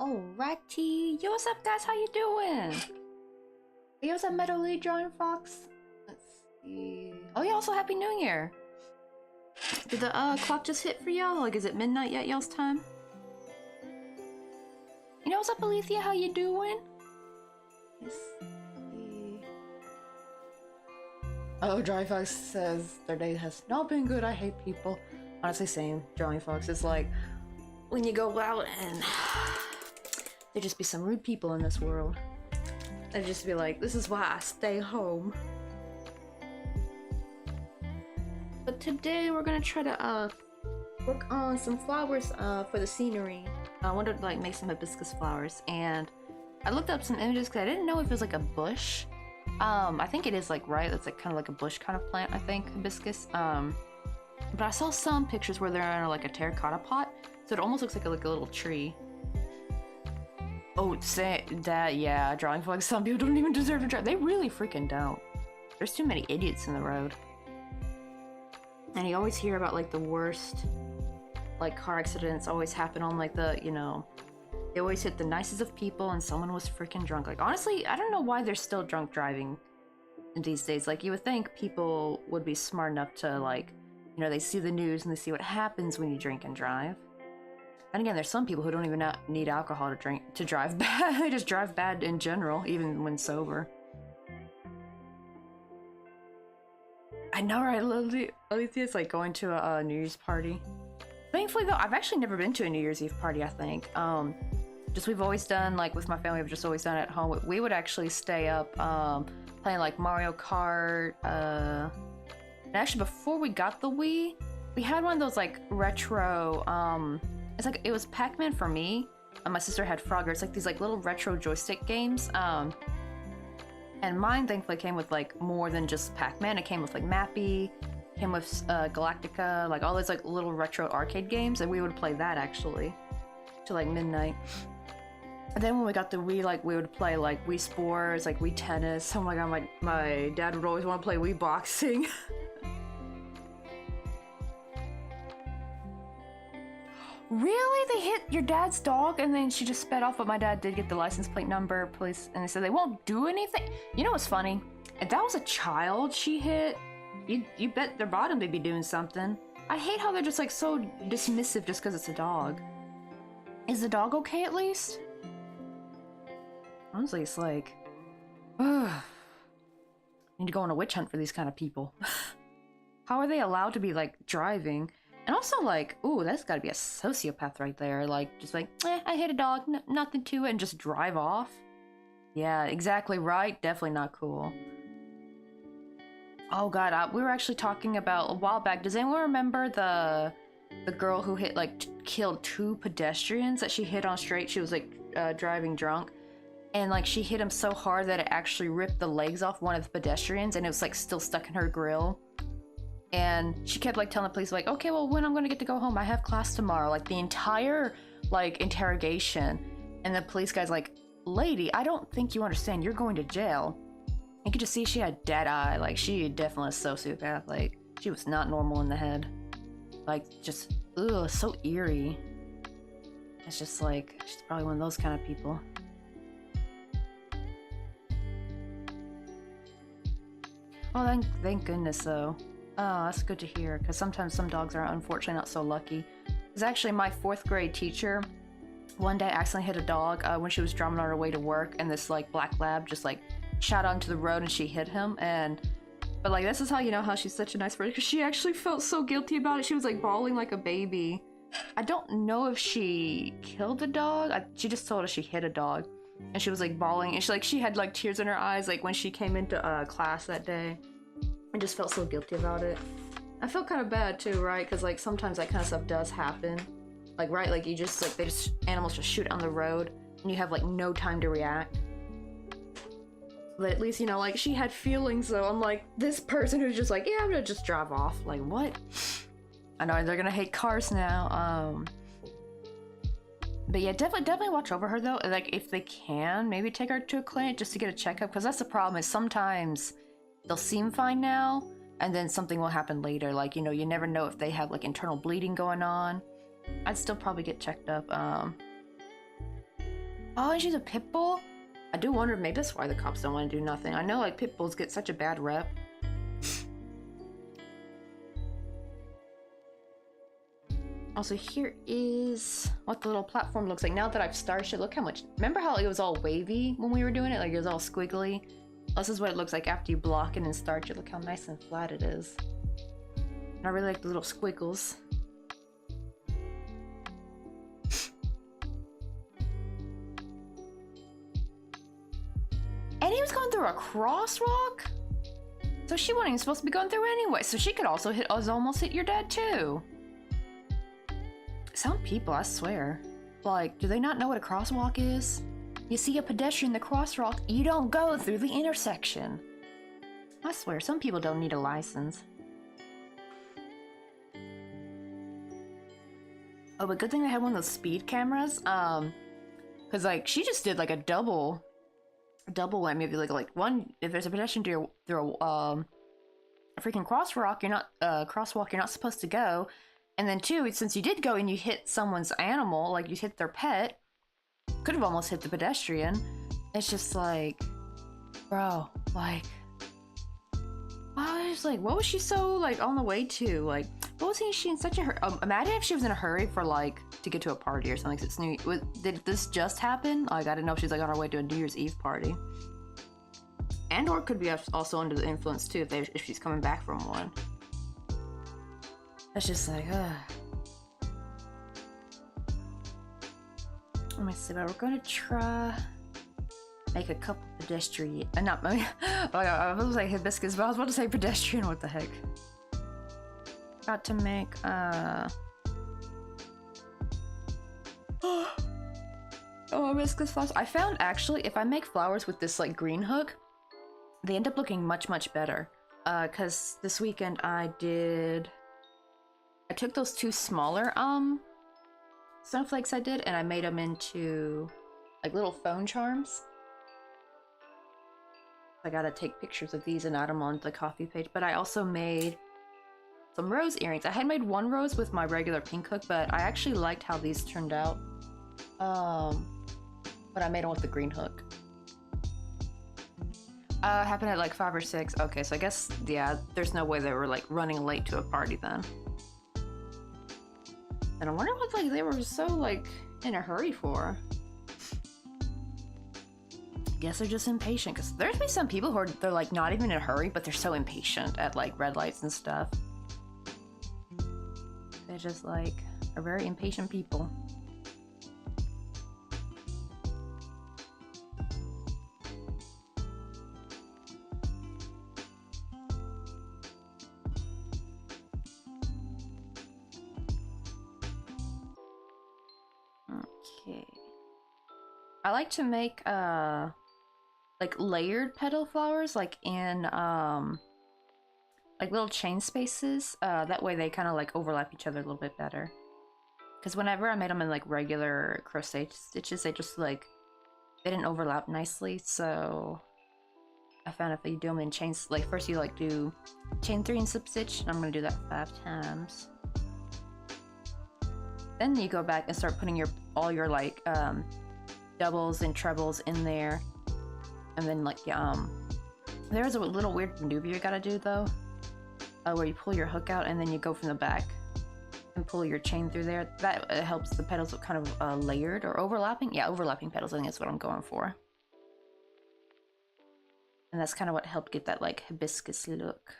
Alrighty, yo, what's up, guys? How you doing? Yo, what's up, Meadow Lead Drawing Fox? Let's see. Oh yeah, also Happy New Year. Did the clock just hit for y'all? Like, is it midnight yet, y'all's time? You know, what's up, Alethea? How you doing? Let's see. Oh, Drawing Fox says their day has not been good. I hate people. Honestly, same. Drawing Fox is like when you go out and there just be some rude people in this world. They'd just be like, this is why I stay home. But today we're gonna try to work on some flowers for the scenery. I wanted to like make some hibiscus flowers, and I looked up some images because I didn't know if it was like a bush. I think it is like, right? It's like kind of like a bush kind of plant, I think, hibiscus. But I saw some pictures where they're in like a terracotta pot, so it almost looks like a little tree. Oh, say that, yeah, Drawing Fox. Some people don't even deserve to drive. They really freaking don't. There's too many idiots in the road. And you always hear about like the worst, like, car accidents always happen on like the, you know, they always hit the nicest of people and someone was freaking drunk. Like, honestly, I don't know why they're still drunk driving these days. Like, you would think people would be smart enough to, like, you know, they see the news and they see what happens when you drink and drive. And again, there's some people who don't even need alcohol to drive bad. They just drive bad in general, even when sober. I know, right? Alicia's like going to a New Year's party. Thankfully, though, I've actually never been to a New Year's Eve party, I think. Just we've always done, like, with my family, we've just always done it at home. We would actually stay up, playing, like, Mario Kart, and actually, before we got the Wii, we had one of those, like, retro, it's like, it was Pac-Man for me, and my sister had Frogger. It's like these, like, little retro joystick games, and mine, thankfully, came with, like, more than just Pac-Man. It came with, like, Mappy, came with, Galactica, like, all those, like, little retro arcade games, and we would play that, actually, till, like, midnight. And then when we got the Wii, like, we would play, like, Wii Sports, like, Wii Tennis. Oh my god, my dad would always want to play Wii Boxing. Really? They hit your dad's dog and then she just sped off, but my dad did get the license plate number, police, and they said they won't do anything? You know what's funny? If that was a child she hit, you bet their bottom they'd be doing something. I hate how they're just, like, so dismissive just because it's a dog. Is the dog okay, at least? Honestly, it's like, ugh. Need to go on a witch hunt for these kind of people. How are they allowed to be, like, driving? And also, like, ooh, that's gotta be a sociopath right there. Like, just like, I hit a dog, nothing to it, and just drive off. Yeah, exactly right. Definitely not cool. Oh god, we were actually talking about a while back. Does anyone remember the girl who hit, like, killed 2 pedestrians that she hit on straight? She was, like, driving drunk. And, like, she hit him so hard that it actually ripped the legs off one of the pedestrians, and it was, like, still stuck in her grill. And she kept, like, telling the police, like, okay, well, when I'm gonna get to go home? I have class tomorrow. Like, the entire, like, interrogation. And the police guy's like, lady, I don't think you understand. You're going to jail. You could just see she had dead eye. Like, she definitely a sociopath. Like, she was not normal in the head. Like, just, ugh, so eerie. It's just, like, she's probably one of those kind of people. Oh, thank goodness, though. Oh, that's good to hear, because sometimes some dogs are unfortunately not so lucky. Because actually, my 4th grade teacher one day accidentally hit a dog when she was driving on her way to work, and this, like, black lab just, like, shot onto the road and she hit him, but, like, this is how you know how she's such a nice person, because she actually felt so guilty about it. She was, like, bawling like a baby. I don't know if she killed the dog. She just told us she hit a dog. And she was, like, bawling, and she had, like, tears in her eyes, like, when she came into class that day. I just felt so guilty about it. I felt kind of bad, too, right? Because, like, sometimes that kind of stuff does happen. Like, right, like, you just, like, animals just shoot on the road, and you have, like, no time to react. But at least, you know, like, she had feelings, though. I'm like, this person who's just like, yeah, I'm gonna just drive off. Like, what? I know, they're gonna hate cars now, But yeah, definitely watch over her, though. Like, if they can, maybe take her to a clinic just to get a checkup. Because that's the problem, is sometimes they'll seem fine now, and then something will happen later. Like, you know, you never know if they have, like, internal bleeding going on. I'd still probably get checked up. Oh, and she's a pit bull? I do wonder if maybe that's why the cops don't want to do nothing. I know, like, pit bulls get such a bad rep. Also, here is what the little platform looks like. Now that I've started it, look how much... Remember how it was all wavy when we were doing it? Like, it was all squiggly? This is what it looks like after you block it and starch it. Look how nice and flat it is. And I really like the little squiggles. And he was going through a crosswalk? So she wasn't even supposed to be going through anyway. So she could also almost hit your dad, too. Some people, I swear. Like, do they not know what a crosswalk is? You see a pedestrian in the crosswalk, you don't go through the intersection. I swear, some people don't need a license. Oh, but good thing they had one of those speed cameras. Cause like she just did like a double whammy. If you like one, if there's a pedestrian through a freaking crosswalk, you're not supposed to go. And then two, since you did go and you hit someone's animal, like you hit their pet, could have almost hit the pedestrian. It's just like, bro, like, I was like, what was she so like on the way to? Like, what was she in such a hurry? Imagine if she was in a hurry for like to get to a party or something. 'Cause it's new. Did this just happen? Like, I didn't know if she's like on her way to a New Year's Eve party. And or could be also under the influence too if she's coming back from one. That's just like, Let me see, but we're gonna try make a couple pedestrian. Not I was like hibiscus, but I was about to say pedestrian. What the heck? Got to make oh, hibiscus flowers. I found actually if I make flowers with this like green hook, they end up looking much better. Cause this weekend I took those two smaller snowflakes I did and I made them into like little phone charms. I gotta take pictures of these and add them on the coffee page. But I also made some rose earrings. I had made one rose with my regular pink hook, but I actually liked how these turned out. But I made them with the green hook. Happened at like 5 or 6. Okay, so I guess, yeah, there's no way they were like running late to a party then. And I wonder what like they were so like in a hurry for. Guess they're just impatient, because there's been some people who they're like not even in a hurry, but they're so impatient at like red lights and stuff. They're just like are very impatient people. Okay. I like to make like layered petal flowers, like in like little chain spaces. That way they kind of like overlap each other a little bit better. Because whenever I made them in like regular crochet stitches, they just like they didn't overlap nicely. So I found if you do them in chains, like first you like do chain 3 and slip stitch, and I'm gonna do that 5 times. Then you go back and start putting all your like doubles and trebles in there. And then like there's a little weird maneuver you gotta do though, where you pull your hook out and then you go from the back and pull your chain through there. That helps the petals look kind of layered or overlapping. Yeah, overlapping petals, I think that's what I'm going for. And that's kind of what helped get that like hibiscus look.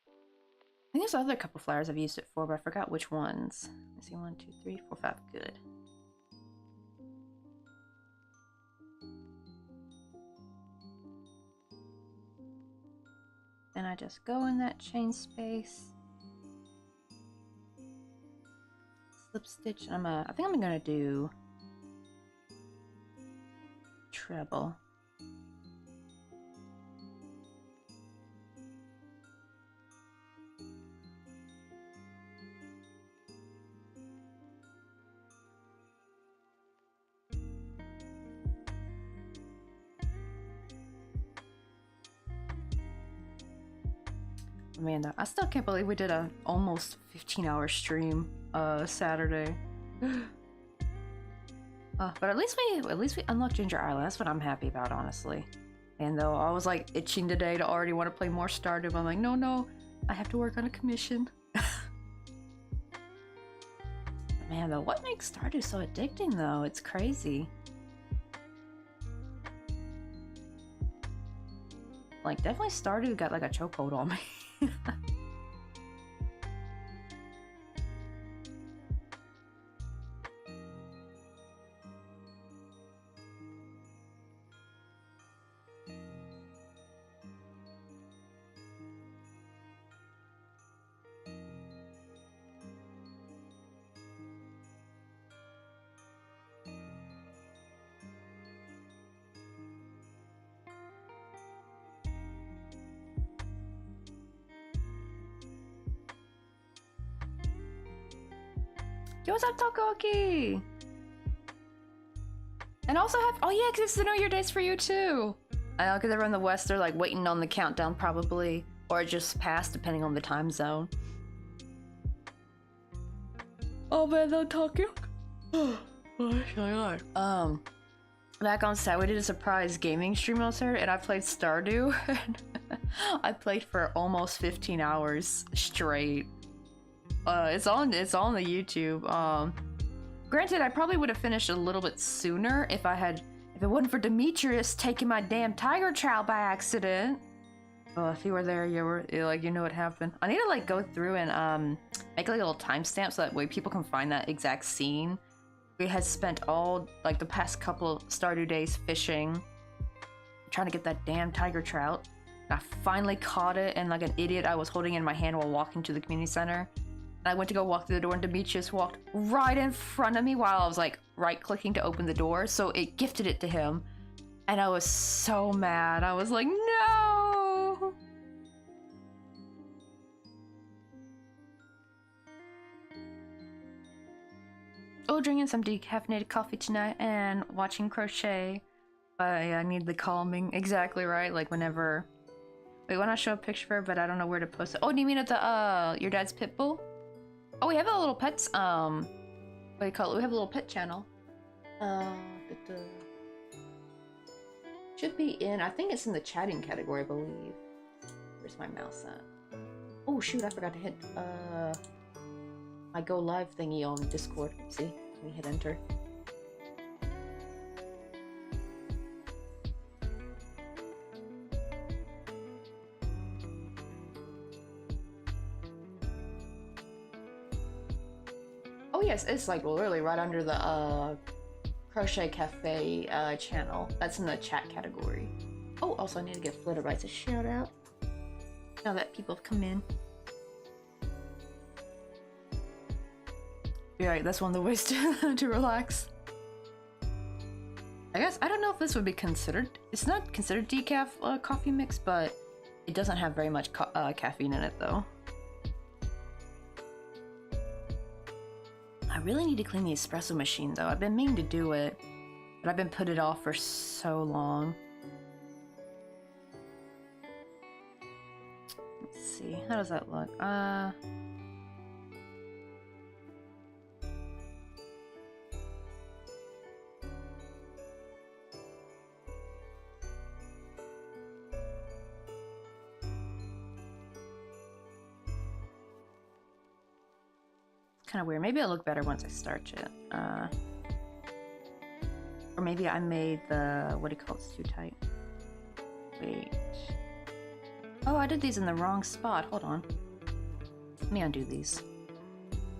I think there's other couple flowers I've used it for, but I forgot which ones. Let's see, 1, 2, 3, 4, 5. Good. Then I just go in that chain space, slip stitch. I think I'm gonna do treble. Man, I still can't believe we did a almost 15-hour stream Saturday. But at least we unlocked Ginger Island. That's what I'm happy about, honestly. And though I was like itching today to already want to play more Stardew, I'm like, no, I have to work on a commission. Man, though, what makes Stardew so addicting though? It's crazy. Like, definitely Stardew got like a chokehold on me. Yo, what's up, Tokoki? And also have, oh yeah, because it's the New Year days for you too. I know, because everyone in the West, they're like waiting on the countdown probably, or it just passed depending on the time zone. Oh man, no talking. Back on Saturday, we did a surprise gaming stream on Saturday, and I played Stardew. I played for almost 15 hours straight. It's on the YouTube. Granted, I probably would have finished a little bit sooner if I If it wasn't for Demetrius taking my damn tiger trout by accident. Oh, if you were there, you know what happened. I need to like go through and make like a little timestamp so that way people can find that exact scene. We had spent all like the past couple of Stardew days fishing, trying to get that damn tiger trout. And I finally caught it, and like an idiot, I was holding it in my hand while walking to the community center. And I went to go walk through the door, and Demetrius walked right in front of me while I was like right-clicking to open the door, so it gifted it to him. And I was so mad. I was like, no! Oh, drinking some decaffeinated coffee tonight and watching Crochet. I need the calming. Exactly right. Like whenever. Wait, why not show a picture of her? But I don't know where to post it. Oh, do you mean at the your dad's pit bull? Oh, we have a little pets. What do you call it? We have a little pet channel. Should be in. I think it's in the chatting category, I believe. Where's my mouse at? Oh shoot! I forgot to hit my go live thingy on Discord. See? Let me hit enter. Oh yes, it's like literally right under the Crochet Cafe channel. That's in the chat category. Oh, also I need to give Flutterbite a shout out. Now that people have come in. You're right, that's one of the ways to relax. I guess, I don't know if this would be considered, it's not considered decaf coffee mix, but it doesn't have very much caffeine in it though. I really need to clean the espresso machine though. I've been meaning to do it, but I've been putting it off for so long. Let's see, how does that look? Kind of weird. Maybe it'll look better once I starch it. Or maybe I made the, what do you call it, it's too tight. Wait. Oh, I did these in the wrong spot. Hold on. Let me undo these.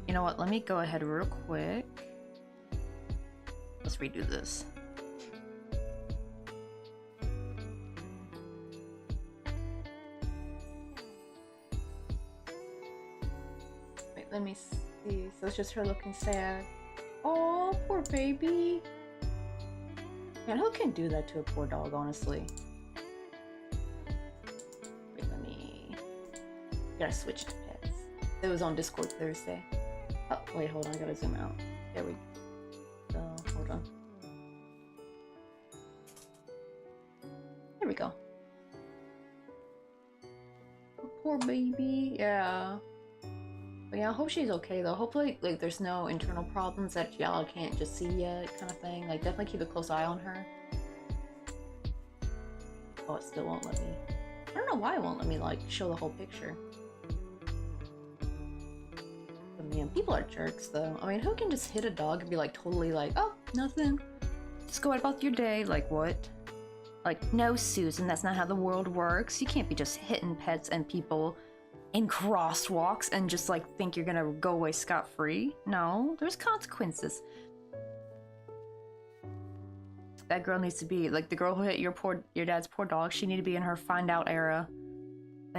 You know what? Let me go ahead real quick. Let's redo this. Wait, let me see. So it's just her looking sad. Oh, poor baby. Man, who can do that to a poor dog, honestly? Wait, let me... Gotta switch to pets. It was on Discord Thursday. Oh, wait, hold on, I gotta zoom out. There we go. Hold on. There we go. Oh, poor baby, yeah. But yeah, I hope she's okay though. Hopefully, like, there's no internal problems that y'all can't just see yet, kind of thing. Like, definitely keep a close eye on her. Oh, it still won't let me. I don't know why it won't let me, like, show the whole picture. But man, people are jerks though. I mean, who can just hit a dog and be like, totally like, oh, nothing. Just go about your day. Like, what? Like, no, Susan, that's not how the world works. You can't be just hitting pets and people in crosswalks and just like think you're gonna go away scot-free. No, there's consequences. That girl needs to be like the girl who hit your dad's poor dog. She need to be in her find out era.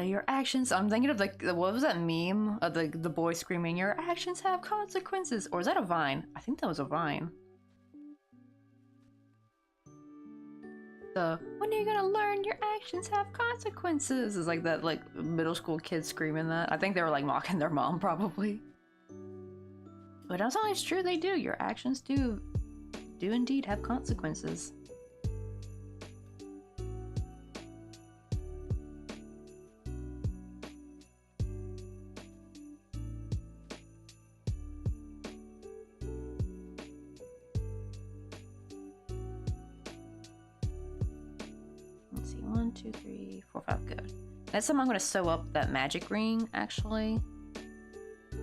Your actions. I'm thinking of like what was that meme of the boy screaming, "Your actions have consequences," or is that a Vine? I think that was a Vine. When are you gonna learn your actions have consequences? It's like that, like, middle school kids screaming that. I think they were like mocking their mom, probably. But as long as it's true, they do. Your actions do indeed have consequences. Let's see, 1, 2, 3, 4, 5, good. Next time I'm gonna sew up that magic ring, actually,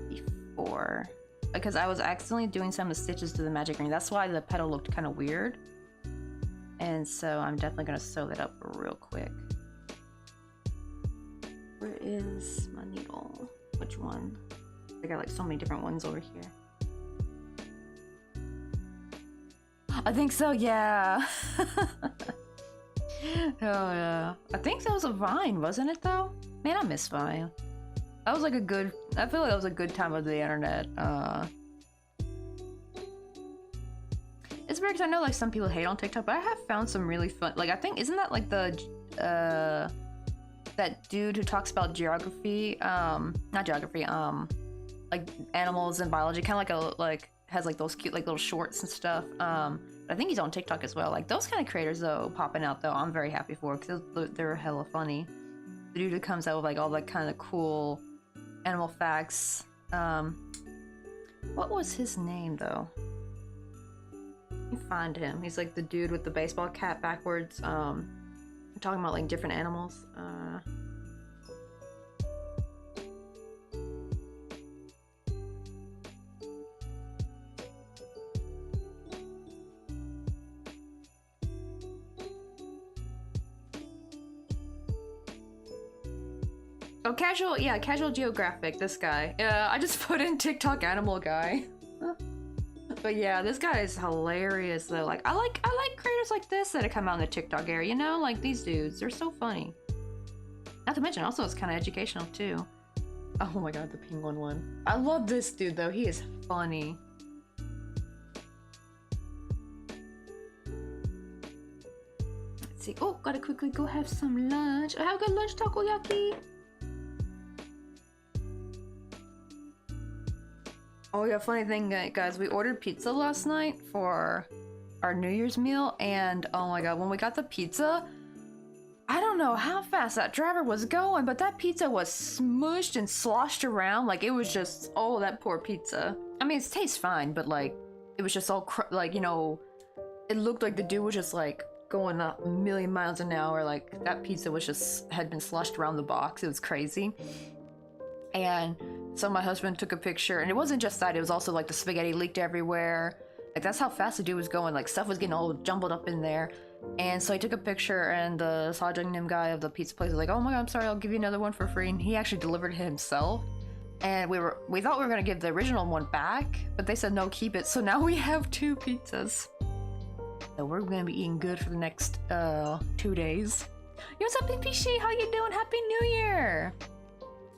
before, because I was accidentally doing some of the stitches to the magic ring. That's why the petal looked kind of weird. And so I'm definitely gonna sew that up real quick. Where is my needle? Which one? I got like so many different ones over here. I think so, yeah. Oh yeah. I think that was a Vine, wasn't it though? Man, I miss Vine. That was like a good, I feel like that was a good time of the internet. It's weird because I know like some people hate on TikTok, but I have found some really fun, like I think, isn't that like the, that dude who talks about geography, not geography, like animals and biology, kind of like has like those cute like little shorts and stuff. I think he's on TikTok as well. Like those kind of creators though, popping out though, I'm very happy for because they're hella funny. The dude who comes out with like all that kind of cool animal facts. What was his name though? Let me find him. He's like the dude with the baseball cap backwards. Talking about like different animals. Oh, Casual Geographic, this guy. Yeah, I just put in TikTok animal guy. But yeah, this guy is hilarious though. Like I like creators like this that come out in the TikTok area, you know? Like these dudes, they're so funny. Not to mention also it's kind of educational too. Oh my god, the penguin one. I love this dude though, he is funny. Let's see. Oh, gotta quickly go have some lunch. I have a good lunch, takoyaki. Oh yeah, funny thing guys, we ordered pizza last night for our New Year's meal, and oh my god, when we got the pizza, I don't know how fast that driver was going, but that pizza was smushed and sloshed around, like it was just, oh, that poor pizza. I mean, it tastes fine, but like, it was just all, like, you know, it looked like the dude was just like going up a million miles an hour, like that pizza was just, had been sloshed around the box, it was crazy. And so my husband took a picture, and it wasn't just that, it was also like the spaghetti leaked everywhere. Like that's how fast the dude was going, like stuff was getting all jumbled up in there. And so he took a picture, and the Sajangnim guy of the pizza place was like, oh my god, I'm sorry, I'll give you another one for free. And he actually delivered it himself. And we thought we were gonna give the original one back, but they said no, keep it. So now we have 2 pizzas. So we're gonna be eating good for the next 2 days. Yo, what's up, Pishi? How you doing? Happy New Year!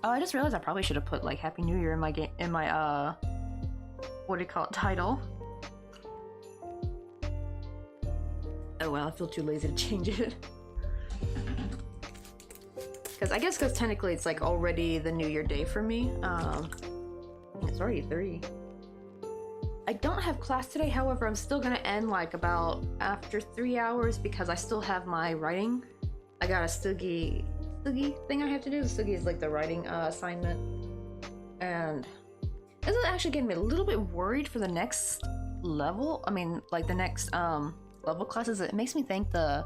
Oh, I just realized I probably should have put like Happy New Year in my game, in my what do you call it, title. Oh well, I feel too lazy to change it. Because technically it's like already the New Year day for me. It's already 3. I don't have class today, however, I'm still gonna end like about after 3 hours because I still have my writing. I got a Stoogie thing I have to do. Stoogie is like the writing assignment. And this is actually getting me a little bit worried for the next level. I mean, like the next level classes. It makes me think the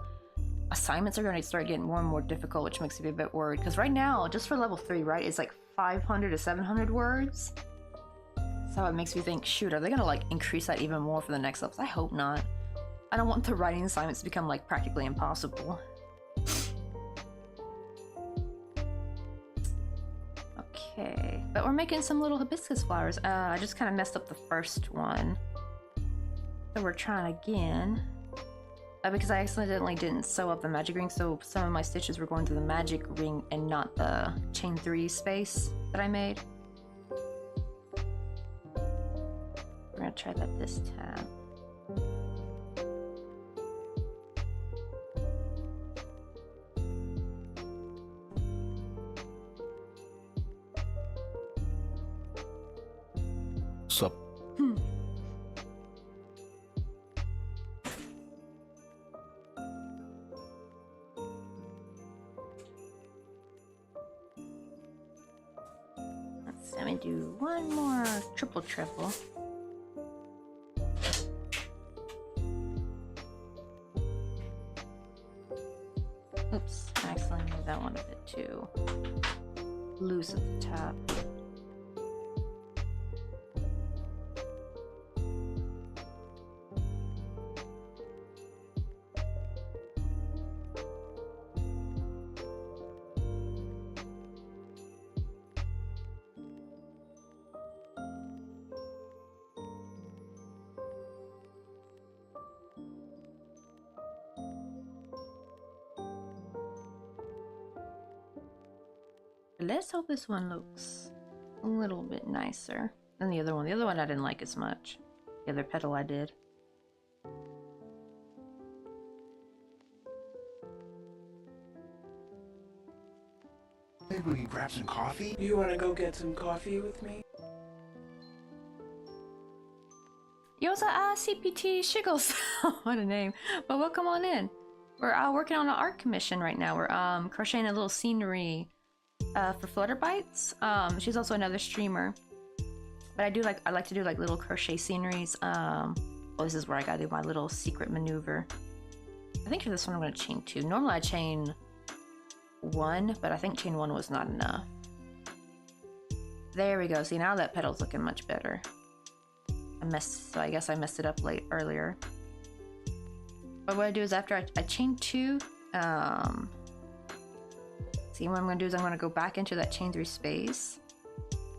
assignments are going to start getting more and more difficult, which makes me a bit worried. Because right now, just for level 3, right, it's like 500 to 700 words. So it makes me think, shoot, are they going to like increase that even more for the next levels? I hope not. I don't want the writing assignments to become like practically impossible. Okay, but we're making some little hibiscus flowers. I just kind of messed up the first one. So we're trying again. Because I accidentally didn't sew up the magic ring, so some of my stitches were going through the magic ring and not the chain 3 space that I made. We're gonna try that this time. Sup? Let me do one more triple. Oops, I accidentally made that one a bit too loose at the top. Let's hope this one looks a little bit nicer than the other one. The other one I didn't like as much. The other petal I did. Maybe we can grab some coffee? You wanna go get some coffee with me? Yosa CPT Shiggles. What a name. But welcome on in. We're working on an art commission right now. We're crocheting a little scenery for Flutterbites. She's also another streamer. But I like to do like little crochet sceneries. Well, this is where I gotta do my little secret maneuver. I think for this one I'm gonna chain 2. Normally I chain 1, but I think chain 1 was not enough. There we go. See, now that petal's looking much better. So I guess I messed it up earlier. But what I do is after I chain 2, see, what I'm gonna do is I'm gonna go back into that chain 3 space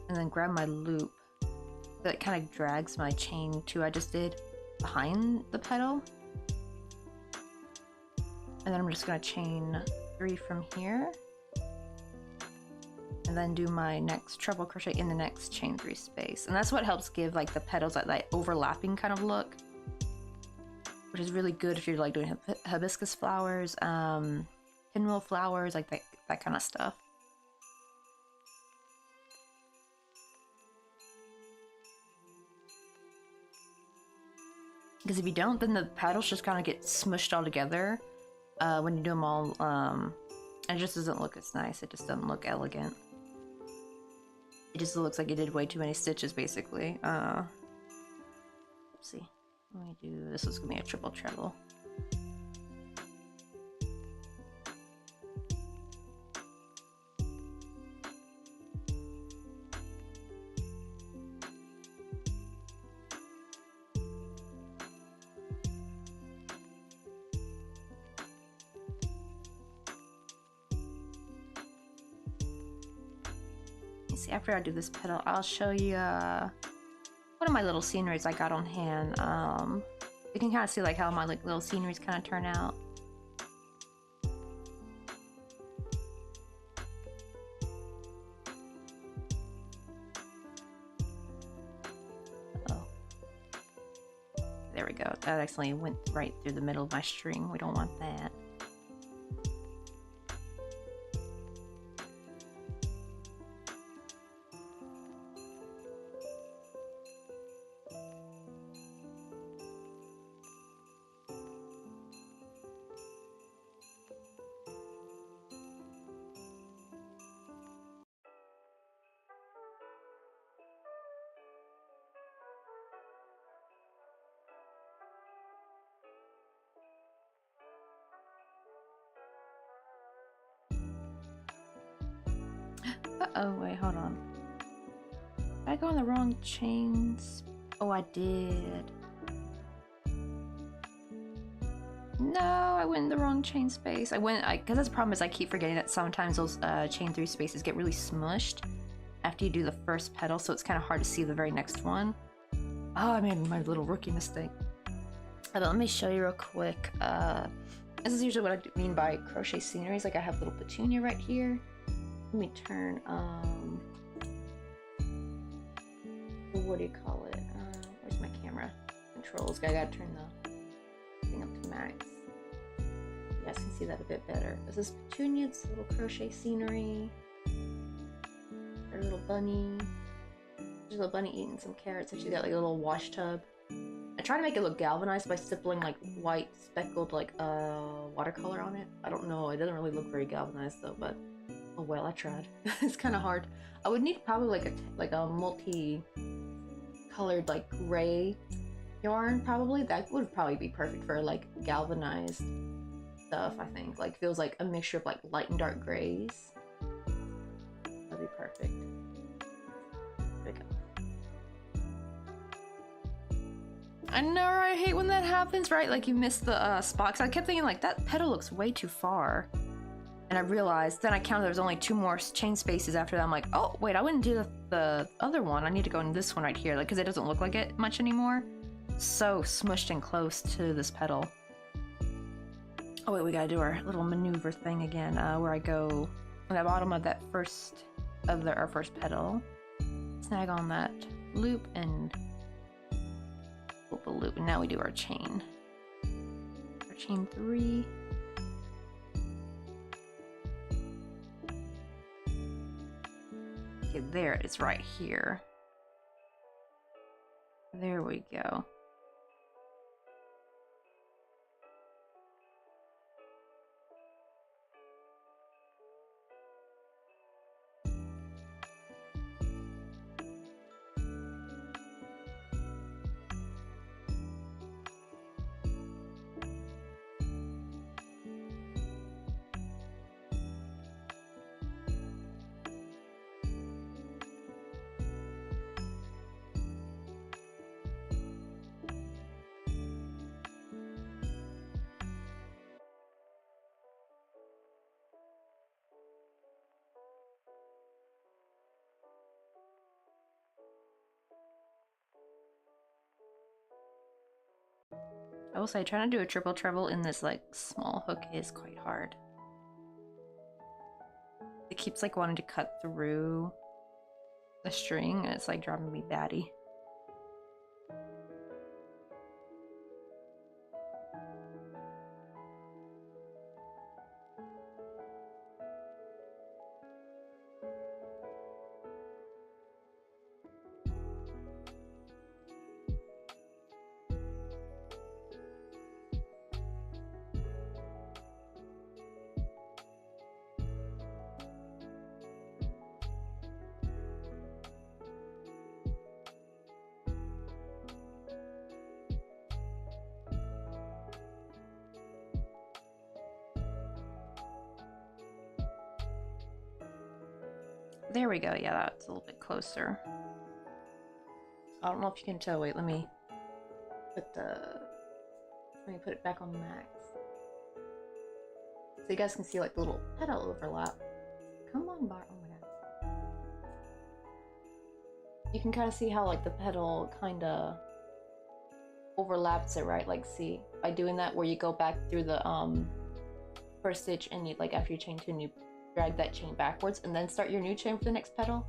and then grab my loop. That kind of drags my chain 2 I just did behind the petal. And then I'm just gonna chain 3 from here. And then do my next treble crochet in the next chain 3 space. And that's what helps give like the petals that overlapping kind of look. Which is really good if you're like doing hibiscus flowers, pinwheel flowers, like that kind of stuff. Because if you don't, then the petals just kind of get smushed all together when you do them all. It just doesn't look as nice. It just doesn't look elegant. It just looks like you did way too many stitches, basically. Let's see. Let me do this. Is gonna be a triple treble. See, after I do this petal, I'll show you one of my little sceneries I got on hand. You can kind of see like how my little sceneries kind of turn out. Oh, there we go. That accidentally went right through the middle of my string. We don't want that. Uh-oh, wait, hold on. Did I go on the wrong chains? Oh, I did. No, I went in the wrong chain space. Because that's the problem is I keep forgetting that sometimes those chain 3 spaces get really smushed after you do the first petal, so it's kind of hard to see the very next one. Oh, I made my little rookie mistake. But let me show you real quick. This is usually what I mean by crochet sceneries. Like I have a little petunia right here. Let me turn, what do you call it? Where's my camera? Controls. I gotta turn the thing up to max. You guys can see that a bit better. This is petunia, it's a little crochet scenery. Our little bunny. There's a little bunny eating some carrots, and she's got like a little wash tub. I try to make it look galvanized by stippling like white speckled like watercolor on it. I don't know, it doesn't really look very galvanized though, but oh well, I tried. It's kind of hard. I would need probably like a multi-colored like gray yarn probably. That would probably be perfect for like galvanized stuff, I think. Like feels like a mixture of like light and dark grays. That'd be perfect. There we go. I know, I hate when that happens, right? Like you miss the spot. 'Cause I kept thinking like that petal looks way too far. And I realized, then I counted there was only 2 more chain spaces after that. I'm like, oh, wait, I wouldn't do the other one. I need to go in this one right here, like, because it doesn't look like it much anymore. So smushed and close to this petal. Oh, wait, we gotta do our little maneuver thing again, where I go on the bottom of that first of our first petal. Snag on that loop and flip a loop, and now we do our chain. Our chain 3. Okay, there it is right here. There we go. I will say, trying to do a triple treble in this like small hook is quite hard. It keeps like wanting to cut through the string, and it's like driving me batty. There we go. Yeah, that's a little bit closer. I don't know if you can tell. Wait, let me put it back on max. So you guys can see like the little petal overlap. Come on, Bar. Oh my god. You can kind of see how like the petal kind of overlaps it, right? Like, see, by doing that, where you go back through the first stitch, and you like after you chain 2, and you drag that chain backwards and then start your new chain for the next petal.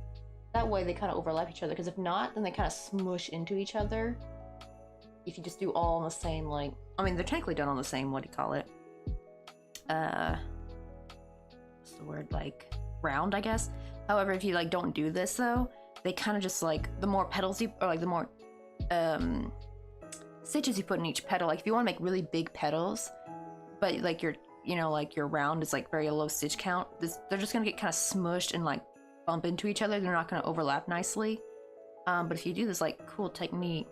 That way they kind of overlap each other, because if not, then they kind of smush into each other. If you just do all on the same, like, I mean, they're technically done on the same, what do you call it? What's the word? Like, round, I guess. However, if you like don't do this though, they kind of just like, the more petals you, or like the more stitches you put in each petal, like if you want to make really big petals, but like your, you know, like your round is like very low stitch count, they're just gonna get kind of smushed and like bump into each other. They're not gonna overlap nicely. But if you do this like cool technique,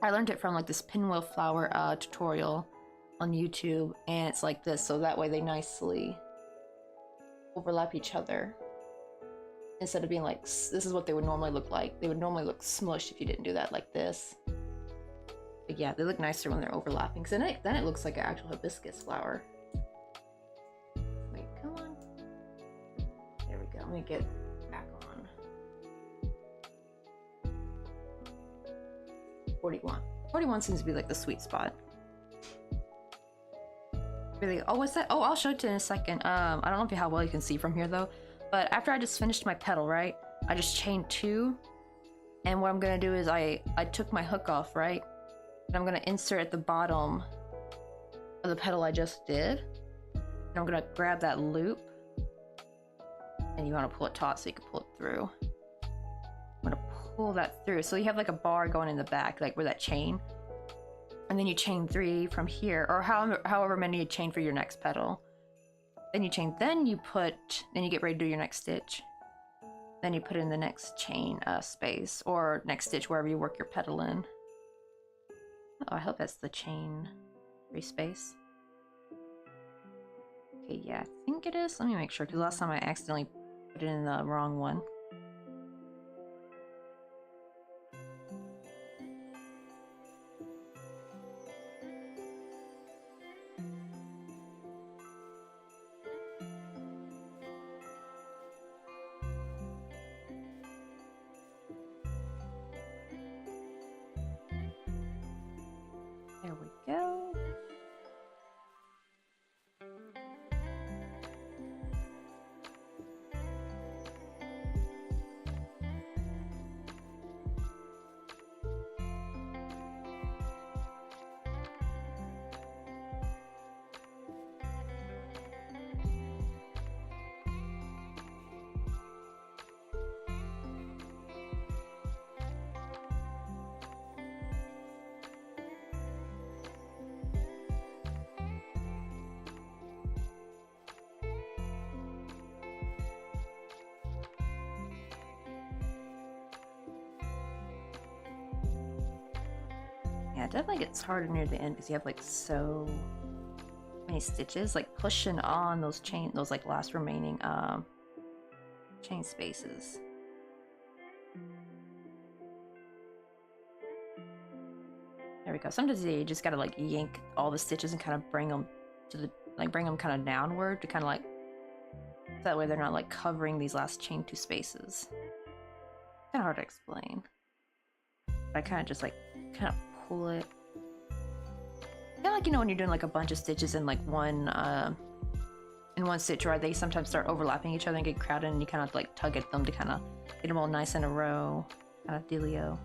I learned it from like this pinwheel flower tutorial on YouTube, and it's like this, so that way they nicely overlap each other instead of being like, this is what they would normally look like. They would normally look smushed if you didn't do that like this. But yeah, they look nicer when they're overlapping, because then it looks like an actual hibiscus flower. Wait, come on. There we go. Let me get back on. 41. 41 seems to be like the sweet spot. Really? Oh, what's that? Oh, I'll show it to you in a second. I don't know how well you can see from here though, but after I just finished my petal, right? I just chained 2, and what I'm gonna do is I took my hook off, right? And I'm gonna insert at the bottom of the petal I just did. And I'm gonna grab that loop, and you want to pull it taut so you can pull it through. I'm gonna pull that through, so you have like a bar going in the back, like where that chain, and then you chain 3 from here, or however many you chain for your next petal. Then you chain, then you get ready to do your next stitch. Then you put in the next chain space, or next stitch, wherever you work your petal in. Oh, I hope that's the chain 3 space. Okay, yeah, I think it is. Let me make sure, because last time I accidentally put it in the wrong one. There we go. Yeah, it definitely gets harder near the end because you have like so many stitches, like pushing on those those like last remaining chain spaces. There we go. Sometimes you just gotta like yank all the stitches and kind of bring them to the bring them kind of downward to kind of like so that way they're not like covering these last chain 2 spaces. Kind of hard to explain. But I kind of just like kind of pull it. Kind of like, you know, when you're doing like a bunch of stitches in like one stitch, right? They sometimes start overlapping each other and get crowded, and you kind of like tug at them to kind of get them all nice in a row, kind of dealio.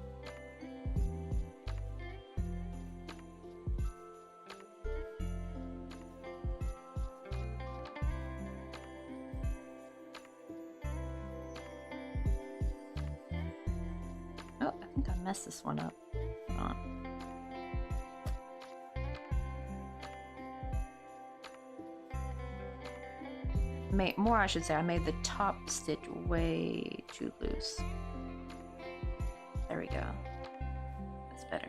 Oh, I think I messed this one up. Hold on. I should say, I made the top stitch way too loose. There we go. That's better.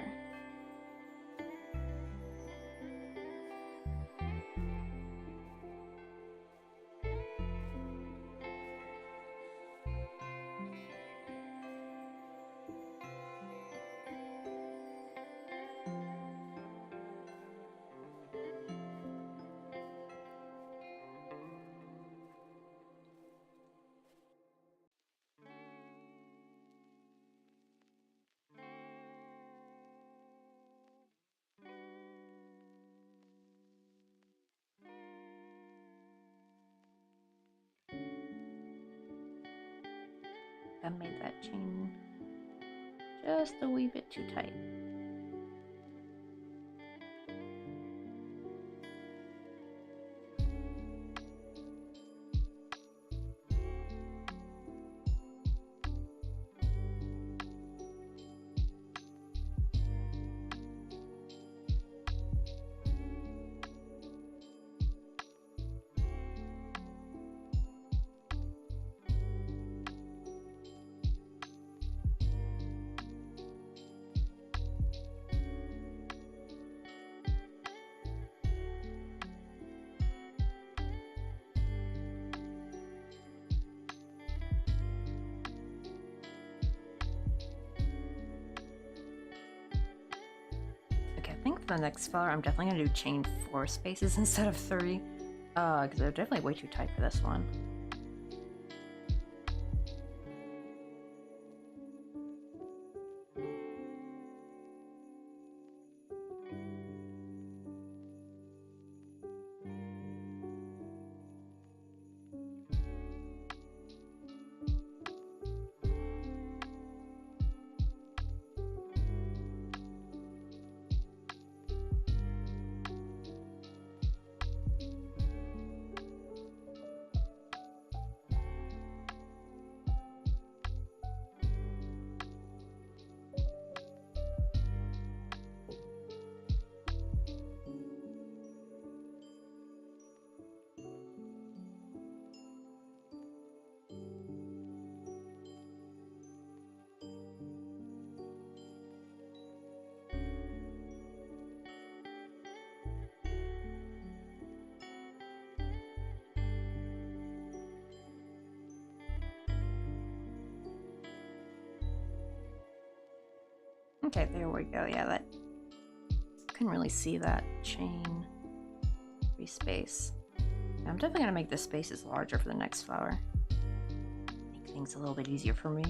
I made that chain just a wee bit too tight. Okay, I think for the next flower, I'm definitely gonna do chain 4 spaces instead of 3. Because they're definitely way too tight for this one. Okay, there we go. Yeah, that couldn't really see that chain 3 space. I'm definitely gonna make the spaces larger for the next flower. Make things a little bit easier for me.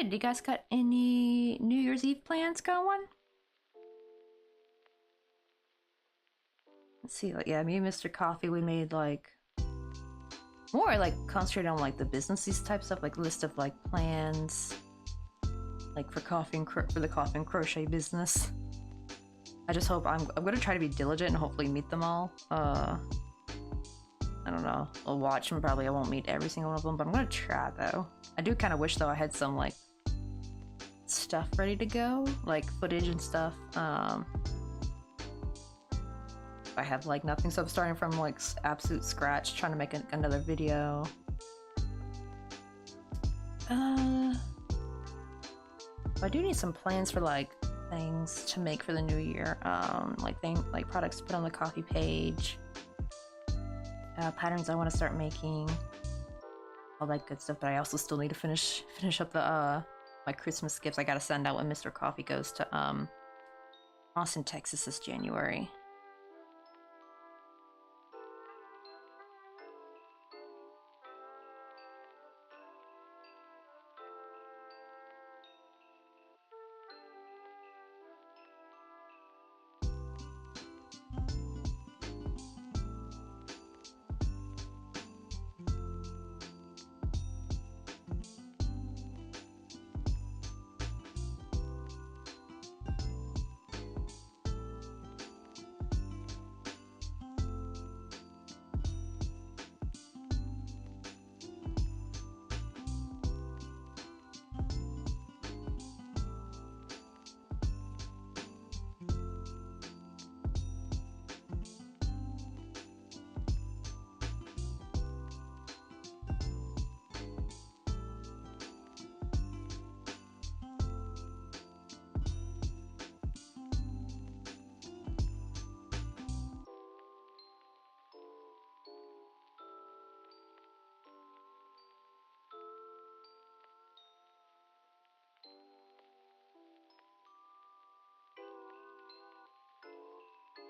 Do you guys got any New Year's Eve plans going? let's see, like, yeah, me and Mr. Coffee, we made like more like concentrated on like the businessy type stuff, like list of like plans, like for coffee and for the coffee and crochet business. I just hope I'm gonna try to be diligent and hopefully meet them all. I don't know. I'll watch them. Probably I won't meet every single one of them, but I'm gonna try though. I do kind of wish though I had some like stuff ready to go, like footage and stuff. I have like nothing, so I'm starting from like absolute scratch, trying to make another video. I do need some plans for like things to make for the new year. Like products to put on the coffee page, patterns I want to start making, all that good stuff. But I also still need to finish up the my Christmas gifts I gotta send out when Mr. Coffee goes to Austin, Texas this January.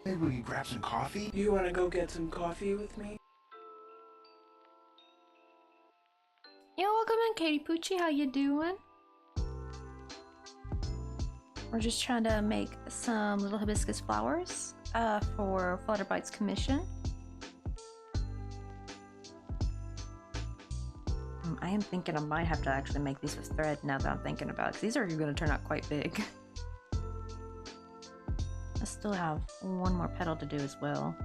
Maybe we can grab some coffee? You wanna go get some coffee with me? Yo, welcome in, Katie Poochie. How you doing? We're just trying to make some little hibiscus flowers for Flutterbite's commission. I am thinking I might have to actually make these with thread now that I'm thinking about it, because these are going to turn out quite big. I still have one more petal to do as well.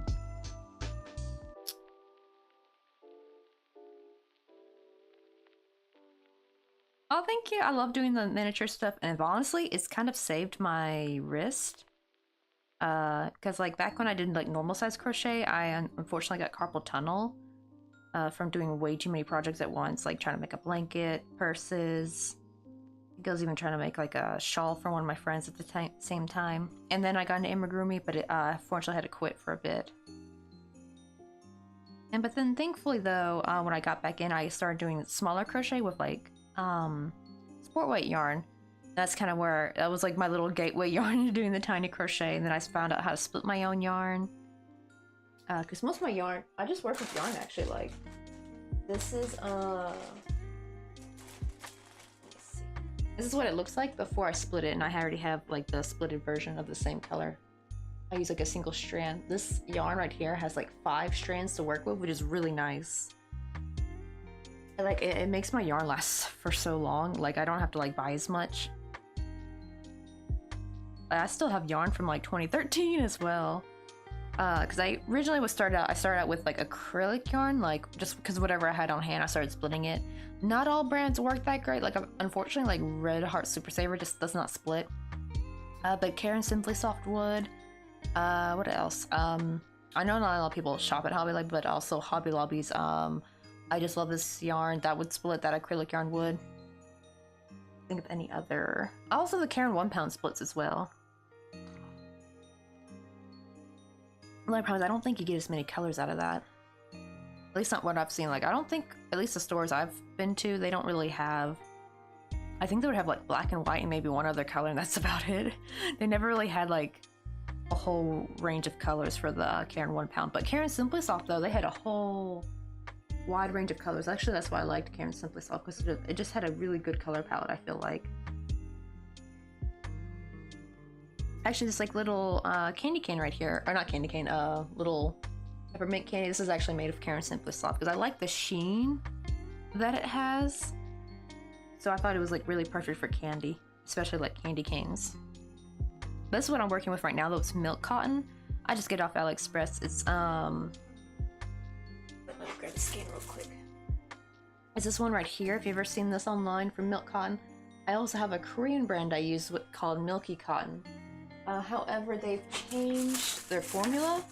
Oh, thank you. I love doing the miniature stuff, and honestly, it's kind of saved my wrist. Because like back when I did like normal size crochet, I unfortunately got carpal tunnel from doing way too many projects at once, like trying to make a blanket, purses. I was even trying to make like a shawl for one of my friends at the same time. And then I got into amigurumi, but fortunately I had to quit for a bit. But then thankfully though, when I got back in, I started doing smaller crochet with like sport weight yarn. That's kind of where that was like my little gateway yarn to doing the tiny crochet. And then I found out how to split my own yarn. Because most of my yarn, I just work with yarn actually. Like this is this is what it looks like before I split it, and I already have like the splitted version of the same color. I use like a single strand. This yarn right here has like 5 strands to work with, which is really nice. And, like it makes my yarn last for so long. Like I don't have to like buy as much. I still have yarn from like 2013 as well. Because I originally started out with like acrylic yarn, like just because whatever I had on hand, I started splitting it. Not all brands work that great. Like unfortunately, like Red Heart Super Saver just does not split. But Karen Simply Soft Wood. What else? I know not a lot of people shop at Hobby Lobby, but also Hobby Lobby's. I just love this yarn that would split. That acrylic yarn would. Think of any other. Also, the Karen 1 pound splits as well. I don't think you get as many colors out of that. At least not what I've seen. Like I don't think, at least the stores I've been to, they don't really have. I think they would have like black and white and maybe one other color, and that's about it. They never really had like a whole range of colors for the Karen 1 pound. But Karen Simply Soft though, they had a whole wide range of colors. Actually, that's why I liked Karen Simply Soft, because it just had a really good color palette, I feel like. actually this like little candy cane right here, or not candy cane, little peppermint candy. This is actually made of Karen Simply Soft because I like the sheen that it has. So I thought it was like really perfect for candy, especially like candy canes. This is what I'm working with right now though. It's milk cotton. I just get it off AliExpress. It's let me grab the scan real quick. It's this one right here. If you've ever seen this online from Milk Cotton. I also have a Korean brand I use called Milky Cotton. However, they've changed their formula.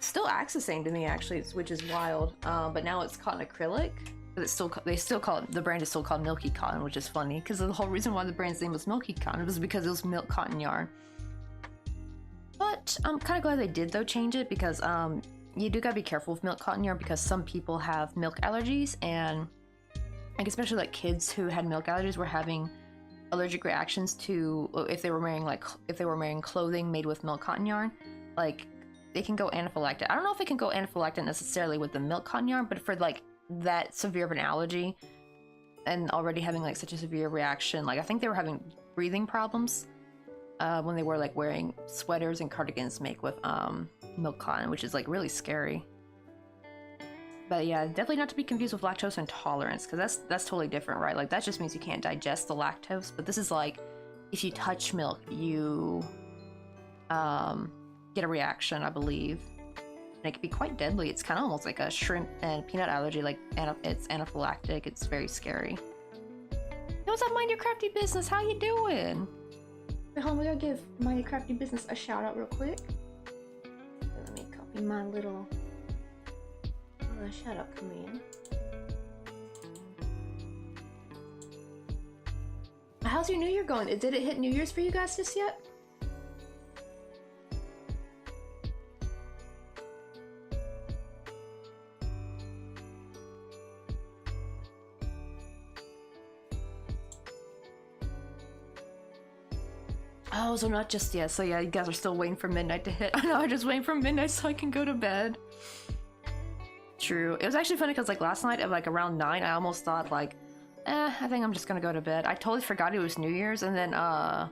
Still acts the same to me actually, which is wild. But now it's cotton acrylic. But it's still the brand is still called Milky Cotton, which is funny because the whole reason why the brand's name was Milky Cotton was because it was milk cotton yarn. But I'm kind of glad they did though change it because you do gotta be careful with milk cotton yarn because some people have milk allergies, and like especially like kids who had milk allergies were having allergic reactions to if they were wearing clothing made with milk cotton yarn. Like they can go anaphylactic. I don't know if it can go anaphylactic necessarily with the milk cotton yarn, but for like that severe of an allergy and already having like such a severe reaction, like I think they were having breathing problems when they were like wearing sweaters and cardigans made with milk cotton, which is like really scary. But yeah, definitely not to be confused with lactose intolerance, because that's totally different, right? Like that just means you can't digest the lactose, but this is like if you touch milk you get a reaction, I believe, and it can be quite deadly. It's kind of almost like a shrimp and peanut allergy, like it's anaphylactic. It's very scary. Hey, what's up, Mind Your Crafty Business? How you doing? Wait, hold on, we gotta give Mind Your Crafty Business a shout out real quick. Let me copy my little shout out command. How's your New Year going? Did it hit New Year's for you guys just yet? Oh, so not just yet. So yeah, you guys are still waiting for midnight to hit. I know, I'm just waiting for midnight so I can go to bed. True. It was actually funny because like last night at like around 9, I almost thought like, I think I'm just gonna go to bed. I totally forgot it was New Year's, and then my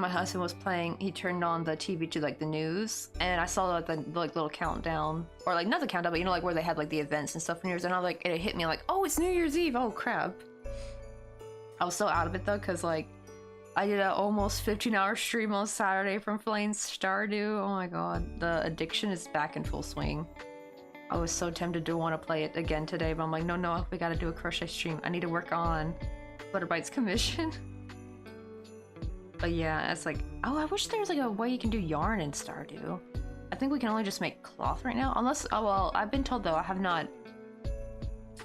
husband was playing, he turned on the TV to like the news, and I saw like the like little countdown, or like not the countdown, but you know, like where they had like the events and stuff for New Year's, and I was like, it hit me like, oh, it's New Year's Eve, oh crap. I was so out of it though, because like I did an almost 15-hour stream on Saturday from playing Stardew. Oh my god, the addiction is back in full swing. I was so tempted to want to play it again today, but I'm like, no, we gotta do a crochet stream. I need to work on Flutterbite's commission. But yeah, it's like, oh, I wish there was like a way you can do yarn in Stardew. I think we can only just make cloth right now, unless, oh well, I've been told though I have not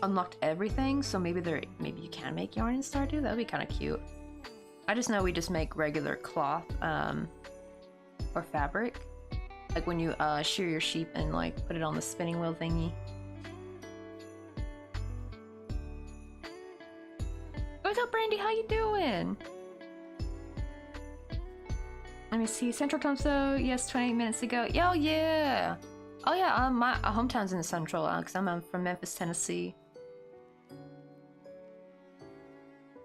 unlocked everything, so maybe you can make yarn in Stardew. That would be kind of cute. I just know we just make regular cloth, or fabric. Like when you shear your sheep and like put it on the spinning wheel thingy. What's up, Brandy? How you doing? Let me see. Central time, so yes, 28 minutes ago. Yo, yeah. Oh yeah. My hometown's in the Central, because I'm from Memphis, Tennessee.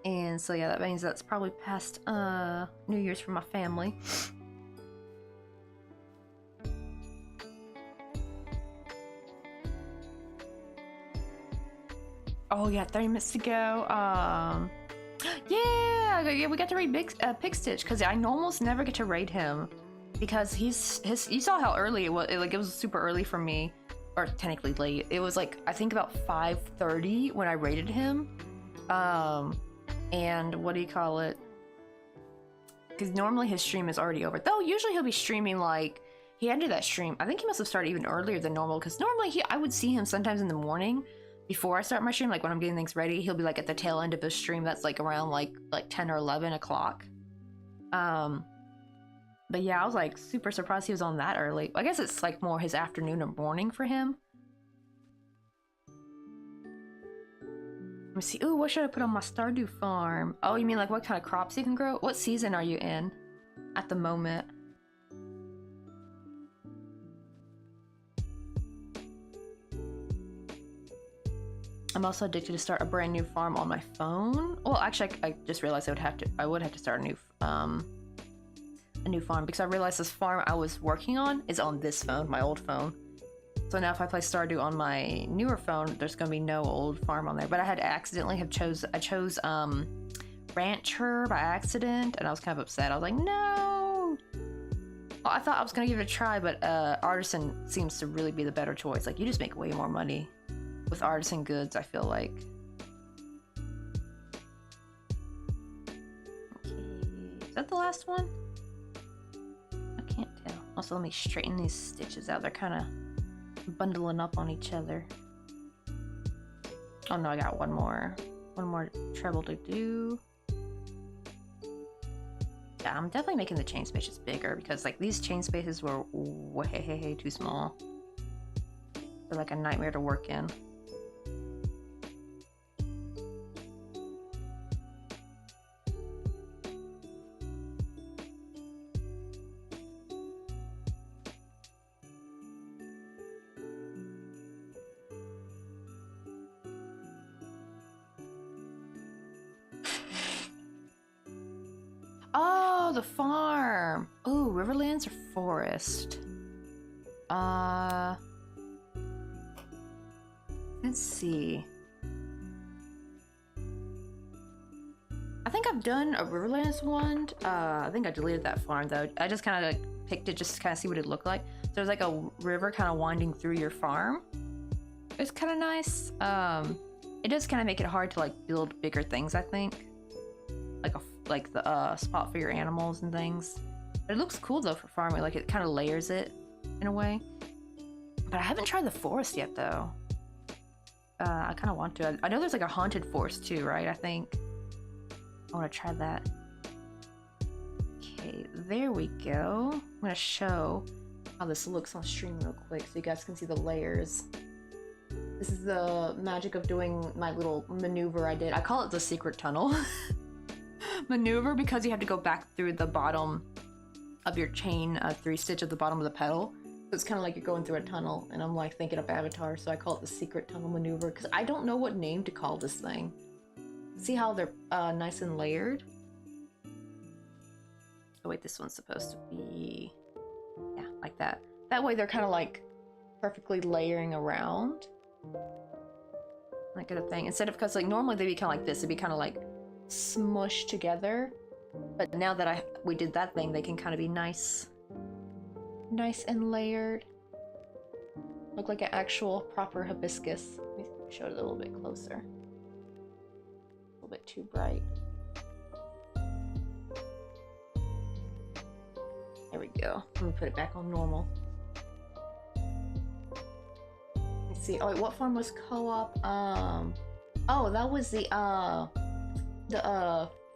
And so yeah, that means that's probably past New Year's for my family. Oh yeah, 30 minutes to go. Yeah, we got to raid Pig Stitch, because I almost never get to raid him because you saw how early it was. Like it was super early for me, or technically late. It was like I think about 5:30 when I raided him. And what do you call it? Because normally his stream is already over. Though usually he'll be streaming like he ended that stream. I think he must have started even earlier than normal, because normally I would see him sometimes in the morning. Before I start my stream, like when I'm getting things ready, he'll be like at the tail end of his stream. That's like around like 10 or 11 o'clock. But yeah, I was like super surprised he was on that early. I guess it's like more his afternoon or morning for him. Let me see. Ooh, what should I put on my Stardew farm? Oh, you mean like what kind of crops you can grow? What season are you in at the moment? I'm also addicted to start a brand new farm on my phone. Well, actually, I just realized I would have to start a new a new farm because I realized this farm I was working on is on this phone, my old phone. So now if I play Stardew on my newer phone, there's gonna be no old farm on there. But I had accidentally I chose Rancher by accident, and I was kind of upset. I was like, no. Well, I thought I was gonna give it a try, but Artisan seems to really be the better choice. Like, you just make way more money with Artisan goods, I feel like. Okay, is that the last one? I can't tell. Also, let me straighten these stitches out. They're kind of bundling up on each other. Oh no, I got one more treble to do. Yeah, I'm definitely making the chain spaces bigger because like these chain spaces were way too small. They're like a nightmare to work in. Oh, the farm. Oh, Riverlands or Forest? Let's see. I think I've done a Riverlands one. I think I deleted that farm though. I just kind of like picked it just to kind of see what it looked like. So there's like a river kind of winding through your farm. It's kind of nice. It does kind of make it hard to like build bigger things, I think. Like the spot for your animals and things. But it looks cool though for farming. Like it kind of layers it in a way. But I haven't tried the forest yet though. I kind of want to. I know there's like a haunted forest too, right? I think I want to try that. Okay, there we go. I'm gonna show how this looks on stream real quick so you guys can see the layers. This is the magic of doing my little maneuver I did. I call it the secret tunnel. Maneuver because you have to go back through the bottom of your chain 3-stitch at the bottom of the petal. So it's kind of like you're going through a tunnel, and I'm like thinking of Avatar, so I call it the secret tunnel maneuver because I don't know what name to call this thing. See how they're nice and layered? Oh wait, this one's supposed to be, yeah, like that. That way they're kind of like perfectly layering around. That kind of thing. Instead of, because like normally they'd be kind of like this, it'd be kind of like smushed together, but now that we did that thing, they can kind of be nice and layered. Look like an actual proper hibiscus. Let me show it a little bit closer. A little bit too bright. There we go. Let me put it back on normal. Let's see. Oh wait, what farm was co-op? Oh, that was the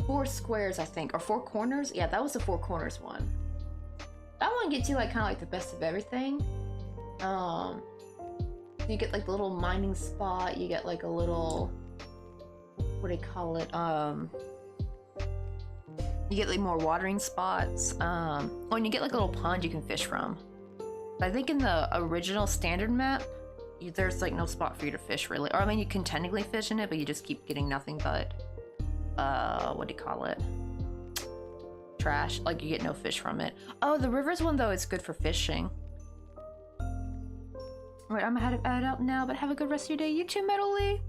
4 squares, I think, or 4 corners. Yeah, that was the 4 corners one. That one gets you like kind of like the best of everything. You get like the little mining spot. You get like a little, what do you call it? You get like more watering spots. Oh, and you get like a little pond you can fish from. I think in the original standard map, there's like no spot for you to fish really. Or I mean, you can technically fish in it, but you just keep getting nothing but what do you call it? Trash. Like you get no fish from it. Oh, the rivers one though, it's good for fishing. Alright, I'm gonna head out now, but have a good rest of your day. You too, Metal Lee.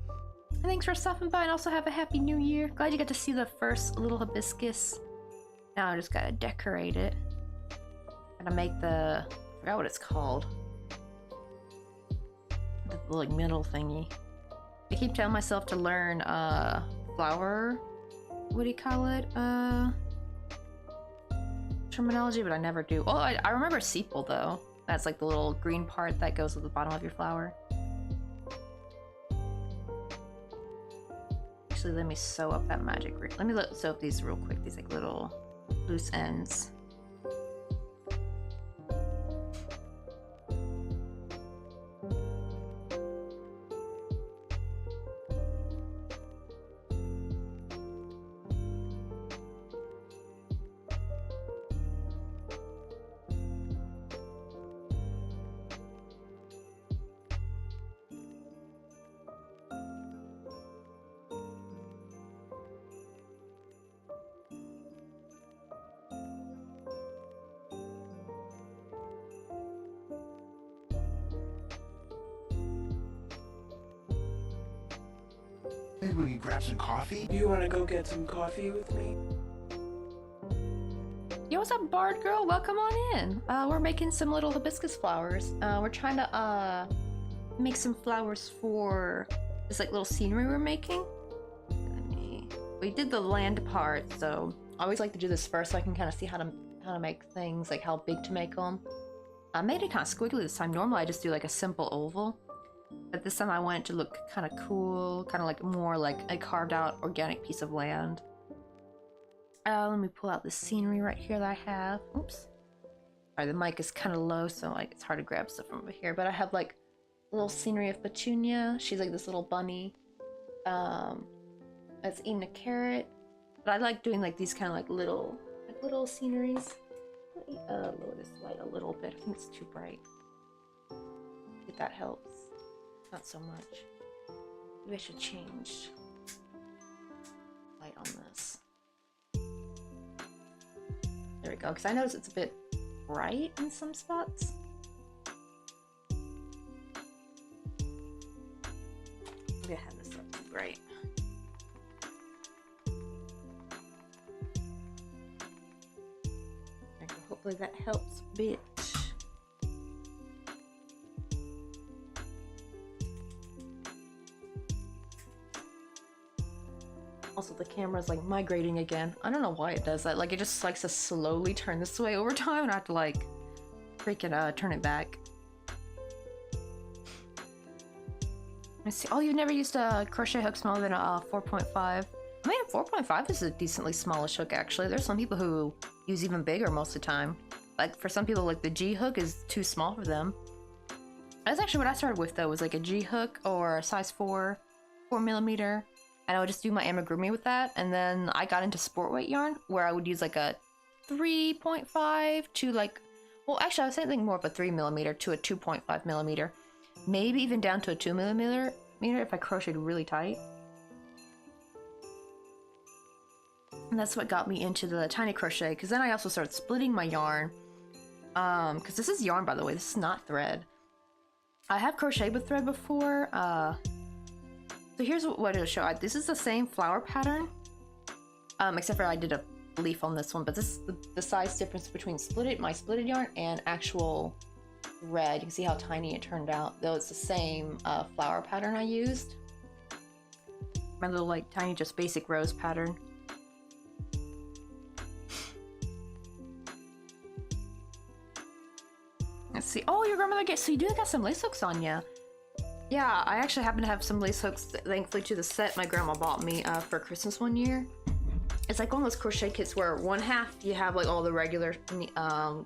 And thanks for stopping by, and also have a happy new year. Glad you got to see the first little hibiscus. Now I just gotta decorate it. Gotta make the, I forgot what it's called. The like middle thingy. I keep telling myself to learn flower, what do you call it? Terminology, but I never do. Oh, I remember sepal though. That's like the little green part that goes at the bottom of your flower. Actually, let me sew up that magic ring. Let me sew up these real quick. These like little loose ends. Maybe we can grab some coffee? Do you want to go get some coffee with me? Yo, what's up, Bard girl? Welcome on in. We're making some little hibiscus flowers. We're trying to make some flowers for this like little scenery we're making. We did the land part, so I always like to do this first so I can kind of see how to make things, like how big to make them. I made it kind of squiggly this time. Normally I just do like a simple oval, but this time I want it to look kind of cool, kind of like more like a carved out organic piece of land. Let me pull out the scenery right here that I have. Oops. Sorry, the mic is kind of low, so like it's hard to grab stuff from over here. But I have like a little scenery of Petunia. She's like this little bunny that's eating a carrot. But I like doing like these kind of like little sceneries. Let me lower this light a little bit. I think it's too bright. If that helps. Not so much. Maybe I should change light on this. There we go, because I notice it's a bit bright in some spots. Maybe I have this up too bright. There we go. Hopefully that helps a bit. Also, the camera's like migrating again. I don't know why it does that. Like, it just likes to slowly turn this way over time, and I have to like freaking turn it back. Let's see. Oh, you've never used a crochet hook smaller than a 4.5? I mean, a 4.5 is a decently smallish hook, actually. There's some people who use even bigger most of the time. Like, for some people, like, the G hook is too small for them. That's actually what I started with, though, was like a G hook or a size 4mm. And I would just do my amigurumi with that, and then I got into sport weight yarn, where I would use like a 3.5 to like, well, actually I was saying more of a 3mm to a 2.5mm, maybe even down to a 2mm if I crocheted really tight. And that's what got me into the tiny crochet, because then I also started splitting my yarn, because this is yarn, by the way, this is not thread. I have crocheted with thread before. So here's what it'll show. This is the same flower pattern, except for I did a leaf on this one, but this is the size difference between my splitted yarn and actual thread. You can see how tiny it turned out, though it's the same flower pattern I used. My little like tiny just basic rose pattern. Let's see. Oh, your grandmother so you do got some lace hooks on ya. Yeah, I actually happen to have some lace hooks, thankfully, to the set my grandma bought me for Christmas one year. It's like one of those crochet kits where one half you have like all the regular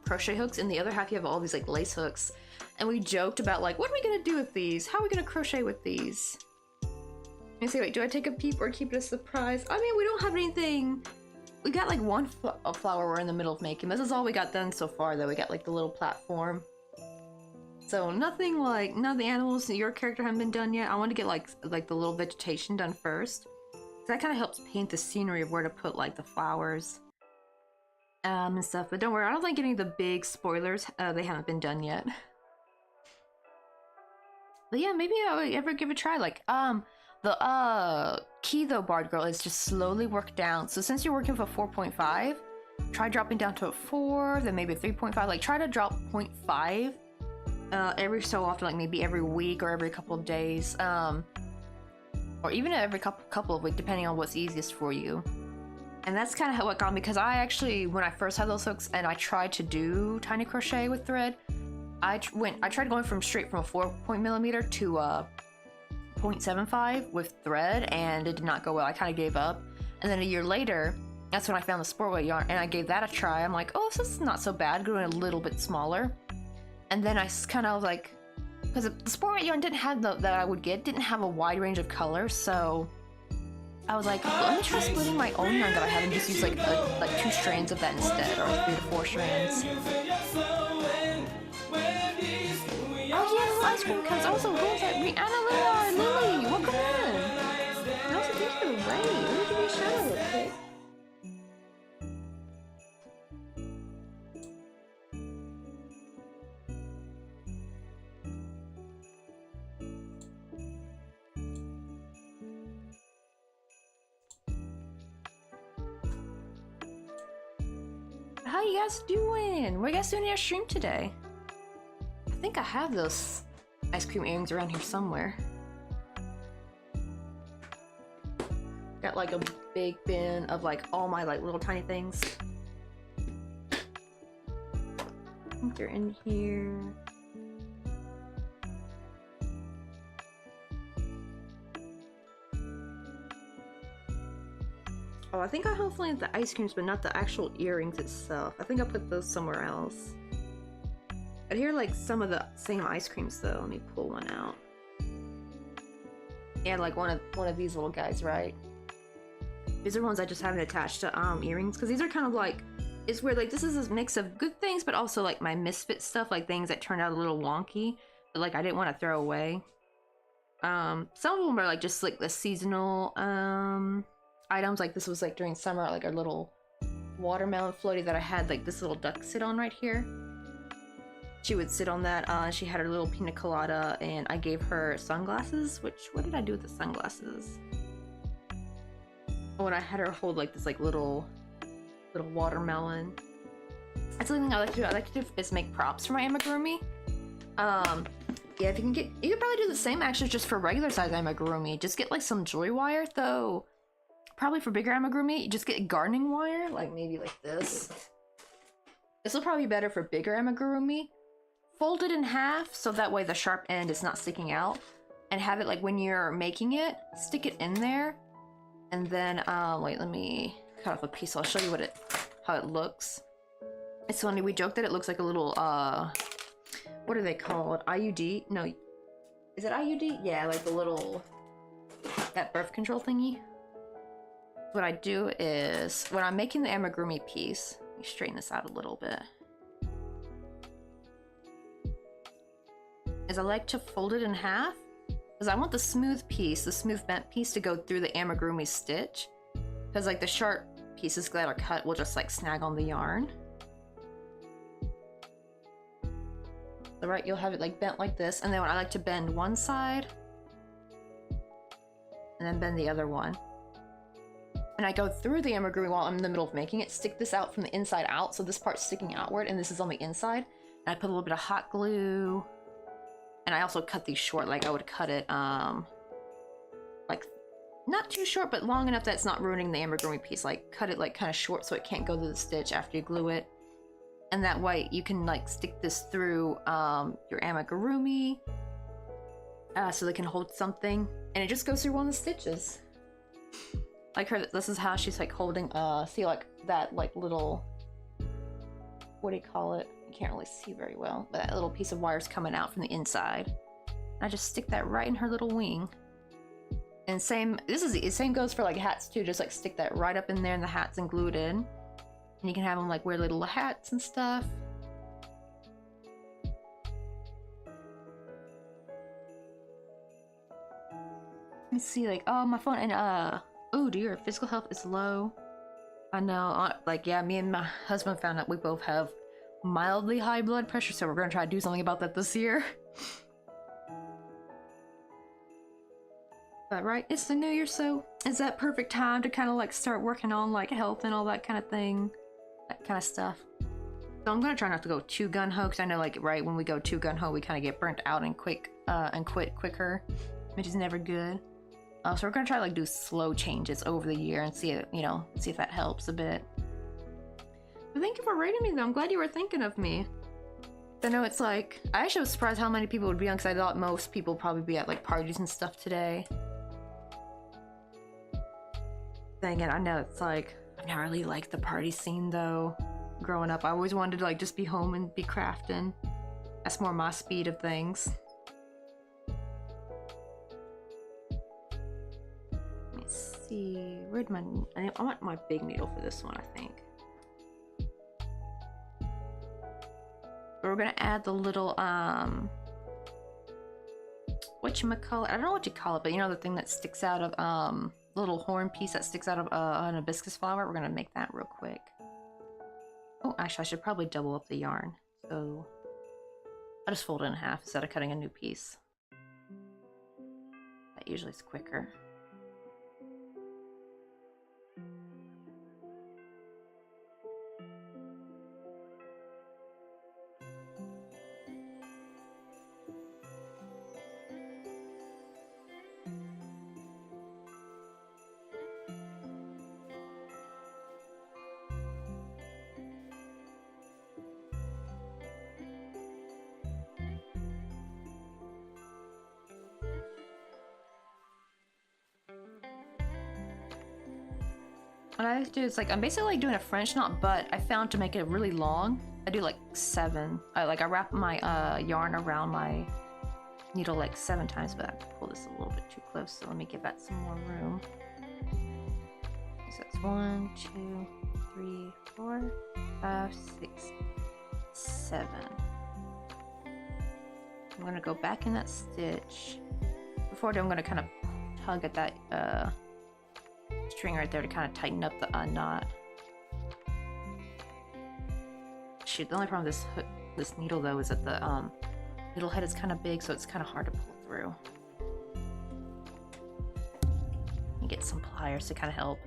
crochet hooks, and the other half you have all these like lace hooks. And we joked about like, what are we gonna do with these? How are we gonna crochet with these? Let me see, wait, do I take a peep or keep it a surprise? I mean, we don't have anything. We got like one flower we're in the middle of making. This is all we got done so far, though. We got like the little platform. So nothing like, none of the animals in your character haven't been done yet. I want to get like the little vegetation done first. That kind of helps paint the scenery of where to put like the flowers and stuff. But don't worry, I don't think any of the big spoilers, they haven't been done yet. But yeah, maybe I would ever give it a try. Like, the key though, Bard Girl, is just slowly work down. So since you're working with a 4.5, try dropping down to a 4, then maybe a 3.5. Like, try to drop 0.5 every so often, like maybe every week or every couple of days, or even every couple of weeks, depending on what's easiest for you. And that's kind of how it got me, because I actually, when I first had those hooks and I tried to do tiny crochet with thread, I tried going straight from a 4mm to a 0.75 with thread, and it did not go well. I kind of gave up. And then a year later, that's when I found the sport weight yarn, and I gave that a try. I'm like, oh, this is not so bad, going a little bit smaller. And then I kind of like, because the sport weight yarn didn't have that I would get, didn't have a wide range of colors, so I was like, well, let me try splitting my own yarn that I have and just use like 2 strands of that instead, or 3 to 4 strands. Oh yeah, little ice cream cones. Also, who was that? Rihanna, Lily, welcome in. And also, thank you for the raid. Let me give you a shout out real quick. How you guys doing? What are you guys doing in your stream today? I think I have those ice cream earrings around here somewhere. Got like a big bin of like all my like little tiny things. I think they're in here. Oh, I think I hopefully have the ice creams, but not the actual earrings itself. I think I put those somewhere else. I hear like some of the same ice creams though. Let me pull one out. Yeah, like one of these little guys, right? These are ones I just haven't attached to earrings because these are kind of like, it's weird. Like this is a mix of good things, but also like my misfit stuff, like things that turned out a little wonky, but like I didn't want to throw away. Some of them are like just like the seasonal items. Like this was like during summer, like a little watermelon floaty that I had like this little duck sit on right here. She would sit on that. She had her little pina colada, and I gave her sunglasses. Which, what did I do with the sunglasses? Oh, and I had her hold like this like little watermelon. That's the thing I like to do. I like to do is make props for my amigurumi. Yeah, if you can get, you could probably do the same actually just for regular size amigurumi. Just get like some joy wire though. Probably for bigger amigurumi, just get gardening wire, like maybe like this. This will probably be better for bigger amigurumi. Fold it in half so that way the sharp end is not sticking out, and have it like when you're making it, stick it in there, and then wait, let me cut off a piece. I'll show you how it looks. It's funny, we joke that it looks like a little what are they called? IUD? No, is it IUD? Yeah, like the little that birth control thingy. What I do is when I'm making the amigurumi piece, let me straighten this out a little bit. Is I like to fold it in half because I want the smooth piece, the smooth bent piece, to go through the amigurumi stitch, because like the sharp pieces that are cut will just like snag on the yarn. So right, you'll have it like bent like this, and then I like to bend one side and then bend the other one. And I go through the amigurumi while I'm in the middle of making it, stick this out from the inside out, so this part's sticking outward and this is on the inside. And I put a little bit of hot glue. And I also cut these short, like I would cut it, like not too short, but long enough that it's not ruining the amigurumi piece. Like cut it like kind of short so it can't go through the stitch after you glue it. And that way you can like stick this through your amigurumi so they can hold something. And it just goes through one of the stitches. Like her, this is how she's like holding, see like that like little, what do you call it? I can't really see very well, but that little piece of wire's coming out from the inside. I just stick that right in her little wing. And same goes for like hats too. Just like stick that right up in there in the hats and glue it in. And you can have them like wear little hats and stuff. Let me see, like, oh, my phone, and oh dear, physical health is low. I know, like, yeah, me and my husband found out we both have mildly high blood pressure, so we're gonna try to do something about that this year. But right, it's the new year, so it's that perfect time to kind of like start working on like health and all that kind of thing, that kind of stuff. So I'm gonna try not to go too gung-ho, because I know like right when we go too gung-ho we kind of get burnt out and quit quicker, which is never good. So we're gonna try to like do slow changes over the year and see it, you know, see if that helps a bit. But thank you for rating me though. I'm glad you were thinking of me. I know it's like, I actually was surprised how many people would be on, because I thought most people would probably be at like parties and stuff today. Then again, I know it's like, I've never really liked the party scene though. Growing up, I always wanted to like just be home and be crafting. That's more my speed of things. Let me see, where'd my, I want my big needle for this one, I think. We're gonna add the little, whatchamacallit, I don't know what you call it, but you know the thing that sticks out of, little horn piece that sticks out of an hibiscus flower? We're gonna make that real quick. Oh, actually, I should probably double up the yarn. So I'll just fold it in half instead of cutting a new piece. That usually is quicker. what I like to do is like I'm basically like doing a French knot, but I found to make it really long, I do like 7. I wrap my yarn around my needle like 7 times, but I have to pull this a little bit too close, so let me give that some more room. So that's 1, 2, 3, 4, 5, 6, 7. I'm gonna go back in that stitch. Before I do, I'm gonna kind of tug at that string right there to kind of tighten up the knot. Shoot, the only problem with this needle though is that the needle head is kind of big, so it's kind of hard to pull through. You get some pliers to kind of help.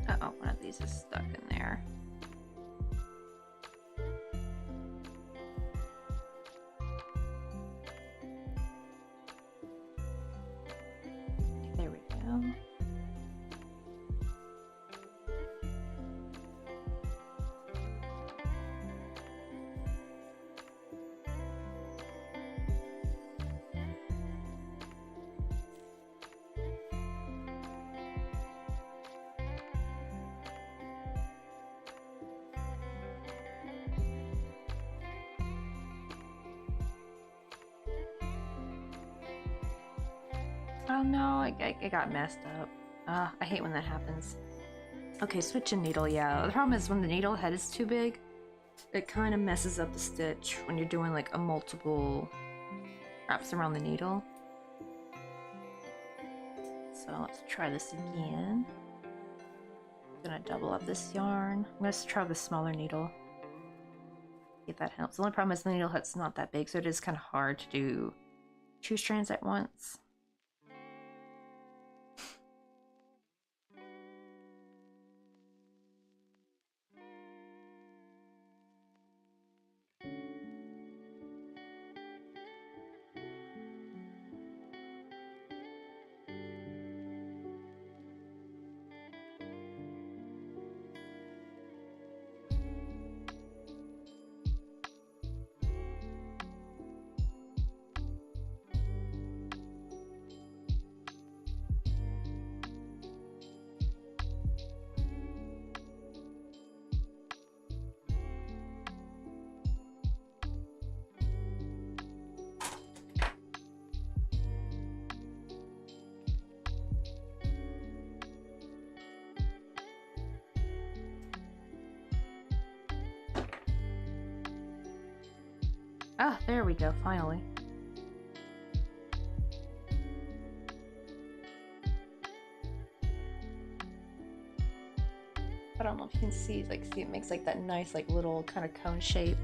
Uh-oh, one of these is stuck in there. There we go. Oh no, I got messed up. I hate when that happens. Okay, switching needle, yeah. The problem is when the needle head is too big, it kind of messes up the stitch when you're doing like a multiple wraps around the needle. So let's try this again. I'm gonna double up this yarn. I'm gonna try the smaller needle. See if that helps. The only problem is the needle head's not that big, so it is kind of hard to do 2 strands at once. Ah, there we go, finally. I don't know if you can see it makes like that nice like little kind of cone shape.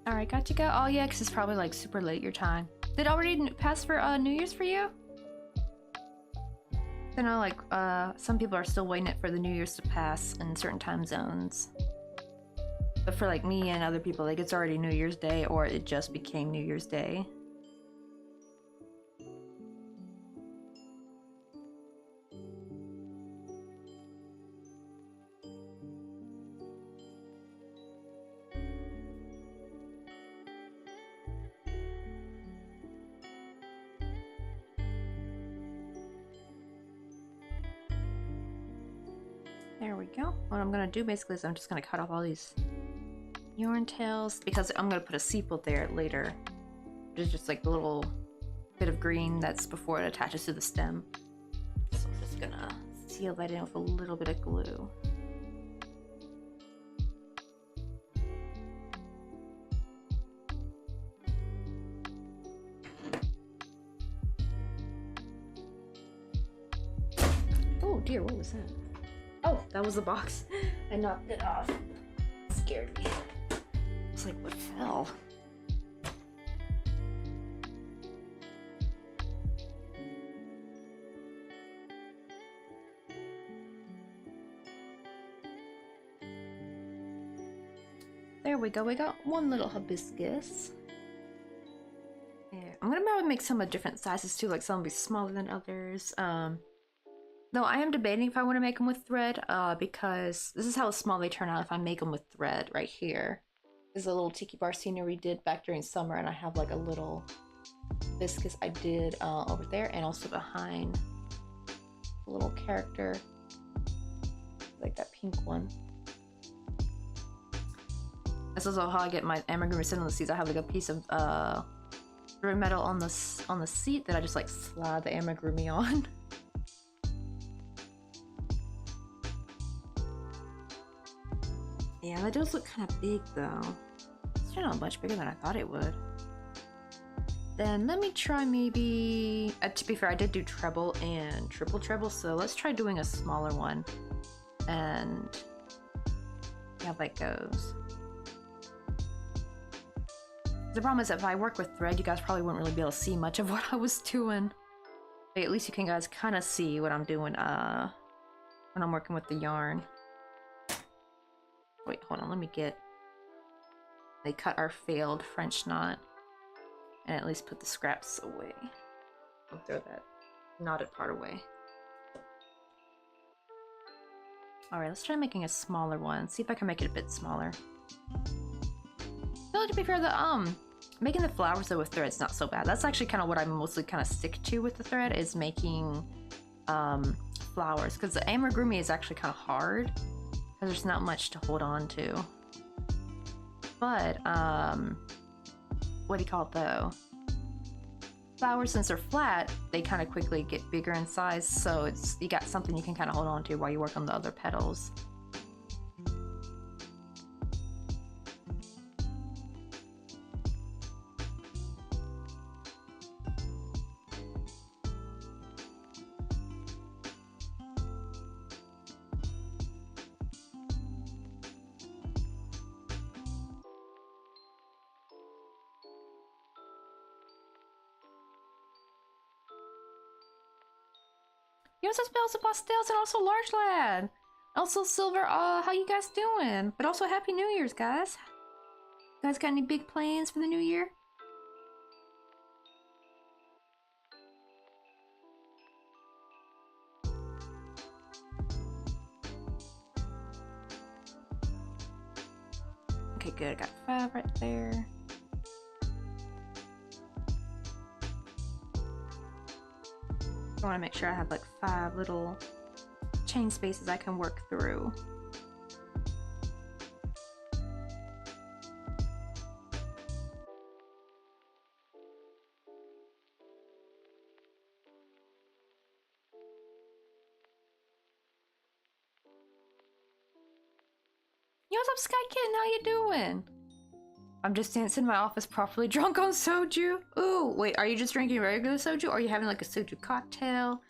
Alright, got to go. Oh yeah, because it's probably like super late your time. Did it already pass for New Year's for you? I know like some people are still waiting for the New Year's to pass in certain time zones. But for like me and other people, like it's already New Year's Day or it just became New Year's Day. There we go. What I'm gonna do basically is I'm just gonna cut off all these yarn tails because I'm gonna put a sepal there later. There's just like the little bit of green that's before it attaches to the stem. So I'm just gonna seal that in with a little bit of glue. dear, what was that? Oh, that was the box. I knocked it off. It scared me. It's like, what fell? There we go, we got one little hibiscus. Yeah, I'm gonna probably make some of different sizes too, like some will be smaller than others. Though I am debating if I want to make them with thread, because this is how small they turn out if I make them with thread right here. This is a little tiki bar scenery we did back during summer, and I have like a little hibiscus I did over there, and also behind a little character, like that pink one. This is also how I get my amigurumi sitting on the seats. I have like a piece of dry metal on the seat that I just like slide the amigurumi on. Yeah, that does look kind of big though. It's not much bigger than I thought it would. Then let me try maybe. To be fair, I did do treble and triple treble, so let's try doing a smaller one and see how that goes. The problem is that if I work with thread, you guys probably wouldn't really be able to see much of what I was doing. But at least you can guys kind of see what I'm doing when I'm working with the yarn. Wait, hold on, let me get... They cut our failed French knot. And at least put the scraps away. I'll throw that knotted part away. Alright, let's try making a smaller one. See if I can make it a bit smaller. No, to be fair, making the flowers though with thread's not so bad. That's actually kind of what I mostly kind of stick to with the thread, is making flowers. Because the amigurumi is actually kind of hard. Because there's not much to hold on to. But, what do you call it though? Flowers, since they're flat, they kind of quickly get bigger in size, so you got something you can kind of hold on to while you work on the other petals. Yours has bells and pastels and also large lad. Also silver, how you guys doing? But also happy New Year's, guys. You guys got any big plans for the new year? Okay, good, I got 5 right there. I want to make sure I have like 5 little chain spaces I can work through. Yo, what's up, Sky Kitten? How you doing? I'm just dancing in my office properly drunk on soju. Ooh, wait, are you just drinking regular soju? Or are you having like a soju cocktail?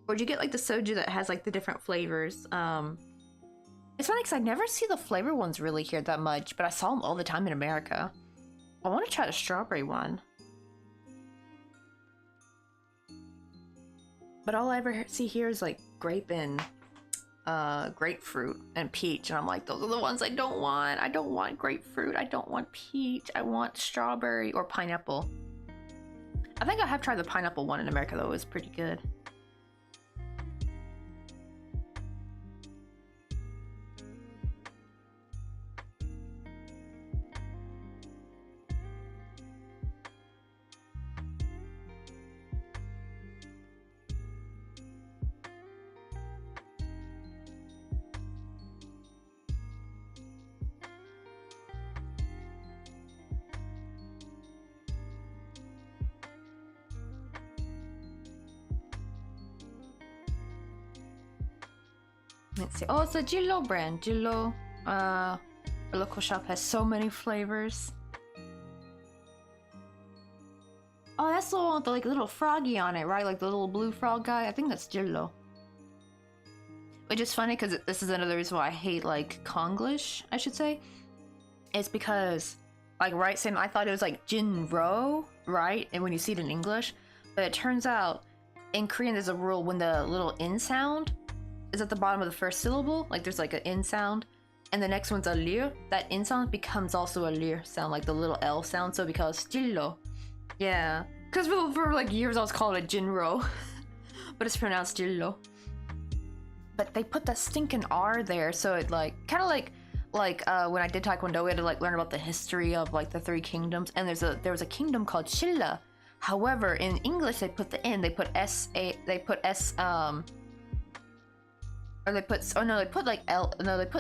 Or do you get like the soju that has like the different flavors? It's funny because I never see the flavor ones really here that much, but I saw them all the time in America. I want to try the strawberry one. But all I ever see here is like grape and grapefruit and peach, and I'm like, those are the ones I don't want. I don't want grapefruit, I don't want peach, I want strawberry or pineapple. I think I have tried the pineapple one in America though, it was pretty good. Let's see. Oh, it's a Gillo brand. Gillo, a local shop, has so many flavors. Oh, that's the one with the like little froggy on it, right? Like the little blue frog guy. I think that's Gillo. Which is funny because this is another reason why I hate like Konglish, I should say. It's because like right, same. I thought it was like Jinro, right? And when you see it in English, but it turns out in Korean there's a rule when the little in sound is at the bottom of the first syllable, like there's like an in sound, and the next one's a lir. That in sound becomes also a lir sound, like the little L sound, so it becomes Jillo. Yeah, because for like years I was calling it Jinro, but it's pronounced Jillo. But they put that stinking R there, so it like kind of like when I did Taekwondo, we had to like learn about the history of like the three kingdoms, and there was a kingdom called Shilla. However, in English they put the N, they put they put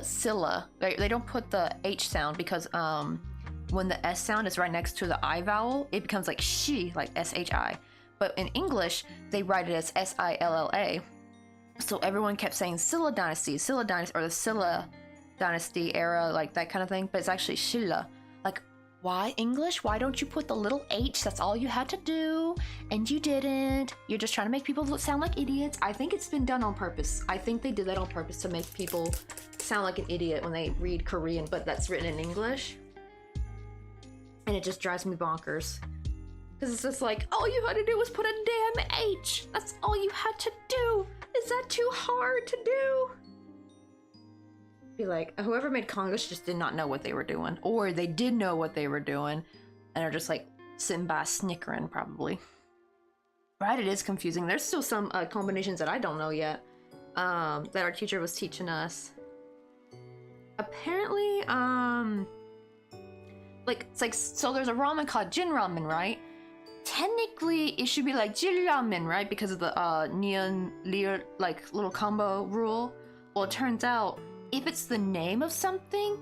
Silla. They don't put the H sound because when the S sound is right next to the I vowel, it becomes like she, like SHI. But in English, they write it as SILLA. So everyone kept saying Silla Dynasty, or the Silla Dynasty era, like that kind of thing. But it's actually Shilla. Like, why English? Why don't you put the little H? That's all you had to do, and you didn't. You're just trying to make people sound like idiots. I think it's been done on purpose. I think they did that on purpose to make people sound like an idiot when they read Korean, but that's written in English. And it just drives me bonkers. Because it's just like, all you had to do was put a damn H. That's all you had to do. Is that too hard to do? Be like, whoever made Konglish just did not know what they were doing. Or they did know what they were doing and are just like sitting by snickering, probably. Right, it is confusing. There's still some combinations that I don't know yet that our teacher was teaching us. Apparently, like, it's like, so there's a ramen called Jin Ramen, right? Technically, it should be like Jin Ramen, right? Because of the Neon Lear, like, little combo rule. Well, it turns out, if it's the name of something,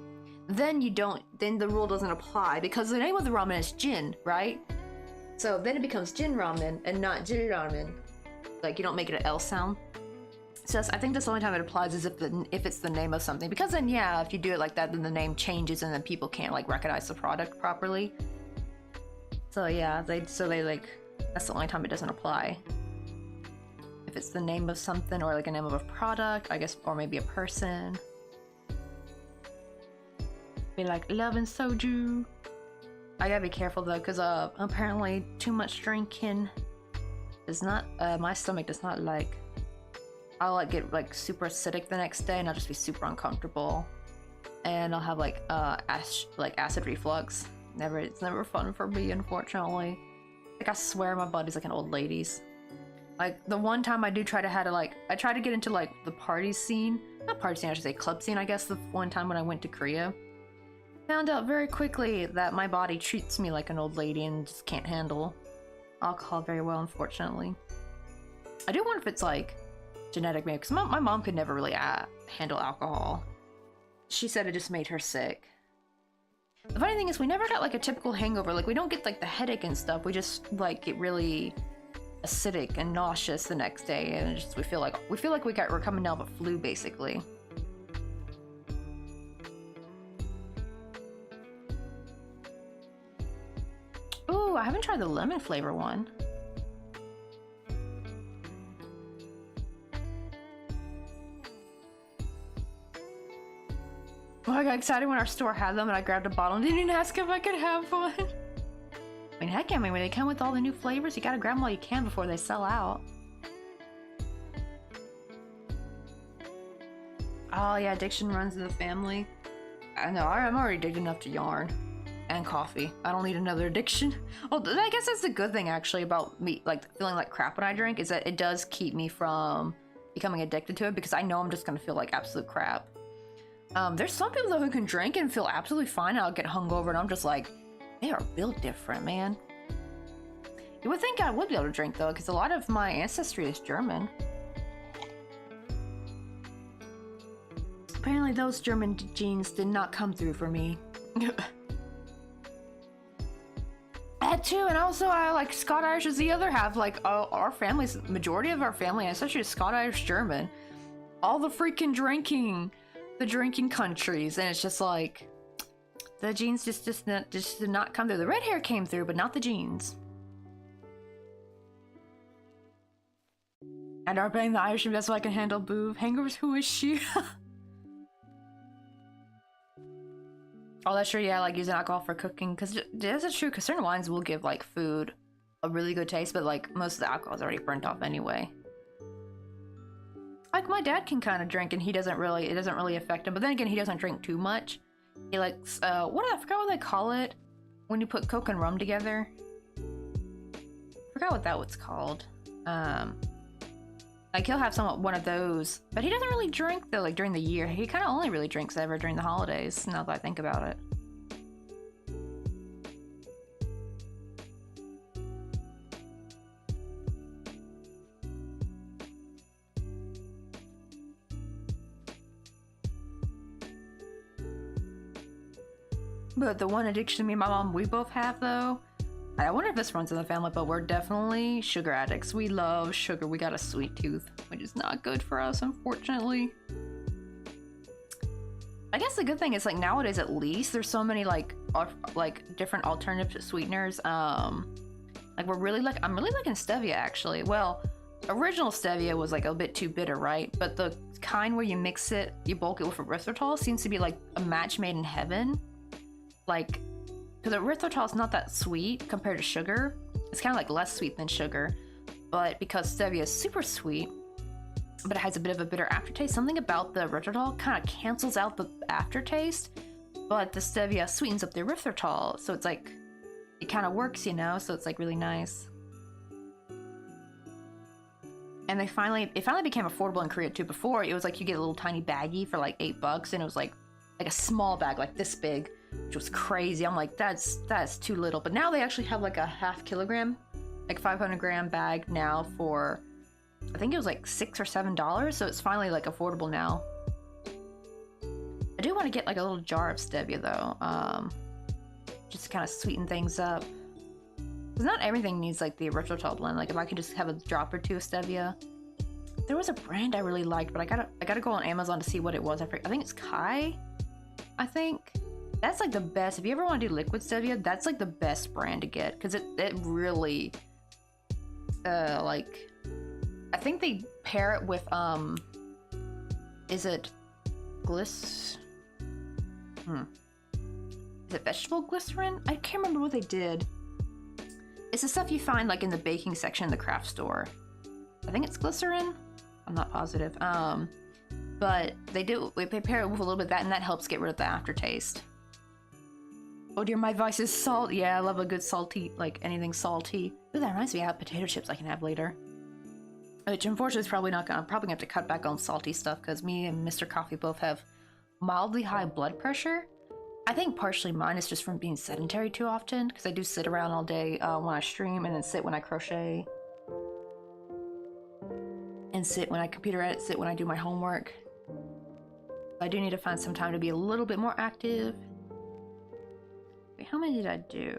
then the rule doesn't apply, because the name of the ramen is Jin, right? So then it becomes Jin Ramen and not Jin Ramen. Like, you don't make it an L sound. So I think that's the only time it applies is if it's the name of something. Because then, yeah, if you do it like that, then the name changes and then people can't, like, recognize the product properly. So yeah, they like, that's the only time it doesn't apply. If it's the name of something or like a name of a product, I guess, or maybe a person. Be like, love and soju. I gotta be careful though, because apparently too much drinking is not, my stomach does not like, I'll like get like super acidic the next day and I'll just be super uncomfortable. And I'll have like acid reflux. It's never fun for me, unfortunately. Like, I swear my body's like an old lady's. Like, the one time I do try to I try to get into like the party scene. Not party scene, I should say club scene, I guess, the one time when I went to Korea. Found out very quickly that my body treats me like an old lady and just can't handle alcohol very well, unfortunately. I do wonder if it's like genetic, maybe, because my mom could never really handle alcohol. She said it just made her sick. The funny thing is, we never got like a typical hangover. Like, we don't get like the headache and stuff. We just like get really acidic and nauseous the next day, and we feel like we're coming down with a flu, basically. Ooh, I haven't tried the lemon flavor one. Oh, I got excited when our store had them and I grabbed a bottle and didn't even ask if I could have one. I mean, heck, when they come with all the new flavors, you gotta grab them while you can before they sell out. Oh yeah, addiction runs in the family. I know, I'm already addicted enough to yarn and coffee. I don't need another addiction. Well, I guess that's the good thing actually about me, like, feeling like crap when I drink, is that it does keep me from becoming addicted to it, because I know I'm just gonna feel like absolute crap. There's some people though who can drink and feel absolutely fine. I'll get hungover and I'm just like, they are built different, man. You would think I would be able to drink though, because a lot of my ancestry is German. Apparently those German genes did not come through for me. That too, and also I like Scott-Irish is the other half. Like, our family's, majority of our family ancestry is Scott-Irish German. All the freaking drinking. The drinking countries, and it's just like the genes just did not come through. The red hair came through, but not the genes. And are playing the Irish that's so I can handle boob. Hangovers, who is she? Oh, that's true, yeah, like using alcohol for cooking. Because that's true, because certain wines will give like food a really good taste, but like most of the alcohol is already burnt off anyway. Like my dad can kind of drink and it doesn't really affect him, but then again, he doesn't drink too much. He likes, I forgot what they call it when you put Coke and rum together. I forgot what that was called. Like he'll have one of those, but he doesn't really drink though, like during the year. He kind of only really drinks ever during the holidays, now that I think about it. But the one addiction me and my mom, we both have though, I wonder if this runs in the family, but we're definitely sugar addicts. We love sugar. We got a sweet tooth, which is not good for us, unfortunately. I guess the good thing is, like, nowadays at least, there's so many, like different alternative sweeteners. Like, I'm really liking stevia, actually. Well, original stevia was, like, a bit too bitter, right? But the kind where you mix it, you bulk it with erythritol seems to be, like, a match made in heaven. Like, because erythritol is not that sweet compared to sugar. It's kind of like less sweet than sugar. But because stevia is super sweet, but it has a bit of a bitter aftertaste, something about the erythritol kind of cancels out the aftertaste, but the stevia sweetens up the erythritol. So it's like, it kind of works, you know? So it's like really nice. And it finally became affordable in Korea too. Before, it was like you get a little tiny baggie for like $8, and it was like a small bag, like this big, which was crazy. I'm like, that's too little. But now they actually have like a half kilogram, like 500-gram bag now for, I think it was like $6 or $7. So it's finally like affordable now. I do want to get like a little jar of stevia though, just to kind of sweeten things up. Because not everything needs like the erythritol blend. Like if I could just have a drop or two of stevia. There was a brand I really liked, but I gotta go on Amazon to see what it was. I think it's Kai. I think that's like the best. If you ever want to do liquid stevia, that's like the best brand to get, because it really like, I think they pair it with is it is it vegetable glycerin? I can't remember what they did. It's the stuff you find like in the baking section in the craft store. I think it's glycerin. I'm not positive. But they pair it with a little bit of that, and that helps get rid of the aftertaste. Oh dear, my vice is salt. Yeah, I love a good salty, like anything salty. Ooh, that reminds me, I have potato chips I can have later. Which unfortunately is probably not gonna, I'm probably gonna have to cut back on salty stuff, because me and Mr. Coffee both have mildly high blood pressure. I think partially mine is just from being sedentary too often, because I do sit around all day when I stream, and then sit when I crochet. And sit when I computer edit, sit when I do my homework. I do need to find some time to be a little bit more active. Wait, how many did I do?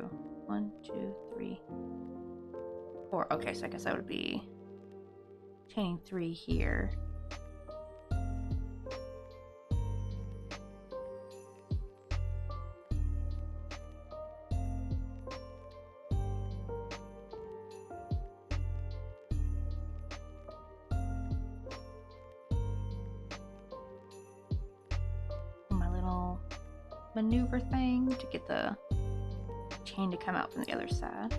1, 2, 3, 4. Okay, so I guess I would be chaining 3 here. Maneuver thing to get the chain to come out from the other side.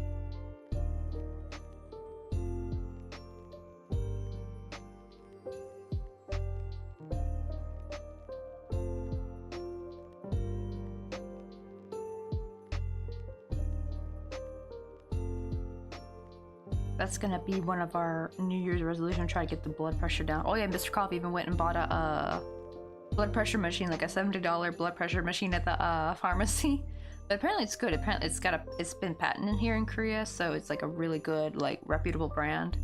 That's gonna be one of our New Year's resolutions, try to get the blood pressure down. Oh yeah, Mr. Coffee even went and bought a blood pressure machine, like a $70 blood pressure machine at the pharmacy. But apparently it's good. Apparently it's been patented here in Korea, so it's like a really good, like, reputable brand.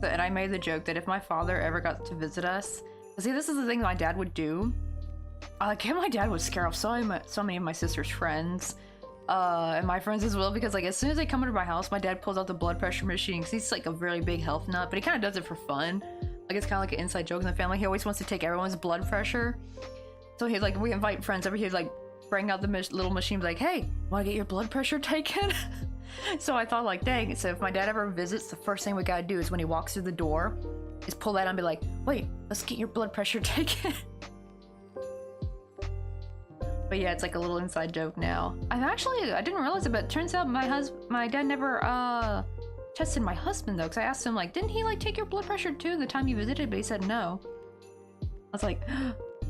So, and I made the joke that if my father ever got to visit us, see, this is the thing that my dad would do. Like, my dad would scare off so many of my sister's friends, and my friends as well, because like as soon as they come into my house, my dad pulls out the blood pressure machine, because he's like a really big health nut, but he kind of does it for fun. Like, it's kind of like an inside joke in the family. He always wants to take everyone's blood pressure. So he's like, we invite friends over here, like, bring out the little machine, be like, hey, want to get your blood pressure taken? So I thought like, dang, so if my dad ever visits, the first thing we gotta do is when he walks through the door, is pull that out and be like, wait, let's get your blood pressure taken. But yeah, it's like a little inside joke now. I didn't realize it, but it turns out my dad never tested my husband though, because I asked him like, didn't he like take your blood pressure too the time you visited? But he said no. I was like,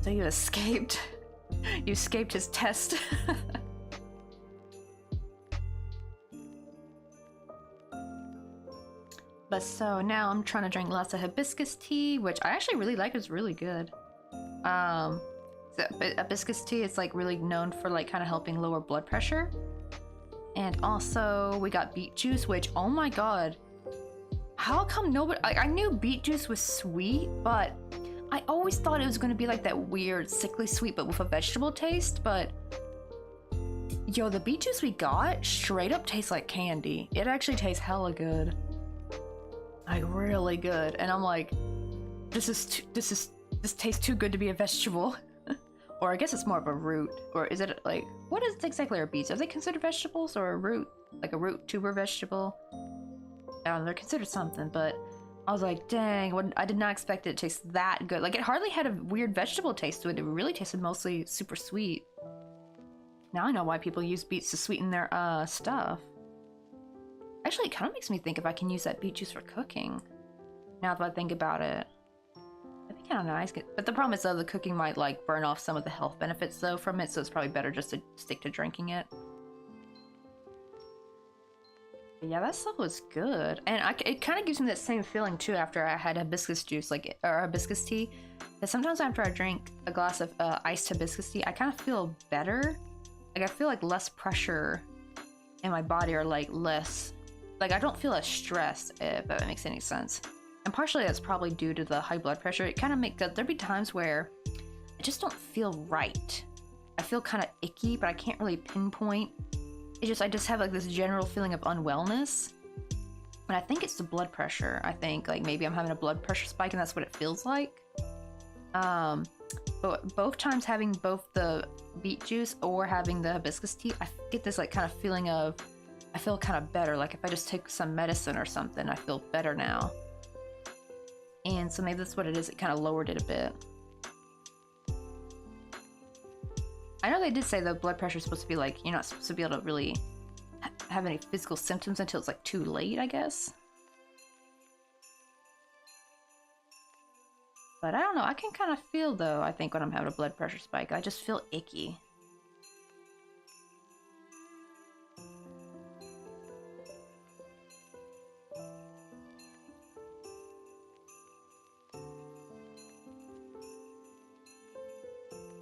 so you escaped. You escaped his test. But so now I'm trying to drink lots of hibiscus tea, which I actually really like. It's really good. So hibiscus tea is like really known for like kind of helping lower blood pressure. And also we got beet juice, which, oh my god, how come nobody, I knew beet juice was sweet, but I always thought it was going to be like that weird sickly sweet but with a vegetable taste. But yo, the beet juice we got straight up tastes like candy. It actually tastes hella good, like really good. And I'm like, this tastes too good to be a vegetable. Or I guess it's more of a root. Or is it like, what is exactly are beets? Are they considered vegetables or a root? Like a root tuber vegetable? I don't know, they're considered something, but I was like, dang, I did not expect it to taste that good. Like, it hardly had a weird vegetable taste to it. It really tasted mostly super sweet. Now I know why people use beets to sweeten their stuff. Actually, it kind of makes me think if I can use that beet juice for cooking. Now that I think about it. That'd be kind of nice. But the problem is, though, the cooking might, like, burn off some of the health benefits, though, from it, so it's probably better just to stick to drinking it. But yeah, that stuff was good. And it kind of gives me that same feeling, too, after I had hibiscus juice, like, or hibiscus tea. Because sometimes after I drink a glass of iced hibiscus tea, I kind of feel better. Like, I feel, like, less pressure in my body, or, like, less... Like, I don't feel as stressed, if that makes any sense. And partially that's probably due to the high blood pressure. It kind of makes... There'll be times where I just don't feel right. I feel kind of icky, but I can't really pinpoint. I just have, like, this general feeling of unwellness. And I think it's the blood pressure. I think, like, maybe I'm having a blood pressure spike and that's what it feels like. But both times having both the beet juice or having the hibiscus tea, I get this, like, kind of feeling of... I feel kind of better. Like, if I just take some medicine or something, I feel better now. And so maybe that's what it is. It kind of lowered it a bit. I know they did say the blood pressure is supposed to be like, you're not supposed to be able to really have any physical symptoms until it's like too late, I guess. But I don't know. I can kind of feel, though, I think when I'm having a blood pressure spike, I just feel icky.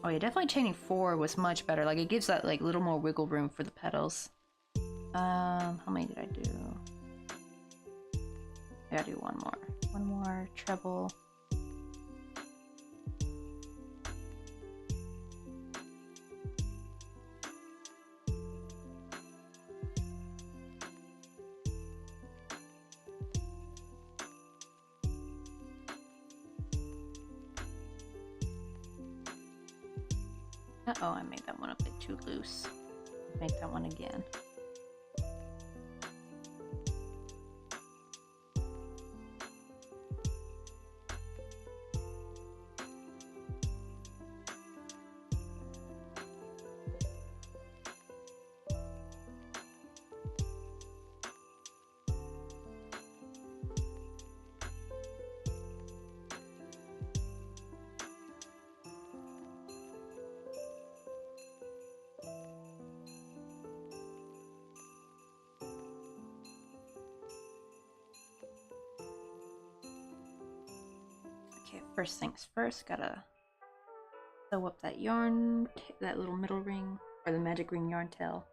Oh yeah, definitely chaining 4 was much better. Like, it gives that, like, little more wiggle room for the pedals. How many did I do? I gotta do one more. One more treble. Uh-oh, I made that one a bit too loose. Make that one again. Okay, first things first, gotta sew up that yarn, that little middle ring, or the magic ring yarn tail.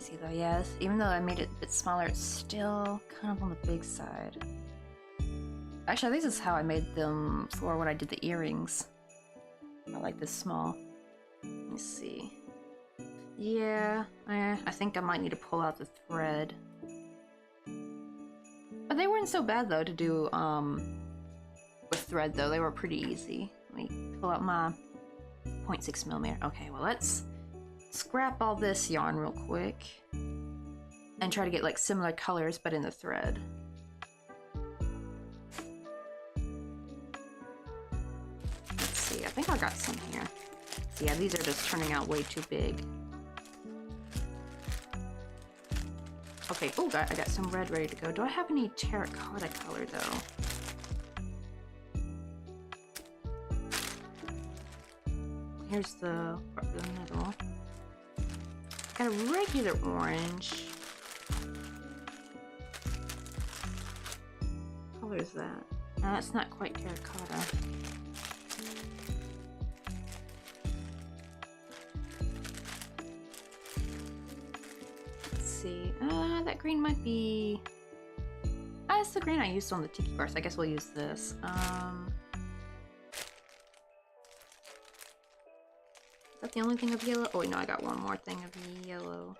see though, yes. Even though I made it a bit smaller, it's still kind of on the big side. Actually, I think this is how I made them for when I did the earrings. I like this small. Let me see. Yeah, I think I might need to pull out the thread. But they weren't so bad though to do with thread though. They were pretty easy. Let me pull out my 0.6 millimeter. Okay, well let's scrap all this yarn real quick and try to get like similar colors but in the thread. Let's see, I think I got some here. So yeah, these are just turning out way too big. Okay, oh, I got some red ready to go. Do I have any terracotta color though? Here's the middle. Got a regular orange. What color is that? No, that's not quite terracotta. Let's see. That green might be... that's the green I used on the tiki bar, so I guess we'll use this. Is that the only thing of yellow? Oh wait, no, I got one more thing of yellow.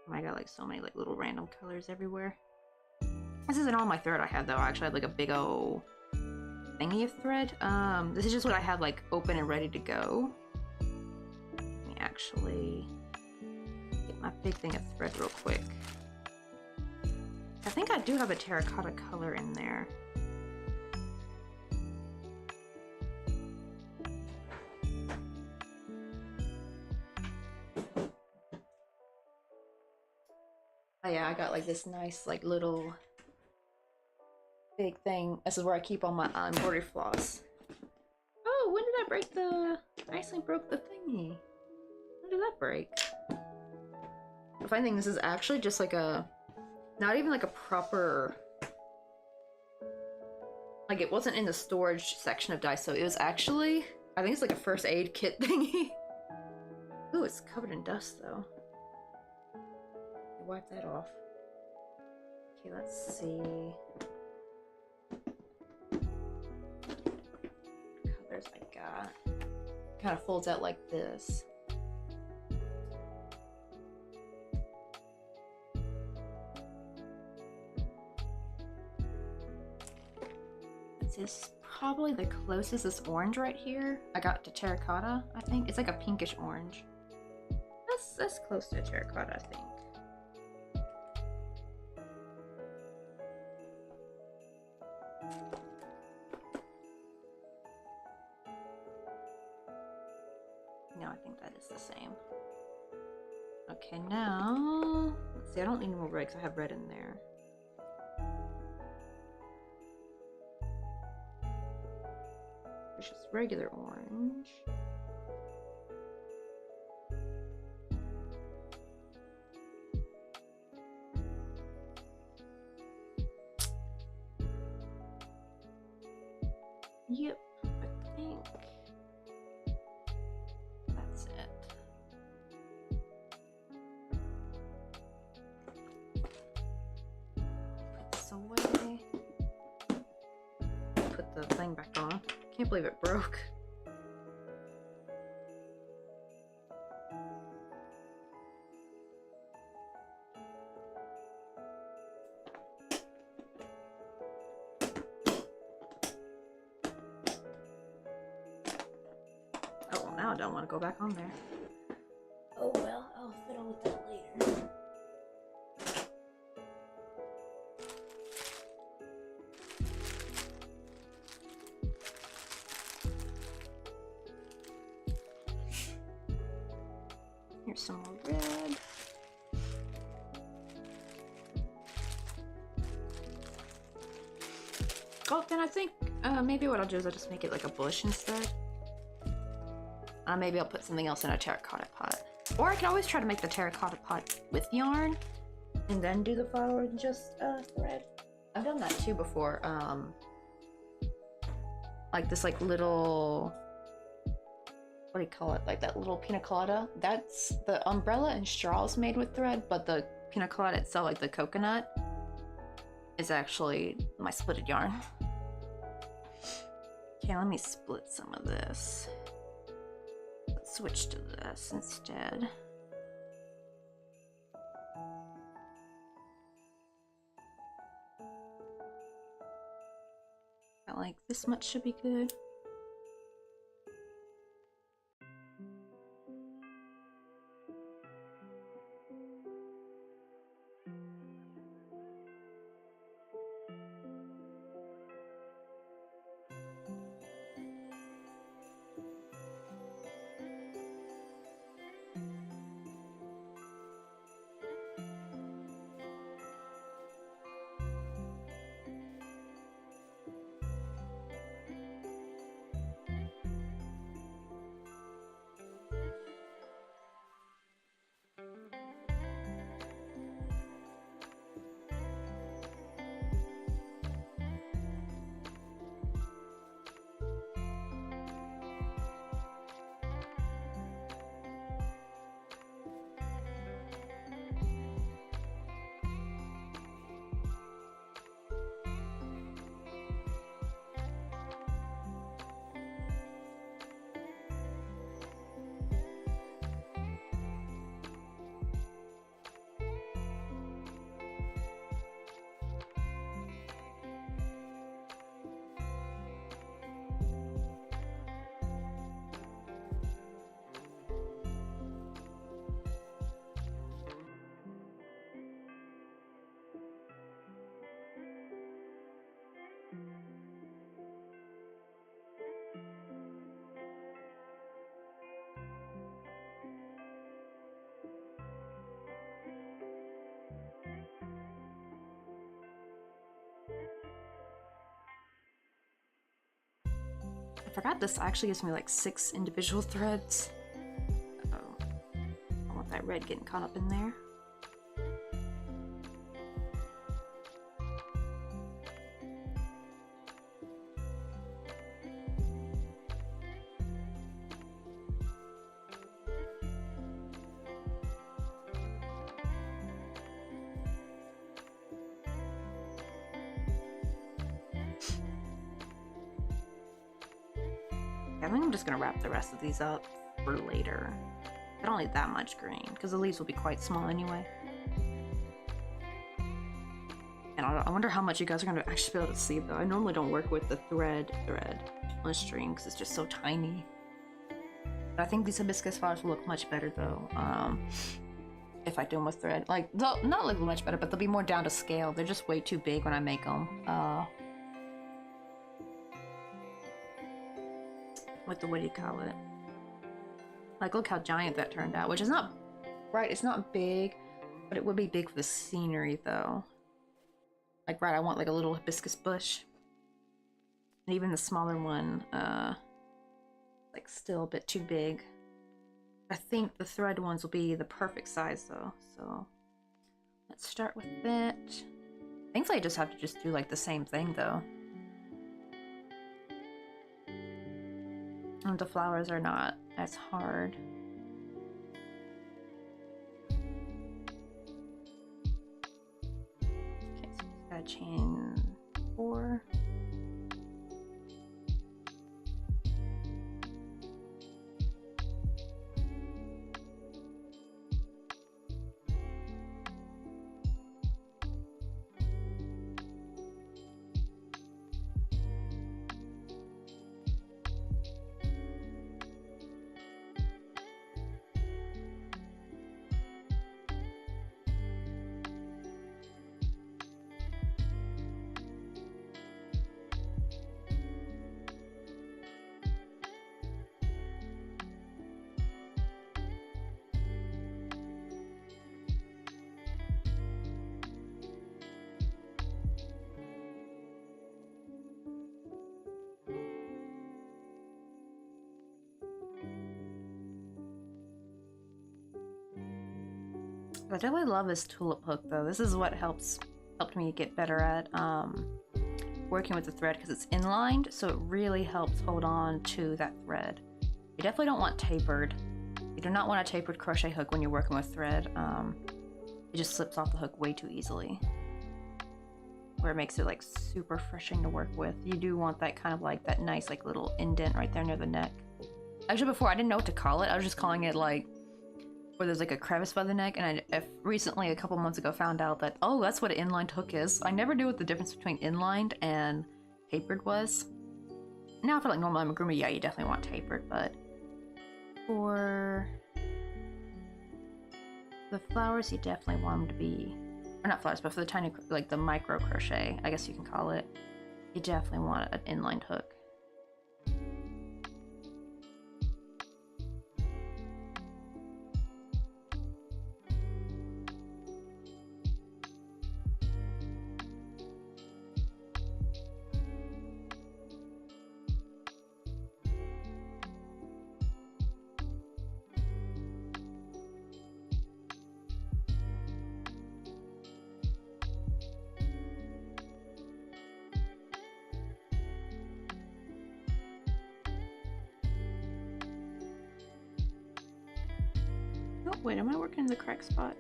Oh, I got like so many like little random colors everywhere. This isn't all my thread I had though. I actually had like a big old thingy of thread. This is just what I have like open and ready to go. Let me actually get my big thing of thread real quick. I think I do have a terracotta color in there. Oh yeah, I got like this nice like little big thing. This is where I keep all my embroidery floss. Oh, when did I break the... I actually broke the thingy. When did that break? The funny thing, this is actually just like a... not even like a proper... like it wasn't in the storage section of Daiso. It was actually... I think it's like a first aid kit thingy. Ooh, it's covered in dust though. Wipe that off. Okay, let's see. Colors I got. Kind of folds out like this. This is probably the closest. This orange right here. I got to terracotta, I think. It's like a pinkish orange. That's close to terracotta, I think. No, I think that is the same. Okay, now... let's see, I don't need more red because I have red in there. There's just regular orange. Yep, I think that's it. Put this away. Put the thing back on. Can't believe it broke. Oh, now I don't want to go back on there. Oh well, I'll fiddle with that later. Here's some more red. Oh, then I think maybe what I'll do is I'll just make it like a bush instead. Maybe I'll put something else in a terracotta pot. Or I can always try to make the terracotta pot with yarn and then do the flower with just thread. I've done that too before. Like this like little what do you call it? Like that little pina colada. That's the umbrella and straws made with thread, but the pina colada itself, like the coconut, is actually my splitted yarn. Okay, let me split some of this. Let's switch to this instead. Like this much should be good. I forgot this actually gives me like 6 individual threads. Uh-oh. I don't want that red getting caught up in there. I think I'm just gonna wrap the rest of these up for later. I don't need that much green because the leaves will be quite small anyway. And I wonder how much you guys are gonna actually be able to see though. I normally don't work with the thread on a string because it's just so tiny. But I think these hibiscus flowers will look much better though. If I do them with thread, like they'll not look much better, but they'll be more down to scale. They're just way too big when I make them. With the, what do you call it? Like, look how giant that turned out, which is not, right, it's not big, but it would be big for the scenery, though. Like, right, I want, like, a little hibiscus bush. And even the smaller one, like, still a bit too big. I think the thread ones will be the perfect size, though, so... Let's start with that. Thankfully, I just have to just do, like, the same thing, though. And the flowers are not as hard. Okay, so we got chain 4. I definitely love this tulip hook though. This is what helped me get better at working with the thread because it's inlined, so it really helps hold on to that thread. You definitely don't want tapered. You do not want a tapered crochet hook when you're working with thread. It just slips off the hook way too easily. Where it makes it like super frustrating to work with. You do want that kind of like that nice like little indent right there near the neck. Actually before I didn't know what to call it. I was just calling it like where there's like a crevice by the neck, and I recently a couple months ago found out that oh that's what an inlined hook is. I never knew what the difference between inlined and tapered was. Now for like normal amigurumi, yeah you definitely want tapered, but for the flowers you definitely want them to be, or not flowers, but for the tiny, like the micro crochet, I guess you can call it, you definitely want an inlined hook. Oh, wait, am I working in the correct spot?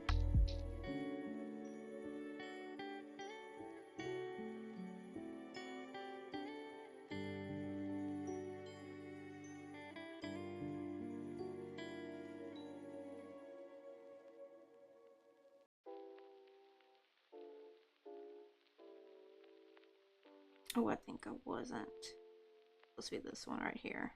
Oh, I think I wasn't. Supposed to be this one right here.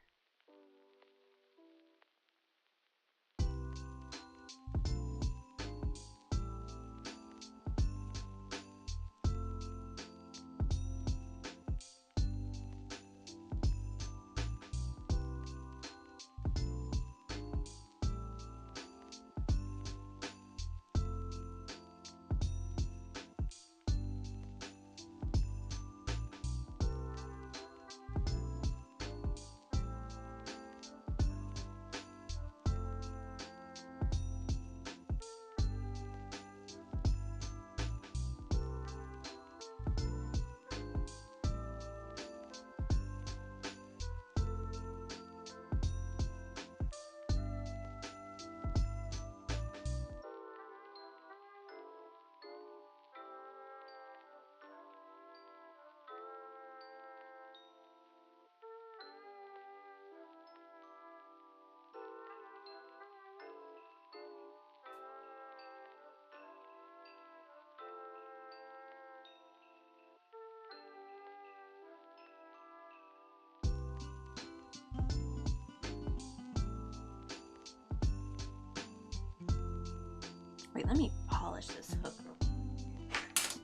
Wait, let me polish this hook real quick.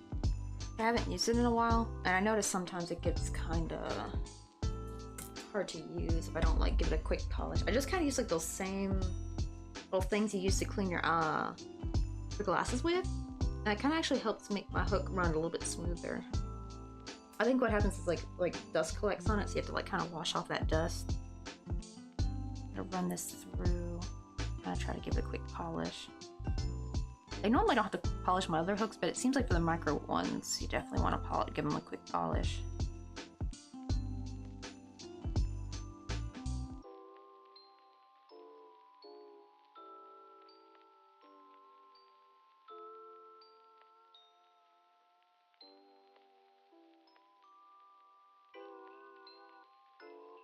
I haven't used it in a while, and I notice sometimes it gets kind of hard to use if I don't like give it a quick polish. I just kind of use like those same little things you use to clean your glasses with, and that kind of actually helps make my hook run a little bit smoother. I think what happens is like dust collects on it, so you have to like kind of wash off that dust. I'm gonna run this through, kind of try to give it a quick polish. I normally don't have to polish my other hooks, but it seems like for the micro ones, you definitely want to give them a quick polish.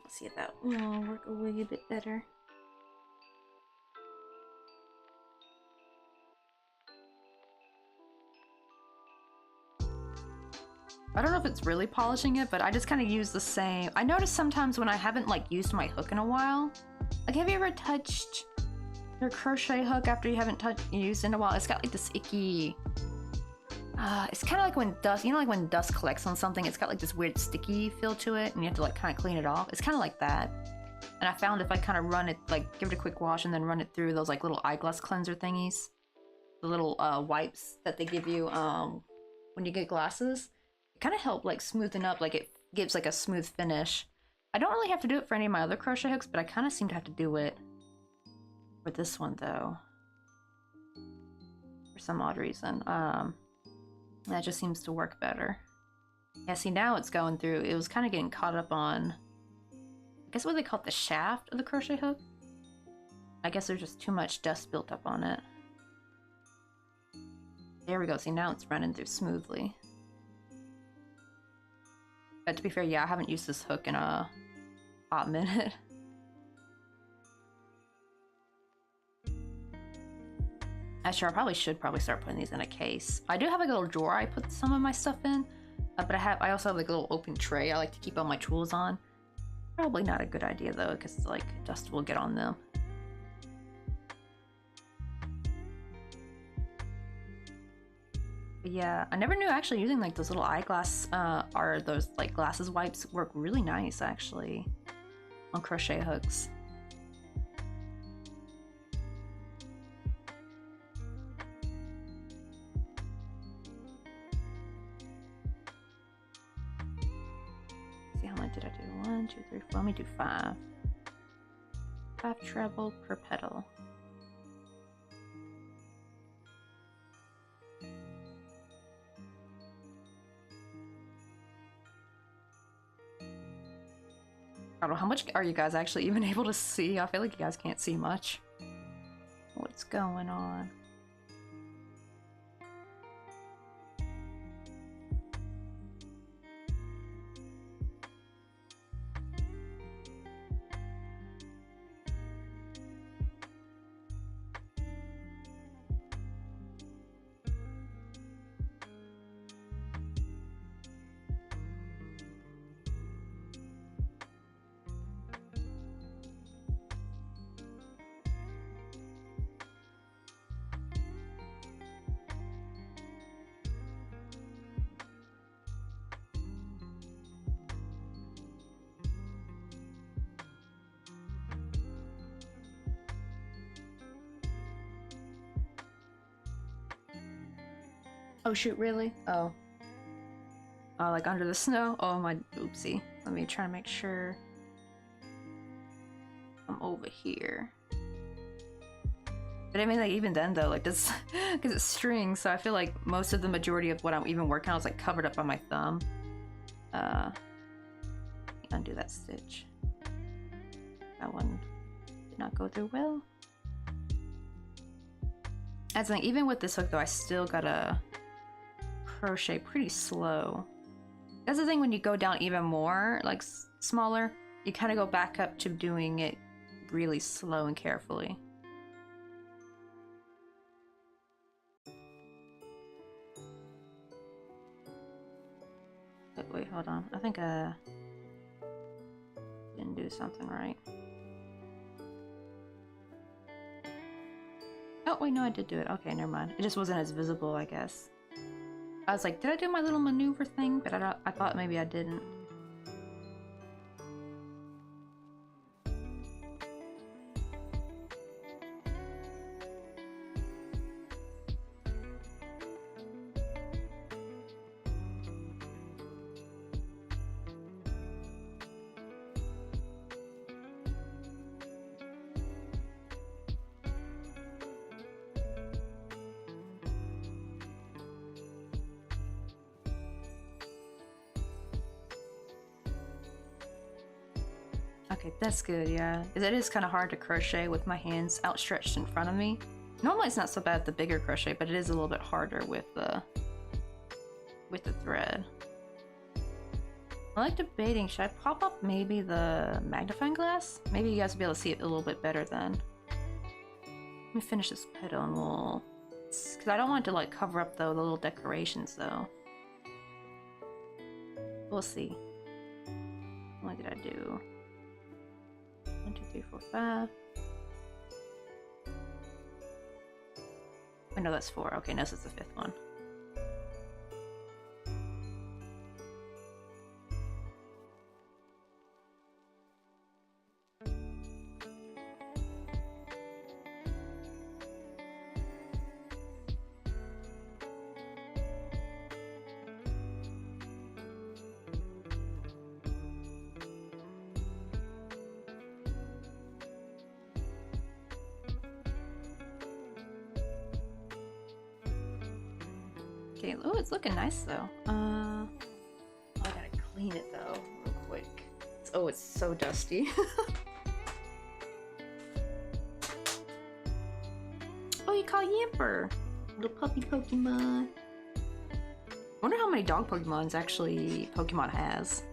Let's see if that will work a wee bit better. I don't know if it's really polishing it, but I just kind of use the same. I notice sometimes when I haven't like used my hook in a while, like have you ever touched your crochet hook after you haven't used it in a while? It's got like this icky, it's kind of like when dust, you know, like when dust collects on something, it's got like this weird sticky feel to it and you have to like kind of clean it off. It's kind of like that. And I found if I kind of run it, like give it a quick wash and then run it through those like little eyeglass cleanser thingies, the little wipes that they give you when you get glasses, kind of help like smoothen up, like it gives like a smooth finish. I don't really have to do it for any of my other crochet hooks, but I kind of seem to have to do it for this one though, for some odd reason. That just seems to work better. Yeah, see now it's going through, it was kind of getting caught up on guess what they call it, the shaft of the crochet hook. I guess there's just too much dust built up on it. There we go. See, now it's running through smoothly. But to be fair, yeah, I haven't used this hook in a hot minute. Actually, I probably should start putting these in a case. I do have like a little drawer I put some of my stuff in, but I also have like a little open tray I like to keep all my tools on. Probably not a good idea though, because like dust will get on them. But yeah, I never knew actually using like those little eyeglass or those like glasses wipes work really nice actually on crochet hooks. See how much did I do? 1, 2, 3, 4. Let me do 5. 5 treble per petal. I don't know, how much are you guys actually even able to see? I feel like you guys can't see much. What's going on? Oh shoot, really? Oh. Oh, like under the snow? Oh my, oopsie. Let me try to make sure I'm over here. But I mean, like, even then though, like this, because it's string, so I feel like most of the majority of what I'm even working on is like covered up by my thumb. Undo that stitch. That one did not go through well. That's like, even with this hook though, I still gotta crochet pretty slow. That's the thing, when you go down even more, like smaller, you kind of go back up to doing it really slow and carefully. But wait, hold on. I think I didn't do something right. Oh wait, no, I did do it. Okay, never mind. It just wasn't as visible, I guess. I was like, did I do my little maneuver thing? But I thought maybe I didn't. Okay, that's good, yeah. Because it is kind of hard to crochet with my hands outstretched in front of me. Normally it's not so bad with the bigger crochet, but it is a little bit harder with the thread. I like debating, should I pop up maybe the magnifying glass? Maybe you guys will be able to see it a little bit better then. Let me finish this petal and we'll... Because I don't want it to like cover up though the little decorations though. We'll see. What did I do? 1, 2, 3, 4, 5. Oh no, that's 4. Okay, no, this is the 5th one. Okay, oh, it's looking nice though. Oh, I gotta clean it though, real quick. It's oh, it's so dusty. Oh, you call Yamper. Little puppy Pokemon. Wonder how many dog Pokemons actually Pokemon has.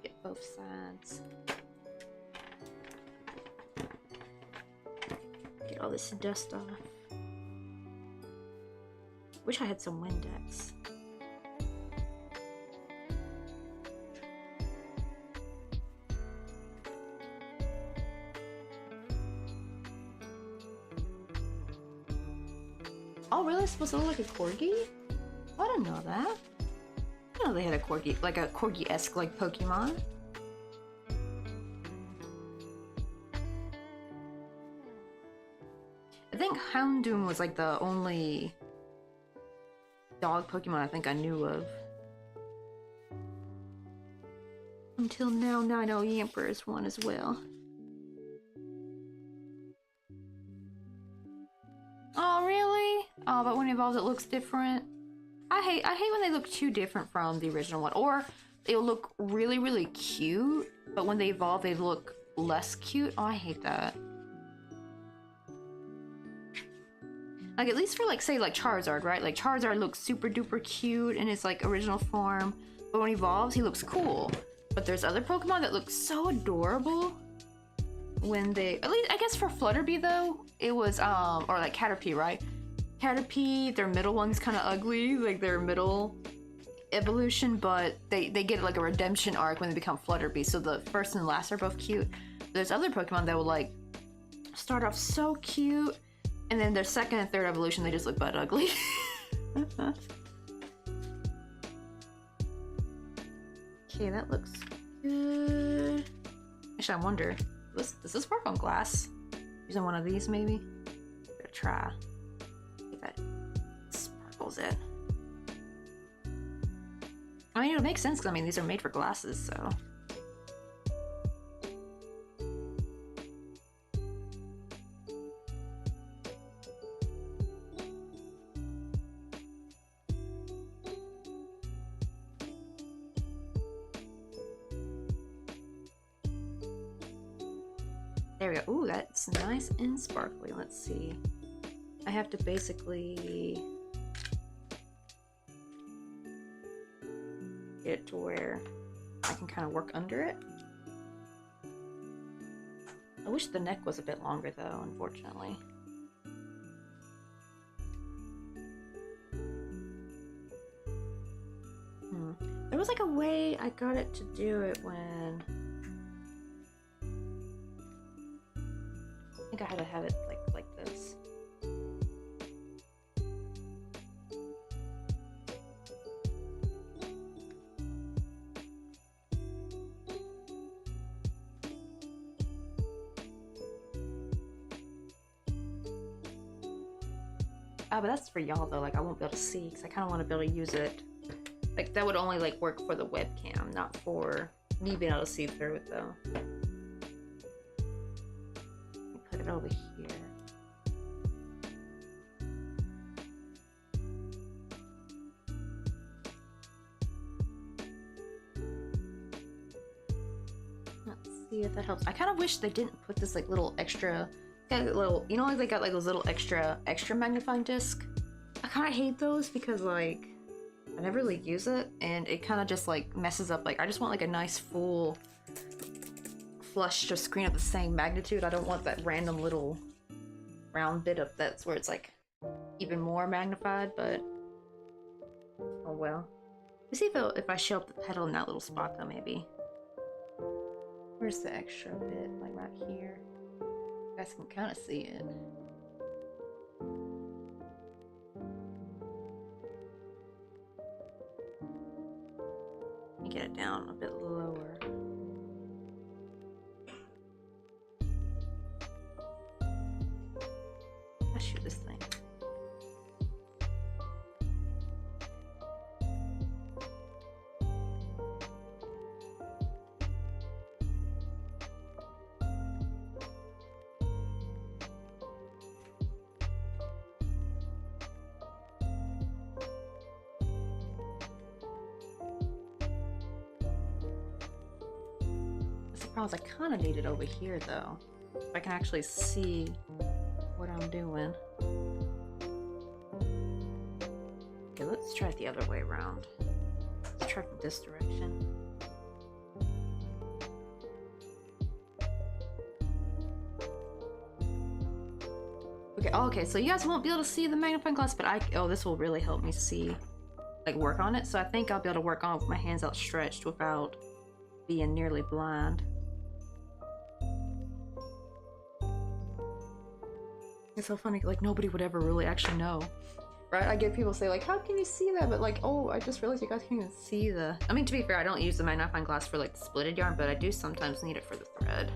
Get both sides. Get all this dust off. Wish I had some Windex. Oh, really? It's supposed to look like a corgi? I didn't know that. I didn't know they had a corgi, like a corgi-esque like Pokemon. I think Houndoom was like the only dog Pokemon I think I knew of. Until now I know Yamper is one as well. Oh, really? Oh, but when it evolves it looks different. I hate when they look too different from the original one. Or they'll look really, really cute, but when they evolve they look less cute. Oh, I hate that. Like, at least for, like, say, like, Charizard, right? Like, Charizard looks super duper cute in his, like, original form. But when he evolves, he looks cool. But there's other Pokemon that look so adorable when they... At least, I guess for Flutterbite, though, it was, or, like, Caterpie, right? Caterpie, their middle one's kind of ugly. Like, their middle evolution. But they get, like, a redemption arc when they become Flutterbite. So the first and last are both cute. But there's other Pokemon that will, like, start off so cute. And then their second and third evolution, they just look butt ugly. Okay, that looks good. Actually, I wonder, does this work on glass? Using one of these, maybe? Gonna try. Get that sparkles in. I mean, it would make sense because I mean these are made for glasses, so. There we go. Ooh, that's nice and sparkly. Let's see. I have to basically get it to where I can kind of work under it. I wish the neck was a bit longer though, unfortunately. There was like a way I got it to do it when... I think I had to have it like this. Ah, but that's for y'all though, like I won't be able to see because I kind of want to be able to use it. Like that would only like work for the webcam, not for me being able to see through it though. Put it over here. Let's see if that helps. I kind of wish they didn't put this like little extra, little, you know, like they got like those little extra magnifying disc. I kind of hate those because like I never really use it and it kind of just like messes up. Like I just want like a nice full flush just screen of the same magnitude. I don't want that random little round bit of that's where it's like even more magnified, but oh well. Let's see if I show up the petal in that little spot though, maybe. Where's the extra bit? Like right here. You guys can kind of see it. Let me get it down a bit lower. I'll shoot this thing. I kind of need it over here though. If I can actually see what I'm doing. Okay, let's try it the other way around. Let's try from this direction. Okay, okay, so you guys won't be able to see the magnifying glass, but this will really help me see, like, work on it. So I think I'll be able to work on it with my hands outstretched without being nearly blind. It's so funny, like, nobody would ever really actually know. Right? I get people say, like, how can you see that? But, like, oh, I just realized you guys can't even see the... I mean, to be fair, I don't use the magnifying glass for, like, the splitted yarn, but I do sometimes need it for the thread.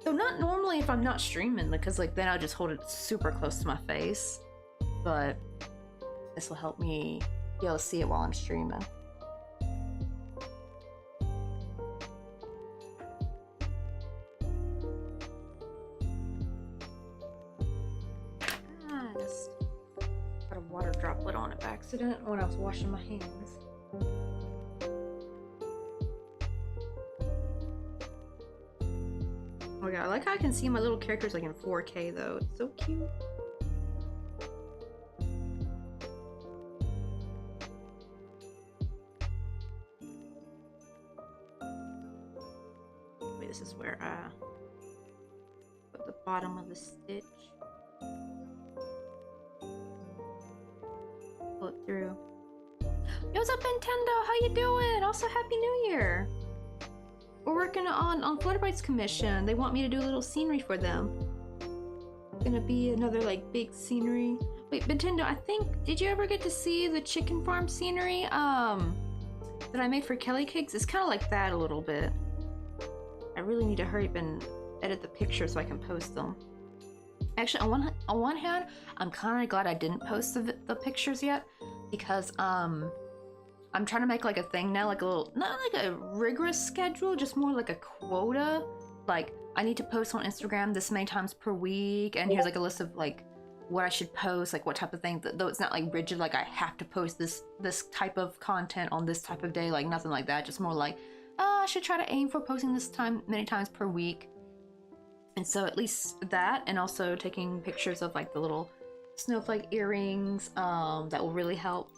So not normally if I'm not streaming, because, like, then I'll just hold it super close to my face. But this will help me be able to see it while I'm streaming. Water droplet on it by accident when I was washing my hands. Oh my god, I like how I can see my little characters like in 4K though. It's so cute. Wait, this is where I put the bottom of the stitch. Pull it through. Yo, what's up, Nintendo? How you doing? Also, Happy New Year! We're working on Flutterbite's commission. They want me to do a little scenery for them. It's gonna be another, like, big scenery. Wait, Nintendo, I think... Did you ever get to see the chicken farm scenery? That I made for Kelly Cakes? It's kind of like that a little bit. I really need to hurry up and edit the pictures so I can post them. Actually, on one hand, I'm kind of glad I didn't post the pictures yet, because I'm trying to make like a thing now, like a little, not like a rigorous schedule, just more like a quota. Like, I need to post on Instagram this many times per week, and here's like a list of like what I should post, like what type of thing. Though it's not like rigid, like I have to post this type of content on this type of day, like nothing like that. Just more like, I should try to aim for posting this many times per week. And so at least that, and also taking pictures of like the little snowflake earrings, that will really help.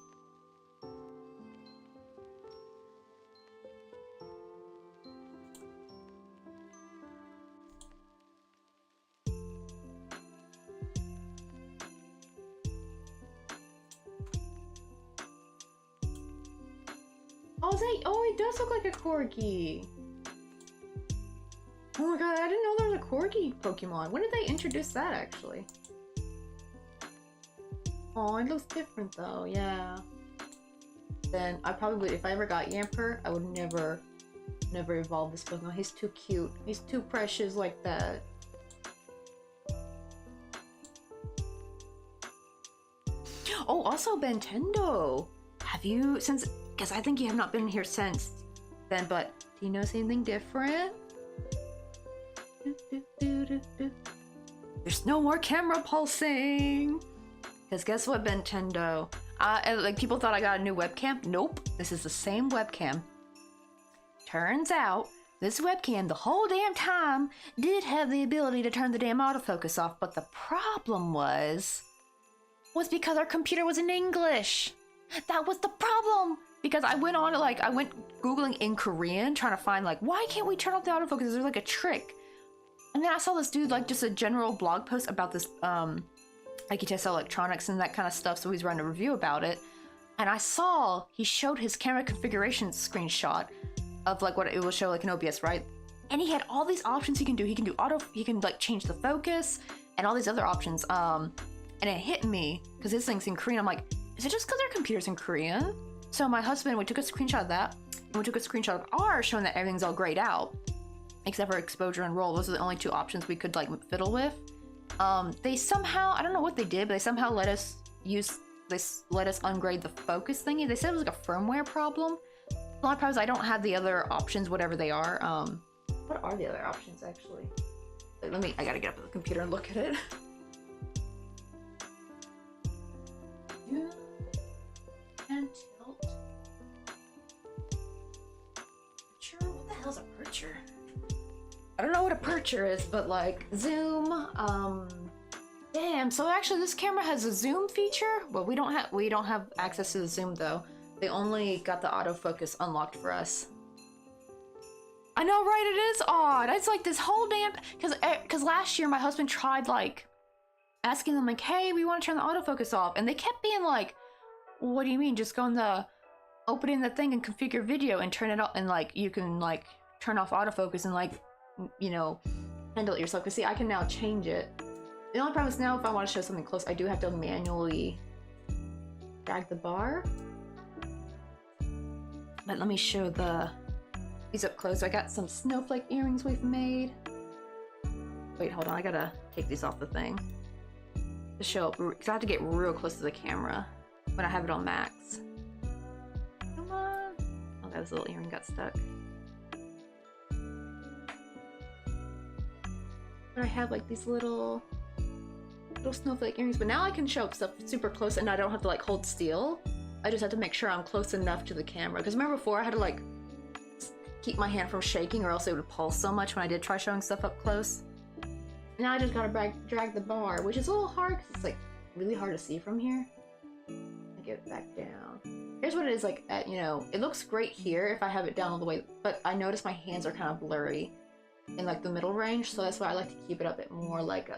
Oh, it does look like a corgi. Oh my god, I didn't know there was a corgi Pokemon. When did they introduce that, actually? Oh, it looks different though, yeah. Then I probably, if I ever got Yamper, I would never evolve this Pokemon. He's too cute. He's too precious like that. Oh, also Nintendo. Have you, because I think you have not been here since then, but do you notice anything different? There's no more camera pulsing. Because guess what, Nintendo? Like, people thought I got a new webcam. Nope, this is the same webcam. Turns out, this webcam the whole damn time did have the ability to turn the damn autofocus off, but the problem was because our computer was in English. That was the problem. Because I went on, like, I went Googling in Korean, trying to find, like, why can't we turn off the autofocus? There's, like, a trick. And then I saw this dude, like, just a general blog post about this, like, he tests electronics and that kind of stuff, so he's writing a review about it. And I saw he showed his camera configuration screenshot of, like, what it will show, like, in OBS, right? And he had all these options he can do. He can, like, change the focus and all these other options. And it hit me, because this thing's in Korean. I'm like, is it just because our computer's in Korean? So my husband, we took a screenshot of that, and we took a screenshot of ours showing that everything's all grayed out, except for exposure and roll. Those are the only two options we could, like, fiddle with. They somehow, I don't know what they did, but they somehow let us ungrade the focus thingy. They said it was like a firmware problem. The only problem is I don't have the other options, whatever they are. What are the other options, actually? Wait, I gotta get up on the computer and look at it. And tilt. Percher? What the hell's a percher? I don't know what a percher is, but like zoom. Damn. So actually, this camera has a zoom feature, but we don't have access to the zoom though. They only got the autofocus unlocked for us. I know, right? It is odd. It's like this whole damn because last year my husband tried like asking them like, "Hey, we want to turn the autofocus off," and they kept being like, "What do you mean? Just go in the open in the thing and configure video and turn it off, and like you can like turn off autofocus and like you know handle it yourself." Because see, I can now change it. The only problem is now if I want to show something close, I do have to manually drag the bar. But let me show these up close. I got some snowflake earrings we've made. Wait, hold on. I gotta take these off the thing to show up because I have to get real close to the camera when I have it on max. Come on. Oh, that little earring got stuck. But I have like these little snowflake earrings, but now I can show up stuff super close and I don't have to like hold still. I just have to make sure I'm close enough to the camera. Because remember before I had to like keep my hand from shaking or else it would pulse so much when I did try showing stuff up close. Now I just gotta drag the bar, which is a little hard because it's like really hard to see from here. I get it back down. Here's what it is like at, you know, it looks great here if I have it down all the way, but I notice my hands are kind of blurry in like the middle range, so that's why I like to keep it a bit more like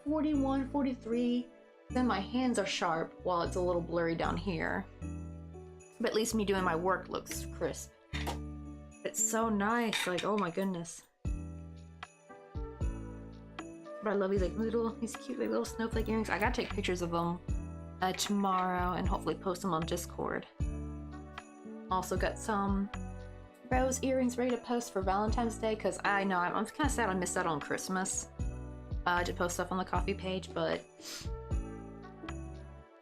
41, 43. Then my hands are sharp while it's a little blurry down here. But at least me doing my work looks crisp. It's so nice, like oh my goodness. But I love these like these cute like, little snowflake earrings. I gotta take pictures of them tomorrow and hopefully post them on Discord. Also got some rose earrings ready to post for Valentine's Day because I know I'm kind of sad I missed out on Christmas to post stuff on the coffee page, but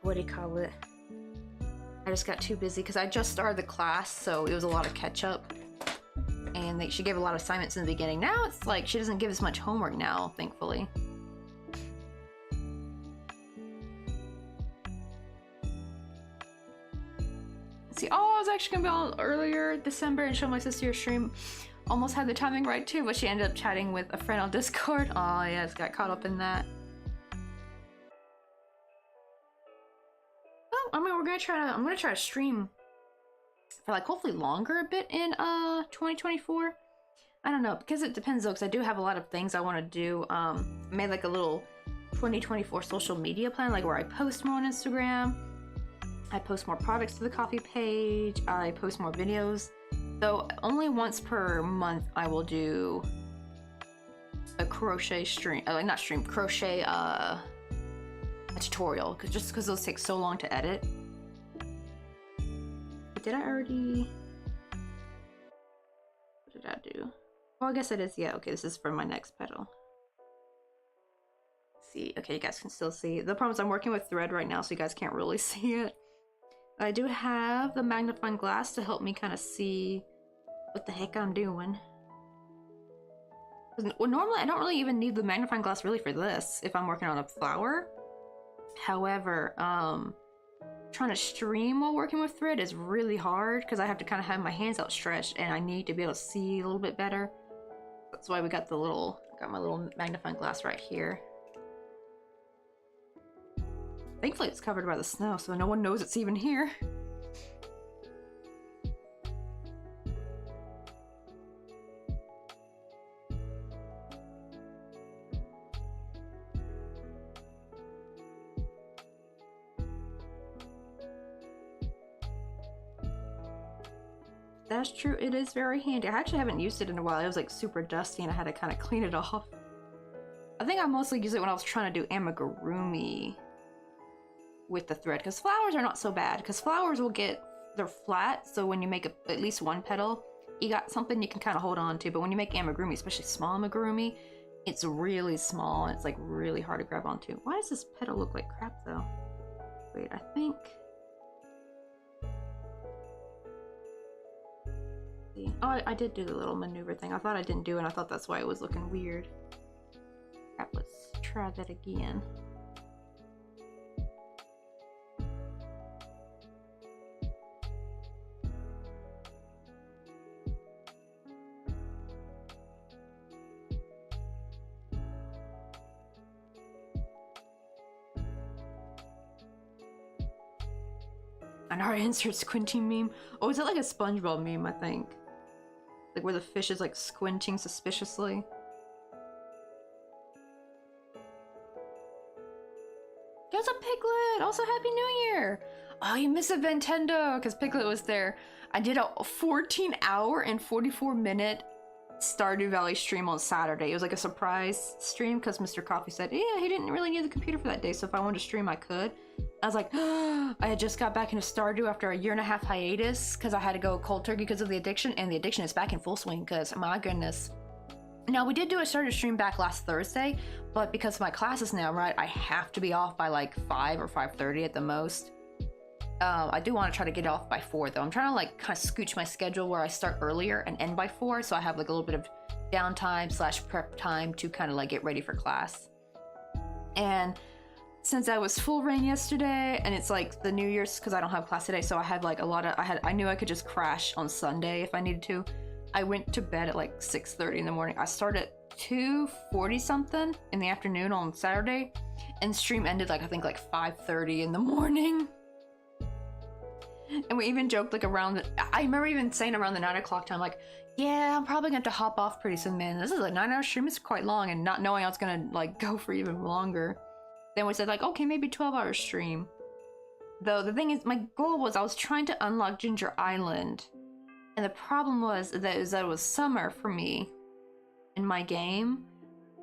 what do you call it? I just got too busy because I just started the class, so it was a lot of catch up. And she gave a lot of assignments in the beginning. Now it's like she doesn't give as much homework now, thankfully. Let's see, oh, I was actually gonna be on earlier December and show my sister your stream. Almost had the timing right too, but she ended up chatting with a friend on Discord. Oh yeah, just got caught up in that. Oh, I mean, I'm gonna try to stream for like hopefully longer a bit in 2024. I don't know, because it depends though, because I do have a lot of things I want to do. I made like a little 2024 social media plan, like where I post more on Instagram, I post more products to the coffee page, I post more videos. So only once per month I will do a crochet stream, not stream, crochet a tutorial, because those take so long to edit. Did I already? What did I do? Well, I guess it is. Yeah, okay, this is for my next petal. Let's see, okay, you guys can still see. The problem is I'm working with thread right now, so you guys can't really see it. I do have the magnifying glass to help me kind of see what the heck I'm doing. Well, normally I don't really even need the magnifying glass really for this if I'm working on a flower. However, trying to stream while working with thread is really hard because I have to kind of have my hands outstretched and I need to be able to see a little bit better. That's why we got my little magnifying glass right here. Thankfully it's covered by the snow so no one knows it's even here. That's true, it is very handy. I actually haven't used it in a while. It was like super dusty and I had to kind of clean it off. I think I mostly used it when I was trying to do amigurumi with the thread, because flowers are not so bad, because flowers they're flat, so when you make at least one petal, you got something you can kind of hold on to, but when you make amigurumi, especially small amigurumi, it's really small and it's like really hard to grab onto. Why does this petal look like crap though? Wait, I think... Oh, I did do the little maneuver thing. I thought I didn't do it, and I thought that's why it was looking weird. Crap, let's try that again. And our insert squinting meme. Oh, is that like a SpongeBob meme, I think? Like where the fish is like squinting suspiciously. There's a Piglet! Also, Happy New Year! Oh, you missed a Nintendo because Piglet was there. I did a 14-hour and 44-minute Stardew Valley stream on Saturday. It was like a surprise stream because Mr. Coffee said, yeah, he didn't really need the computer for that day, so if I wanted to stream, I could. I was like, I had just got back into Stardew after a 1.5-year hiatus because I had to go cold turkey because of the addiction, and the addiction is back in full swing because, my goodness. Now, we did do a Stardew stream back last Thursday, but because of my classes now, right, I have to be off by like 5 or 5:30 at the most. I do want to try to get off by 4 though. I'm trying to like kind of scooch my schedule where I start earlier and end by 4, so I have like a little bit of downtime / prep time to kind of like get ready for class. And since I was full rain yesterday, and it's like the New Year's because I don't have class today, so I had like a lot of I knew I could just crash on Sunday if I needed to. I went to bed at like 6:30 in the morning. I started at 2:40 something in the afternoon on Saturday, and stream ended like I think like 5:30 in the morning. And we even joked like around I remember even saying around the 9 o'clock time, like, yeah, I'm probably going to have to hop off pretty soon, man. This is a 9-hour stream, it's quite long, and not knowing I was gonna like go for even longer. Then we said like, okay, maybe 12-hour stream. Though the thing is, my goal was I was trying to unlock Ginger Island, and the problem was that it was summer for me in my game,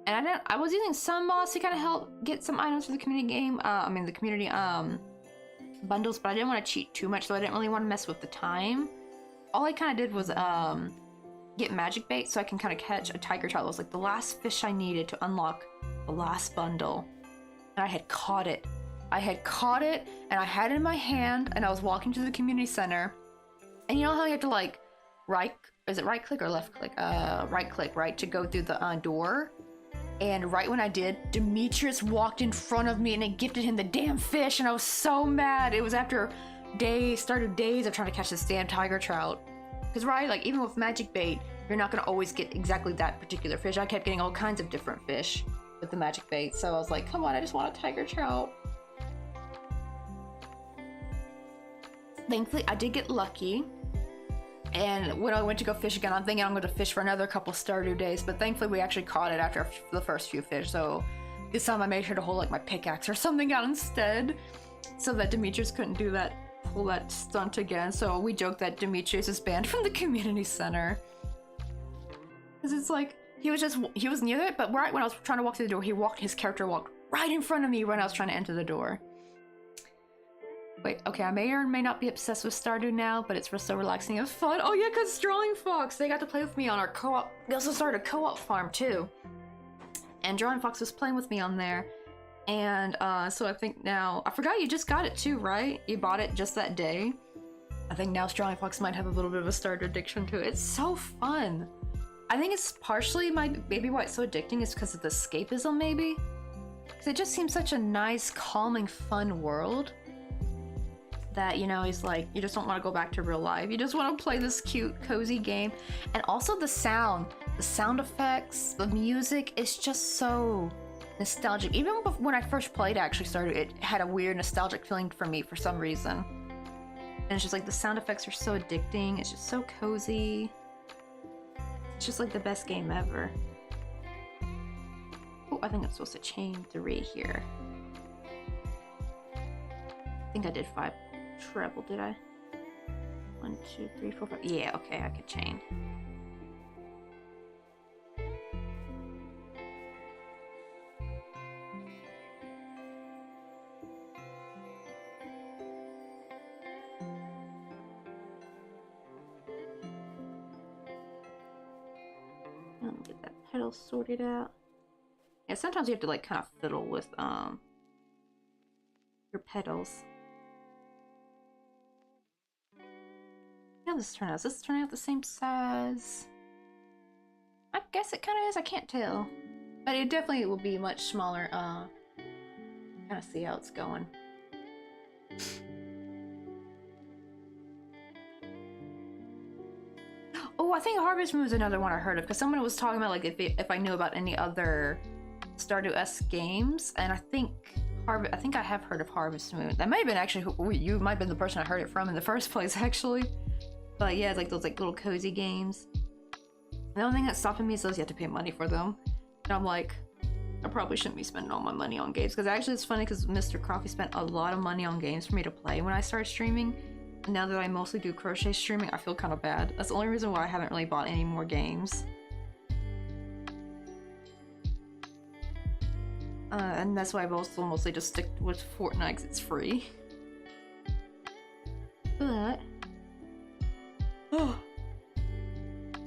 and I was using some mods to kind of help get some items for the community game. The community bundles, but I didn't want to cheat too much, so I didn't really want to mess with the time. All I kind of did was get magic bait so I can kind of catch a tiger trout. It was like the last fish I needed to unlock the last bundle, and I had caught it. I had caught it, and I had it in my hand, and I was walking to the community center, and you know how you have to like right click or left click? Right click, right, to go through the door. And right when I did, Demetrius walked in front of me and it gifted him the damn fish, and I was so mad. It was after days of trying to catch this damn tiger trout. Because right, like even with magic bait, you're not gonna always get exactly that particular fish. I kept getting all kinds of different fish with the magic bait, so I was like, come on, I just want a tiger trout. Thankfully, I did get lucky. And when I went to go fish again, I'm thinking I'm going to fish for another couple Stardew days, but thankfully we actually caught it after the first few fish, so this time I made sure to hold like my pickaxe or something out instead, so that Demetrius couldn't pull that stunt again. So we joked that Demetrius is banned from the community center. Because it's like, he was near it, but right when I was trying to walk through the door, his character walked right in front of me when I was trying to enter the door. Wait, okay, I may or may not be obsessed with Stardew now, but it's so relaxing and fun. Oh yeah, because Drawing Fox, they got to play with me on our co-op. They also started a co-op farm too. And Drawing Fox was playing with me on there. And so I think now, I forgot you just got it too, right? You bought it just that day. I think now Drawing Fox might have a little bit of a Stardew addiction to it. It's so fun. I think it's partially maybe why it's so addicting is because of the escapism, maybe? Because it just seems such a nice, calming, fun world. That, you know, he's like, you just don't want to go back to real life. You just want to play this cute, cozy game. And also the sound effects, the music is just so nostalgic. Even when I first played actually started, it had a weird nostalgic feeling for me for some reason. And it's just like the sound effects are so addicting. It's just so cozy. It's just like the best game ever. Oh, I think I'm supposed to chain 3 here. I think I did 5 treble, did I? 1, 2, 3, 4, 5. Yeah, okay, I could chain. Let me get that pedal sorted out. Yeah, sometimes you have to like kind of fiddle with your pedals. How does this turn out? Is this turning out the same size? I guess it kind of is. I can't tell. But it definitely will be much smaller. Kind of see how it's going. Oh, I think Harvest Moon is another one I heard of, because someone was talking about like if I knew about any other Stardew-esque games, and I think I think I have heard of Harvest Moon. That might have been actually you might have been the person I heard it from in the first place, actually. But yeah, it's like those like little cozy games. The only thing that's stopping me is those you have to pay money for them. And I'm like, I probably shouldn't be spending all my money on games. Because actually it's funny because Mr. Coffee spent a lot of money on games for me to play when I started streaming. And now that I mostly do crochet streaming, I feel kind of bad. That's the only reason why I haven't really bought any more games. And that's why I've also mostly just stick with Fortnite because it's free. But... oh,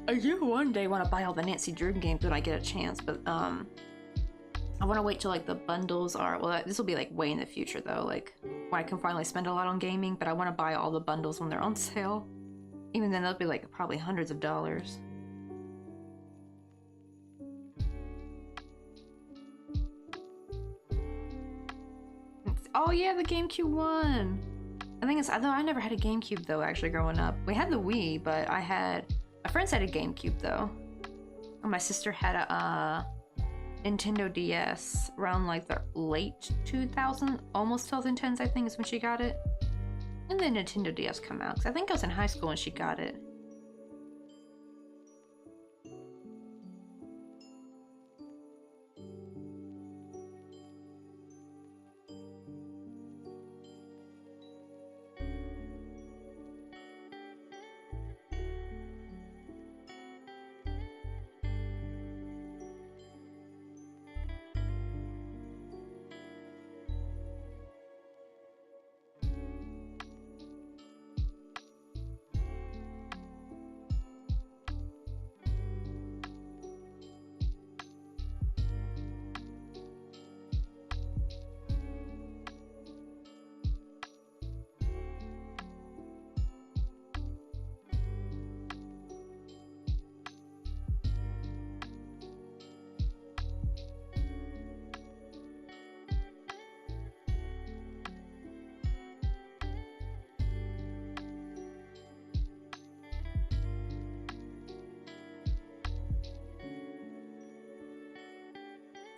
I do one day want to buy all the Nancy Drew games when I get a chance, but I want to wait till like the bundles are, well this will be like way in the future though, like when I can finally spend a lot on gaming, but I want to buy all the bundles when they're on sale. Even then they'll be like probably hundreds of dollars. Oh yeah, the GameCube one! I think it's, although I never had a GameCube though actually growing up. We had the Wii, but my friends had a GameCube though. And my sister had a Nintendo DS around like the late 2000s, almost 2010s I think is when she got it. And then Nintendo DS come out, because I think I was in high school when she got it.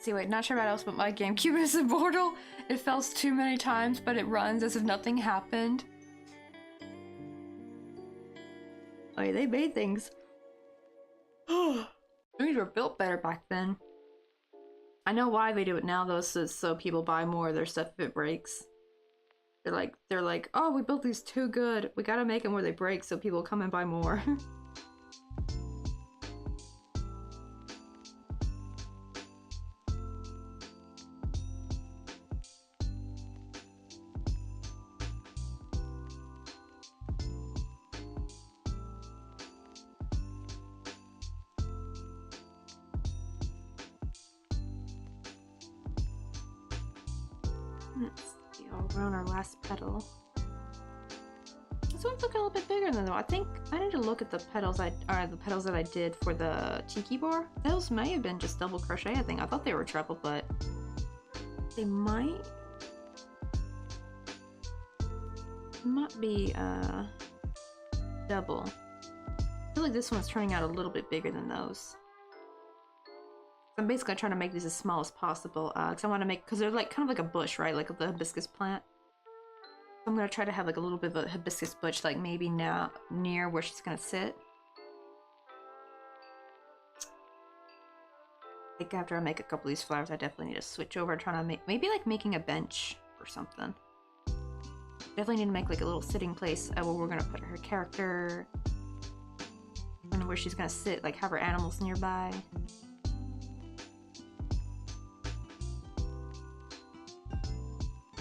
See, wait, not sure about else, but my GameCube is immortal. It fails too many times, but it runs as if nothing happened. Oh yeah, they made things. Things were built better back then. I know why they do it now though, so people buy more of their stuff if it breaks. They're like, oh, we built these too good. We gotta make them where they break so people come and buy more. Let's see, we're on our last petal. This one's looking a little bit bigger than though. I think I need to look at the petals that I did for the tiki bar. Those may have been just double crochet, I think. I thought they were treble, but they might be double. I feel like this one's turning out a little bit bigger than those. I'm basically trying to make these as small as possible, because I want to make, because they're like kind of like a bush, right? Like the hibiscus plant. So I'm going to try to have like a little bit of a hibiscus bush, like maybe now near where she's going to sit. I think after I make a couple of these flowers, I definitely need to switch over and try to make, maybe like making a bench or something. Definitely need to make like a little sitting place where we're going to put her character and where she's going to sit, like have her animals nearby.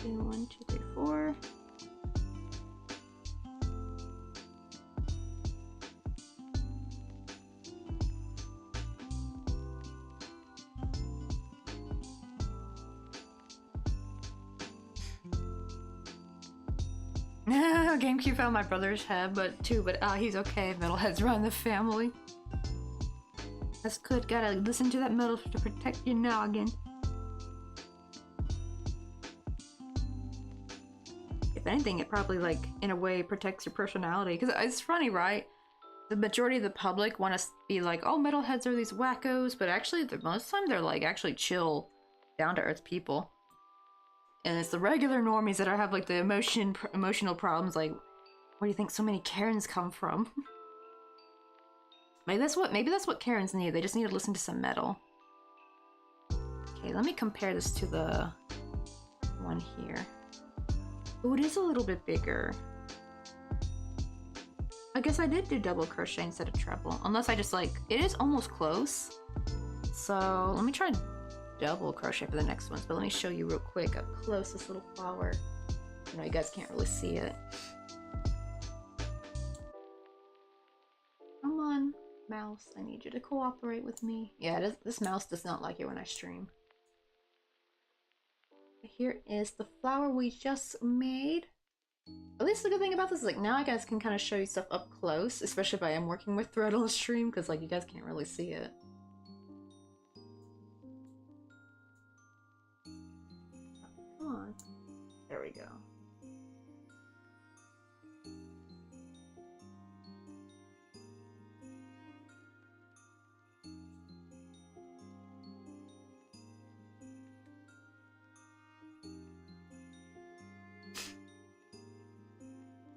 1, 2, 3, 4. GameCube found my brother's head, but he's okay. Metalheads run the family. That's good. Gotta listen to that metal to protect your noggin. If anything, it probably, like, in a way protects your personality. Because it's funny, right? The majority of the public want to be like, oh, metalheads are these wackos, but actually, most of the time, they're, like, actually chill, down-to-earth people. and it's the regular normies that are have like the emotional problems. Like, where do you think so many Karens come from? Maybe that's what Karens need. They just need to listen to some metal. Okay, let me compare this to the one here. Oh, it is a little bit bigger. I guess I did do double crochet instead of treble, unless I just like, it is almost close. So let me try double crochet for the next ones, but let me show you real quick up close this little flower. I know you guys can't really see it. Come on, mouse, I need you to cooperate with me. Yeah, this mouse does not like it when I stream. Here is the flower we just made. At least the good thing about this is like now I guys can kind of show you stuff up close, especially if I am working with thread on the stream, because like you guys can't really see it. Come on. There we go.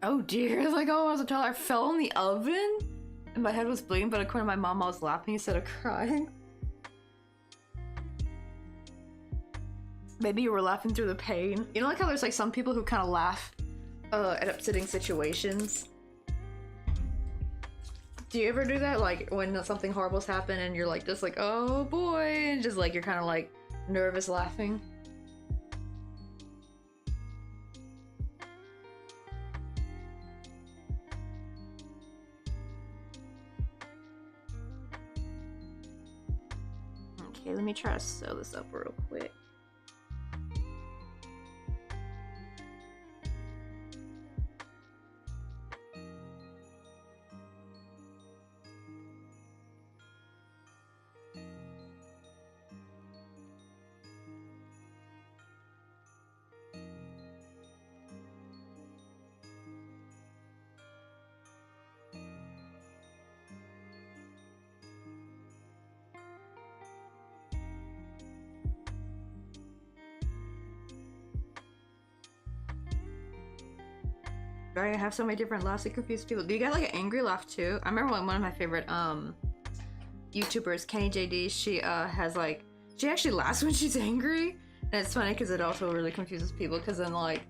Oh dear, like oh, I was a child, I fell in the oven and my head was bleeding, but according to my mom I was laughing instead of crying. Maybe you were laughing through the pain. You know, like how there's like some people who kind of laugh at upsetting situations? Do you ever do that? Like when something horrible's happened and you're like just like, oh boy, and just like you're kind of like nervous laughing? Okay, let me try to sew this up real quick. I have so many different laughs that confuse people. Do you get like an angry laugh too? I remember when one of my favorite YouTubers, Kenny JD, she has like, she actually laughs when she's angry, and it's funny because it also really confuses people, because then like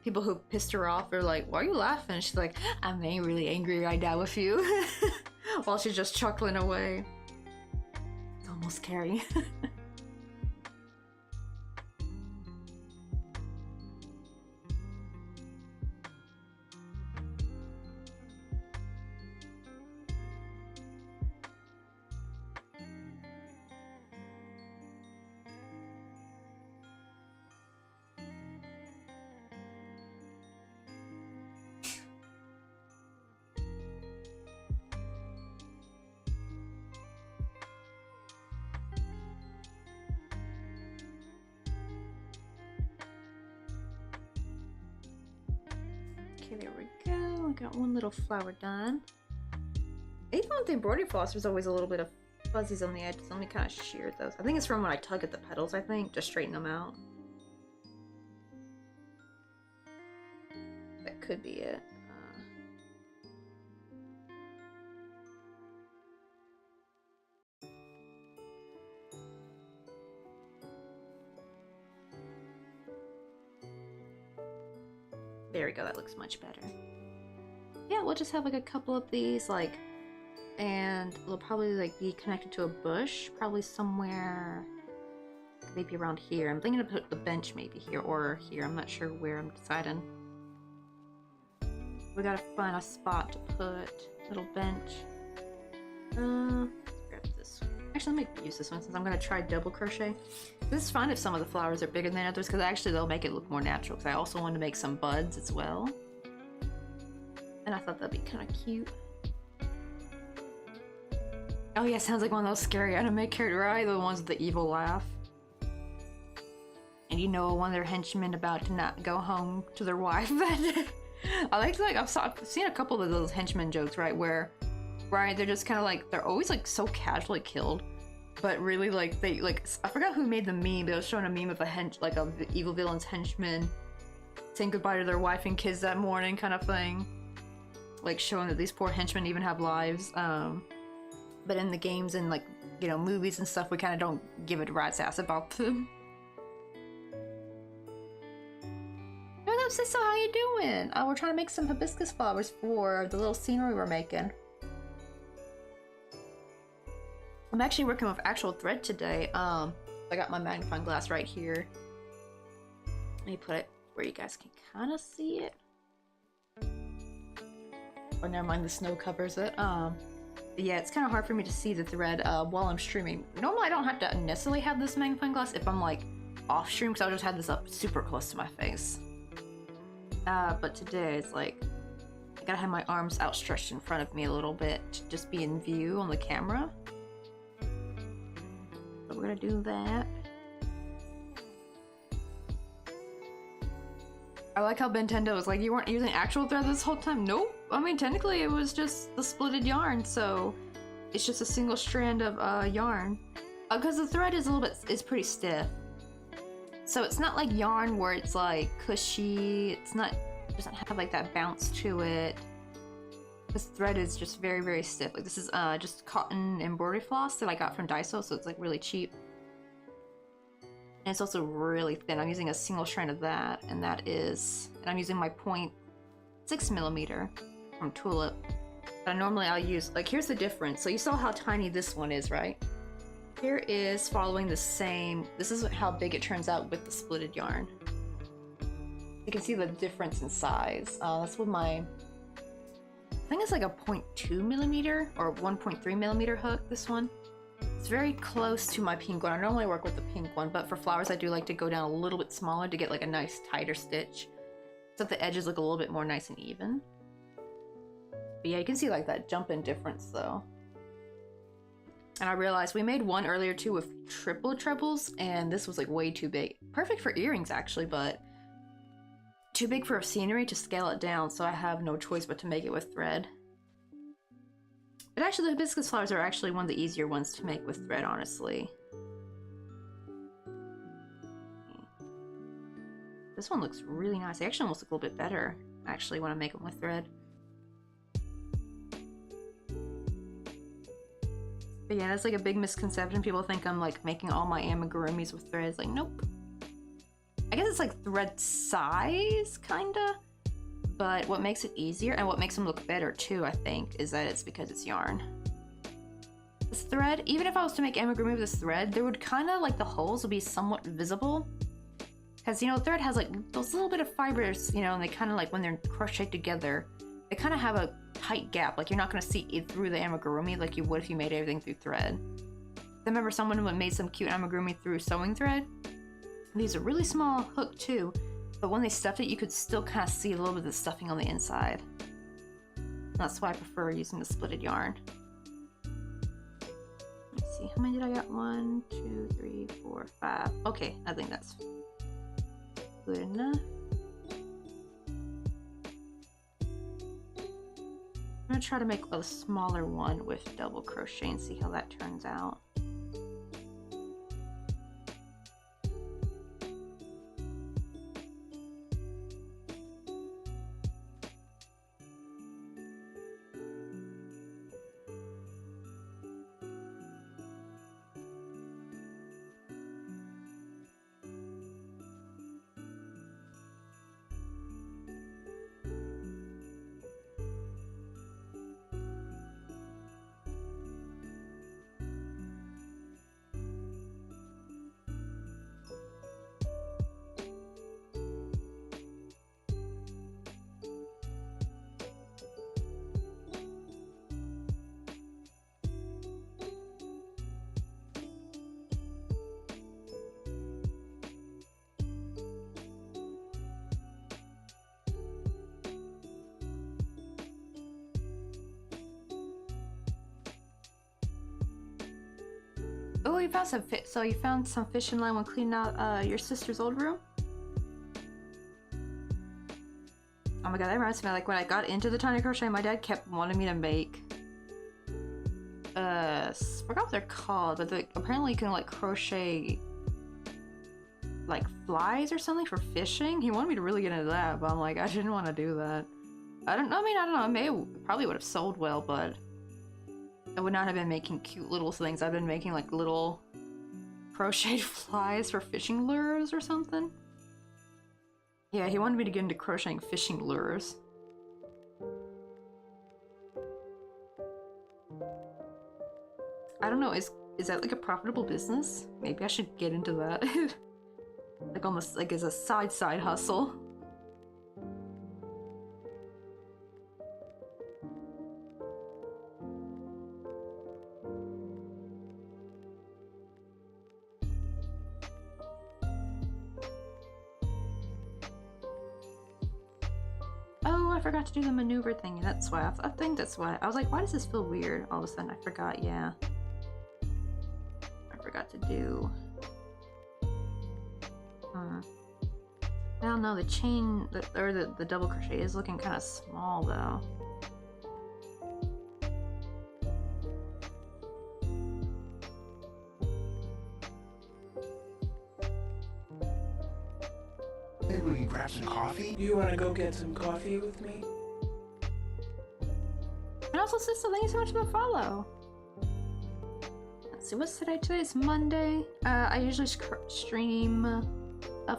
people who pissed her off are like, why are you laughing? And she's like, I'm really angry right now with you, while she's just chuckling away. It's almost scary. Okay, there we go. I got one little flower done. Even with the embroidery floss, there's always a little bit of fuzzies on the edges. Let me kind of shear those. I think it's from when I tug at the petals, I think, to straighten them out. That could be it. There we go, that looks much better. Yeah, we'll just have like a couple of these, like, and it'll probably like be connected to a bush, probably somewhere, maybe around here. I'm thinking to put the bench maybe here or here. I'm not sure where, I'm deciding. We gotta find a spot to put little bench. Let's grab this one. Actually, let me use this one since I'm gonna try double crochet. This is fine if some of the flowers are bigger than others, because actually they'll make it look more natural, because I also want to make some buds as well. And I thought that'd be kind of cute. Oh yeah, sounds like one of those scary anime characters, right? The ones with the evil laugh. And you know, one of their henchmen about to not go home to their wife that day. I've seen a couple of those henchman jokes, right, where, right, they're just kind of like, they're always like so casually killed. But really, like, they, like, I forgot who made the meme, but it was showing a meme of like a evil villain's henchman saying goodbye to their wife and kids that morning kind of thing. Like, showing that these poor henchmen even have lives. But in the games and, like, you know, movies and stuff, we kind of don't give a rat's ass about them. What up, sister? How you doing? We're trying to make some hibiscus flowers for the little scenery we're making. I'm actually working with actual thread today. I got my magnifying glass right here. Let me put it where you guys can kind of see it. Oh, never mind, the snow covers it. But yeah, it's kind of hard for me to see the thread while I'm streaming. Normally, I don't have to necessarily have this magnifying glass if I'm like off stream, because I'll just have this up super close to my face. But today it's like I gotta have my arms outstretched in front of me a little bit to just be in view on the camera. So we're gonna do that. I like how Nintendo was like, you weren't using actual thread this whole time? Nope. I mean, technically it was just the splitted yarn, so it's just a single strand of yarn. Because the thread is a little bit, is pretty stiff. So it's not like yarn where it's like cushy, it doesn't have like that bounce to it. This thread is just very, very stiff. Like this is just cotton embroidery floss that I got from Daiso, so it's like really cheap. And it's also really thin. I'm using a single strand of that, and I'm using my 0.6mm from Tulip. But normally I'll use, like, here's the difference. So you saw how tiny this one is, right? Here is following the same, this is how big it turns out with the splitted yarn. You can see the difference in size. That's with my, I think it's like a 0.2mm or 1.3mm hook, this one. It's very close to my pink one. I normally work with the pink one, but for flowers I do like to go down a little bit smaller to get like a nice tighter stitch, so that the edges look a little bit more nice and even. But yeah, you can see like that jump in difference though. And I realized we made one earlier too with triple trebles, and this was like way too big. Perfect for earrings actually, but too big for a scenery to scale it down, so I have no choice but to make it with thread. But actually, the hibiscus flowers are actually one of the easier ones to make with thread, honestly. This one looks really nice. They actually almost look a little bit better, actually, when I make them with thread. But yeah, that's like a big misconception. People think I'm like making all my amigurumis with threads. Like, nope. I guess it's like thread size, kinda. But what makes it easier and what makes them look better too, I think, is that it's because it's yarn. This thread, even if I was to make amigurumi with this thread, there would kind of like the holes would be somewhat visible. Because, you know, thread has like those little bit of fibers, you know, and they kind of like when they're crocheted together, they kind of have a tight gap. Like you're not going to see it through the amigurumi like you would if you made everything through thread. I remember someone made some cute amigurumi through sewing thread. These are really small hook too. But when they stuffed it, you could still kind of see a little bit of the stuffing on the inside. That's why I prefer using the splitted yarn. Let's see, how many did I get? 1, 2, 3, 4, 5. Okay, I think that's good enough. I'm gonna try to make a smaller one with double crochet and see how that turns out. Oh, you found some fish. So you found some fish in line when cleaning out your sister's old room? Oh my god, that reminds me, like when I got into the tiny crochet, my dad kept wanting me to make forgot what they're called, but apparently you can like crochet like flies or something for fishing. He wanted me to really get into that, but I'm like, I didn't want to do that. I don't know, I probably would have sold well, but I would not have been making cute little things. I've been making like little crocheted flies for fishing lures or something. Yeah, he wanted me to get into crocheting fishing lures. I don't know, is that like a profitable business? Maybe I should get into that. Like almost like as a side hustle. Oh, I forgot to do the maneuver thing. That's why. I think that's why. I was like, why does this feel weird? All of a sudden, I forgot. Yeah, I forgot to do. I don't know. The chain, or the double crochet is looking kind of small though. Maybe we can grab some coffee? Do you want to go get some coffee with me? And also, sister, thank you so much for the follow. Let's see, what's today? Today's Monday. I usually stream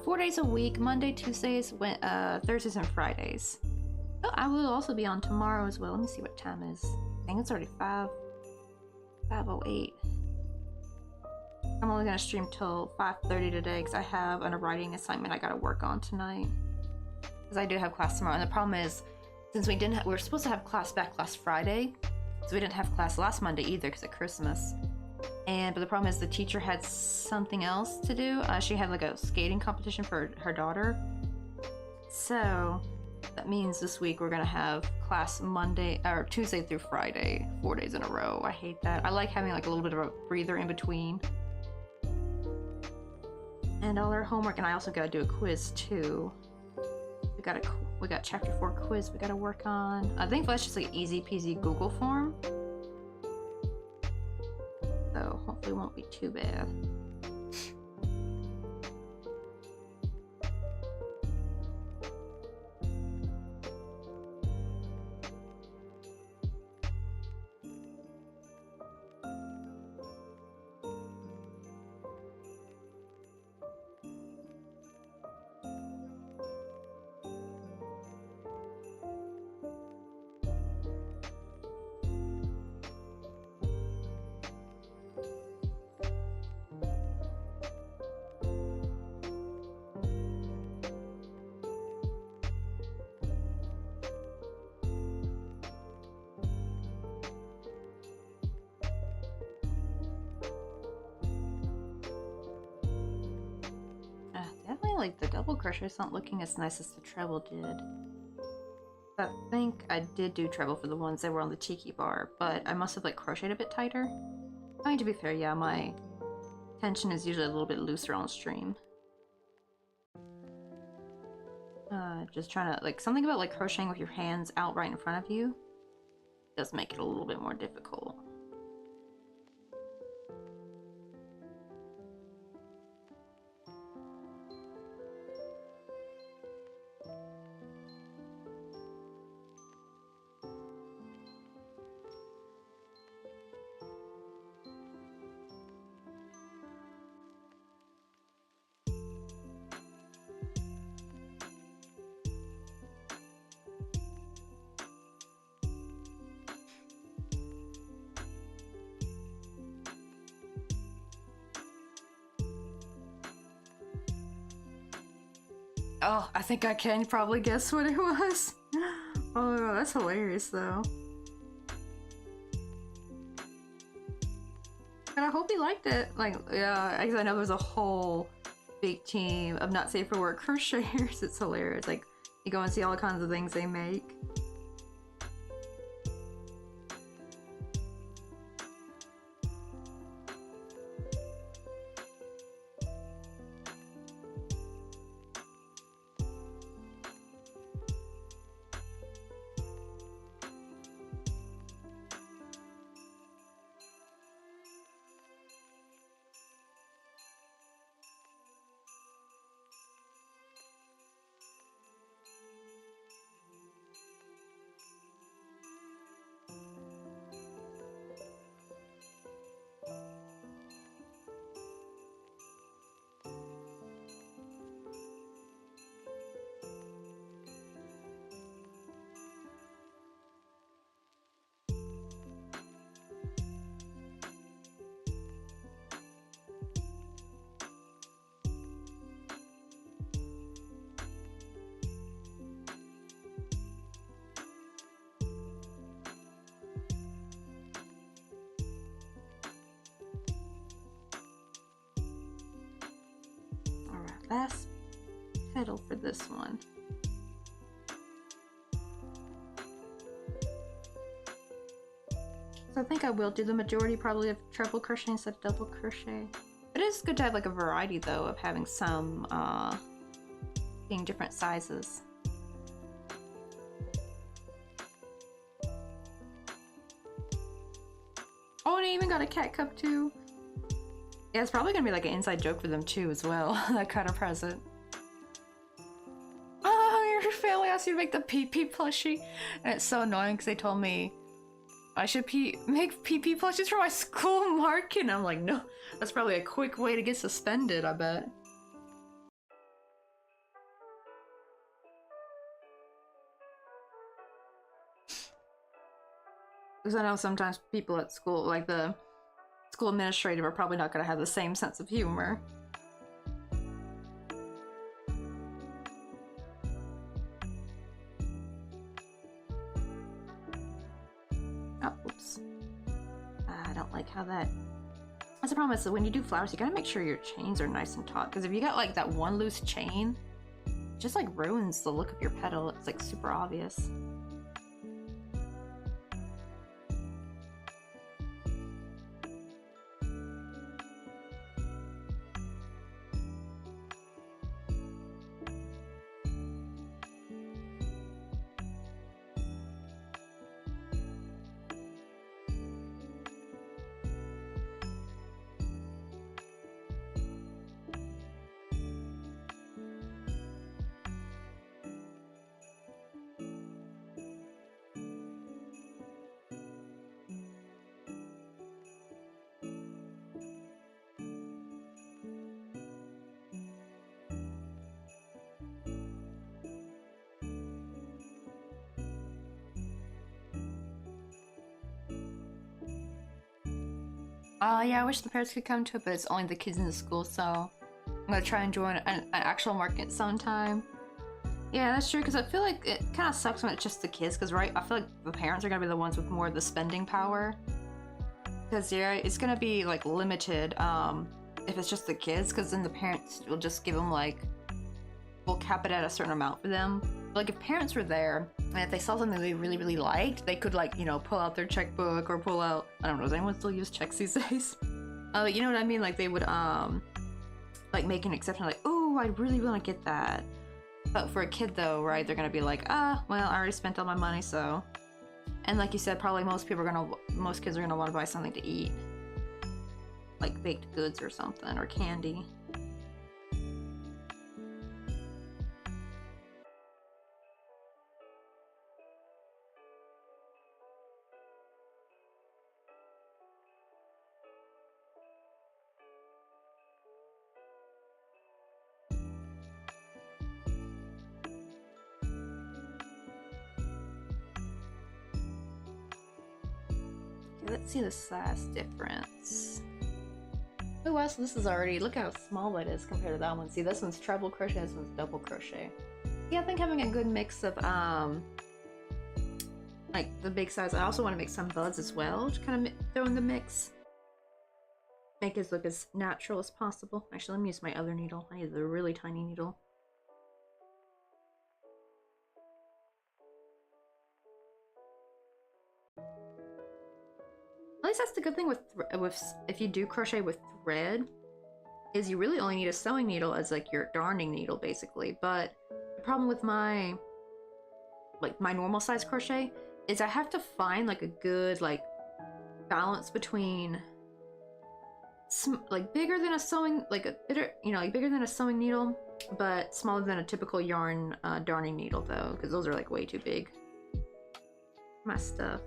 4 days a week, Monday, Tuesdays, Thursdays, and Fridays. Oh, I will also be on tomorrow as well. Let me see what time it is. I think it's already 5:08. I'm only gonna stream till 5:30 today because I have a writing assignment I gotta work on tonight. Because I do have class tomorrow, and the problem is, since we were supposed to have class back last Friday, so we didn't have class last Monday either because of Christmas. But the problem is the teacher had something else to do. She had like a skating competition for her daughter. So that means this week we're gonna have class Monday or Tuesday through Friday, 4 days in a row. I hate that. I like having like a little bit of a breather in between. And all our homework, and I also gotta do a quiz too. We got chapter 4 quiz we gotta work on. I think that's just like easy peasy Google form. So hopefully it won't be too bad. Definitely like the double crochet is not looking as nice as the treble did. I think I did do treble for the ones that were on the tiki bar, but I must have like crocheted a bit tighter. I mean, to be fair, yeah, my tension is usually a little bit looser on stream. Just trying to, like, something about like crocheting with your hands out right in front of you does make it a little bit more difficult. Oh, I think I can probably guess what it was. Oh, that's hilarious though. And I hope he liked it. Like, yeah, because I know there's a whole big team of not safe for work crocheters. It's hilarious. Like, you go and see all kinds of things they make. last petal for this one. So I think I will do the majority probably of treble crochet instead of double crochet. It is good to have like a variety though of having some being different sizes. Oh, and I even got a cat cup too. Yeah, it's probably gonna be like an inside joke for them too as well. That kind of present. Oh, your family asked you to make the pee-pee plushie. And it's so annoying because they told me I should make pee-pee plushies for my school market. And I'm like, no, that's probably a quick way to get suspended, I bet. Because I know sometimes people at school, like the school administrative, are probably not going to have the same sense of humor. Oh, oops. I don't like how that... That's the problem is that when you do flowers, you gotta make sure your chains are nice and taut. Because if you got like that one loose chain, it just like ruins the look of your petal. It's like super obvious. Yeah, I wish the parents could come to it, but it's only the kids in the school, so I'm gonna try and join an actual market sometime. Yeah, that's true, because I feel like it kind of sucks when it's just the kids, because, right, I feel like the parents are gonna be the ones with more of the spending power. Because, yeah, it's gonna be, like, limited, if it's just the kids, because then the parents will just give them, like, we'll cap it at a certain amount for them. Like, if parents were there, and if they saw something they really, really liked, they could, like, you know, pull out their checkbook or pull out... I don't know, does anyone still use checks these days? You know what I mean? Like, they would, like, make an exception, like, oh, I really want to get that. But for a kid, though, right, they're gonna be like, well, I already spent all my money, so... And like you said, probably most kids are gonna want to buy something to eat. Like baked goods or something, or candy. Let's see the size difference. Oh wow, so this is already, look how small it is compared to that one. See, this one's treble crochet, this one's double crochet. Yeah, I think having a good mix of, like the big size. I also want to make some buds as well to kind of throw in the mix. Make it look as natural as possible. Actually, let me use my other needle. I need the really tiny needle. At least that's the good thing with if you do crochet with thread, is you really only need a sewing needle as like your darning needle basically. But the problem with my normal size crochet is I have to find like a good like balance between like bigger than a sewing, like a bit, you know, like bigger than a sewing needle, but smaller than a typical yarn darning needle though, because those are like way too big for my stuff.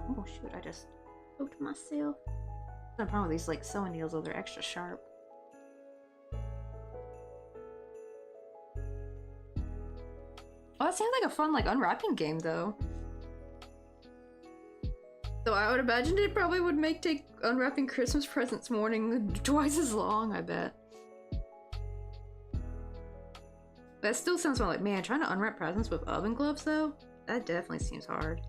Oh shoot, I just poked myself. The problem with these like sewing needles though, they're extra sharp. Oh, that seems like a fun like unwrapping game though. So I would imagine it probably would take unwrapping Christmas presents morning twice as long, I bet. That still sounds more like, man, trying to unwrap presents with oven gloves though? That definitely seems hard.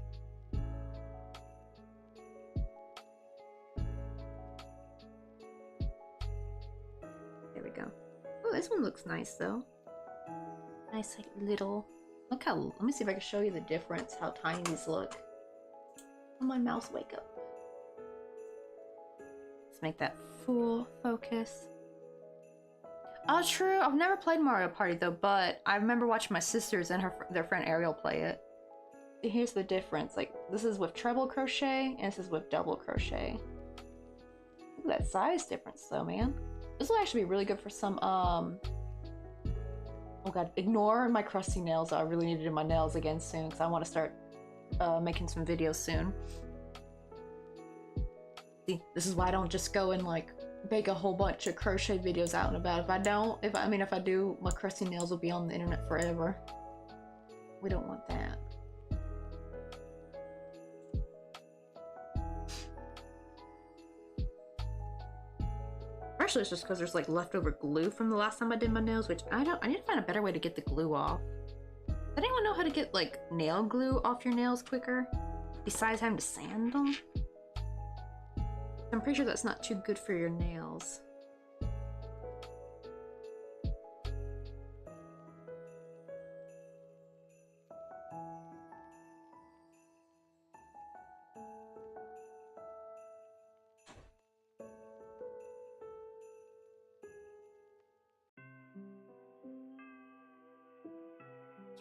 There we go. Oh, this one looks nice though. Nice like little, look how, let me see if I can show you the difference, how tiny these look. Oh, my mouse wake up. Let's make that full focus. Oh, true. I've never played Mario Party though, but I remember watching my sisters and their friend Ariel play it. Here's the difference. Like, this is with treble crochet, and this is with double crochet. Look at that size difference though, man. This will actually be really good for some, oh god, ignore my crusty nails. I really need to do my nails again soon, because I want to start making some videos soon. See, this is why I don't just go and like make a whole bunch of crochet videos out and about. If I do, my crusty nails will be on the internet forever. We don't want that. Partially it's just because there's like leftover glue from the last time I did my nails, which I need to find a better way to get the glue off. Does anyone know how to get like nail glue off your nails quicker? Besides having to sand them? I'm pretty sure that's not too good for your nails.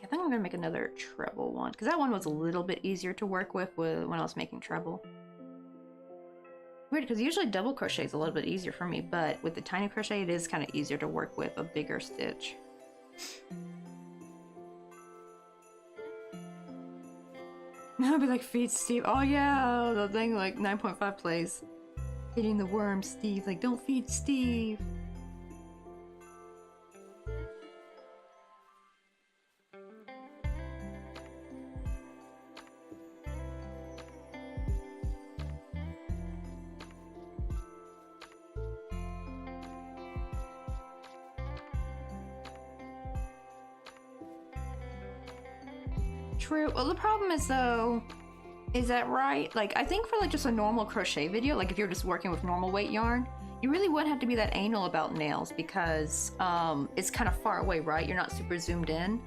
I think I'm gonna make another treble one, because that one was a little bit easier to work with when I was making treble. Weird, because usually double crochet is a little bit easier for me, but with the tiny crochet it is kind of easier to work with a bigger stitch. I'll be like, feed Steve. Oh yeah, the thing like 9.5 plays. Hitting the worm, Steve. Like, don't feed Steve. True. Well, the problem is though, is that right? Like, I think for like just a normal crochet video, like if you're just working with normal weight yarn, you really wouldn't have to be that anal about nails because it's kind of far away, right? You're not super zoomed in.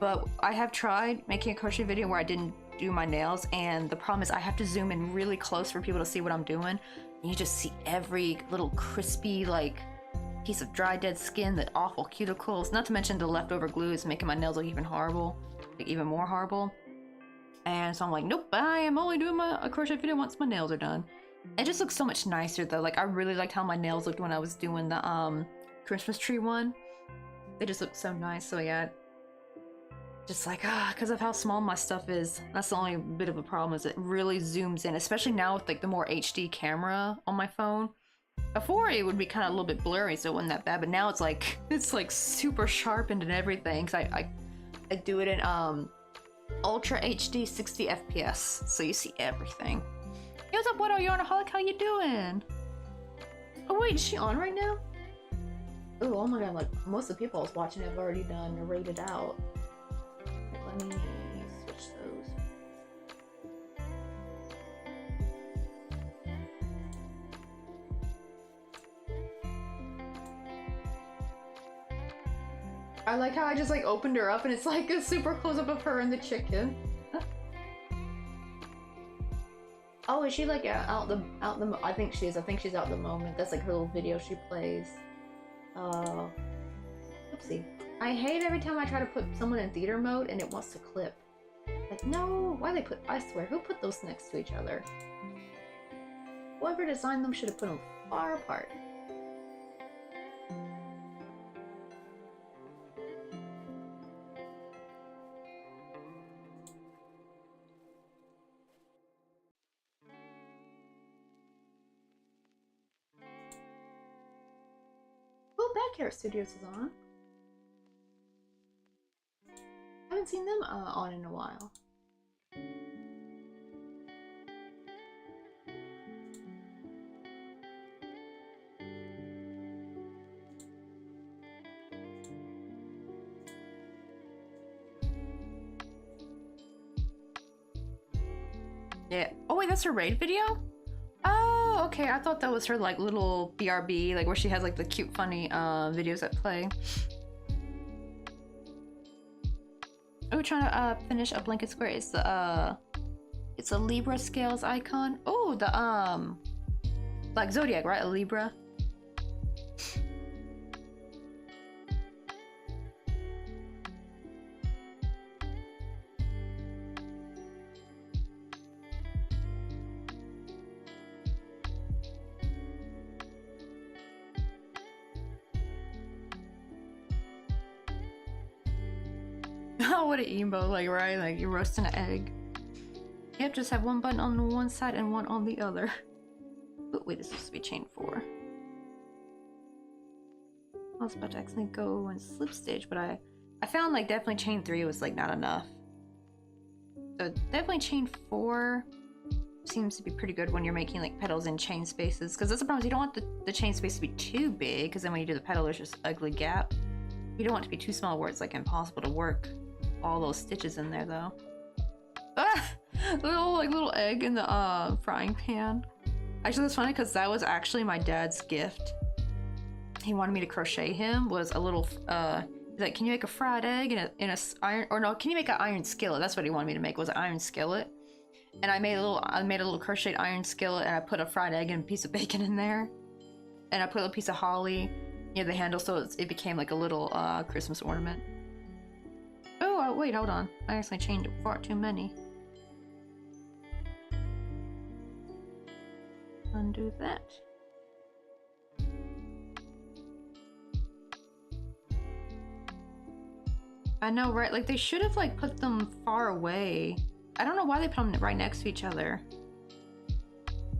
But I have tried making a crochet video where I didn't do my nails, and the problem is I have to zoom in really close for people to see what I'm doing. And you just see every little crispy like piece of dry dead skin, the awful cuticles. Not to mention the leftover glue is making my nails look even horrible. Like even more horrible. And so I'm like, nope, I am only doing a crochet video once my nails are done. It just looks so much nicer though. Like I really liked how my nails looked when I was doing the Christmas tree one. They just look so nice. So yeah, just like because of how small my stuff is, that's the only bit of a problem, is it really zooms in, especially now with like the more HD camera on my phone. Before it would be kind of a little bit blurry, so it wasn't that bad, but now it's like super sharpened and everything, because I do it in Ultra HD 60 FPS, so you see everything. Hey, what's up, What Are You Yarnaholic? How you doing? Oh wait, is she on right now? Oh my god, like most of the people I was watching have already done rated out. Let me switch those. I like how I just like opened her up and it's like a super close up of her and the chicken. Oh, is she like out the I think she is. I think she's out the moment. That's like her little video she plays. Oopsie. I hate every time I try to put someone in theater mode and it wants to clip. Like, no, why they put, I swear, who put those next to each other? Whoever designed them should have put them far apart. Carrot Studios is on. I haven't seen them on in a while. Yeah. Oh wait, that's her raid video? Oh, okay. I thought that was her like little BRB, like where she has like the cute, funny videos that play. Oh, we're trying to finish a blanket square. It's a Libra scales icon. Oh, the like zodiac, right? A Libra. Oh, what an emo, like, right? Like, you're roasting an egg. Yep, just have one button on one side and one on the other. Oh, wait, this is supposed to be chain 4. I was about to accidentally go and slip stitch, but I found, like, definitely chain 3 was, like, not enough. So, definitely chain 4 seems to be pretty good when you're making, like, petals in chain spaces. Because that's the problem, is you don't want the chain space to be too big, because then when you do the petal, there's just an ugly gap. You don't want it to be too small where it's, like, impossible to work all those stitches in there, though. Ah! Little egg in the frying pan. Actually, that's funny because that was actually my dad's gift. He wanted me to crochet him. Was a little he's like, can you make a fried egg in a iron, or no? Can you make an iron skillet? That's what he wanted me to make. Was an iron skillet. And I made a little crocheted iron skillet, and I put a fried egg and a piece of bacon in there, and I put a piece of holly near the handle, so it became like a little Christmas ornament. Oh, wait, hold on. I accidentally chained far too many. Undo that. I know, right? Like, they should have, like, put them far away. I don't know why they put them right next to each other.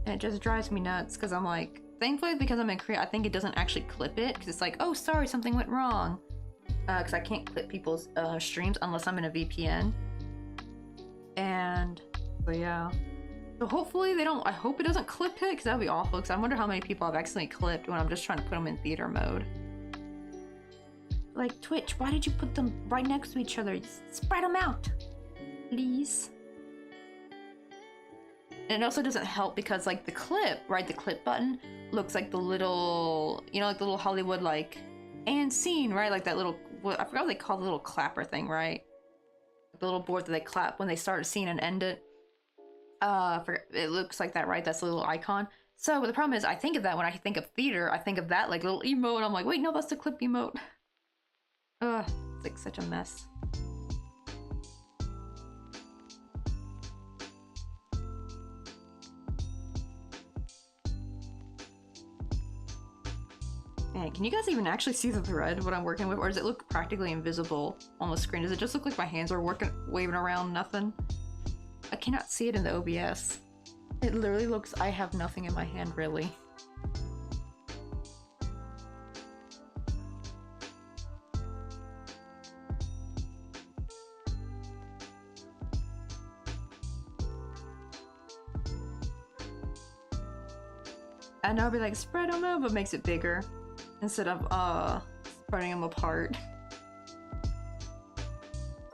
And it just drives me nuts, because I'm like... Thankfully, because I'm in Korea, I think it doesn't actually clip it, because it's like, oh, sorry, something went wrong. Because I can't clip people's streams unless I'm in a VPN. And... so, yeah. So hopefully they don't... I hope it doesn't clip it, because that would be awful, because I wonder how many people I've accidentally clipped when I'm just trying to put them in theater mode. Like, Twitch, why did you put them right next to each other? Just spread them out, please. And it also doesn't help because, like, the clip, right, the clip button looks like the little, you know, like the little Hollywood, like, and scene, right? Like that little, I forgot what they call the little clapper thing, right? The little board that they clap when they start a scene and end it. It looks like that, right? That's the little icon. So the problem is, I think of that when I think of theater, I think of that, like, little emote, and I'm like, wait, no, that's the clip emote. Ugh, it's like such a mess. Man, can you guys even actually see the thread, what I'm working with? Or does it look practically invisible on the screen? Does it just look like my hands are waving around nothing? I cannot see it in the OBS. It literally looks, I have nothing in my hand, really. I know, I'll be like, spread them out, but makes it bigger instead of spreading them apart.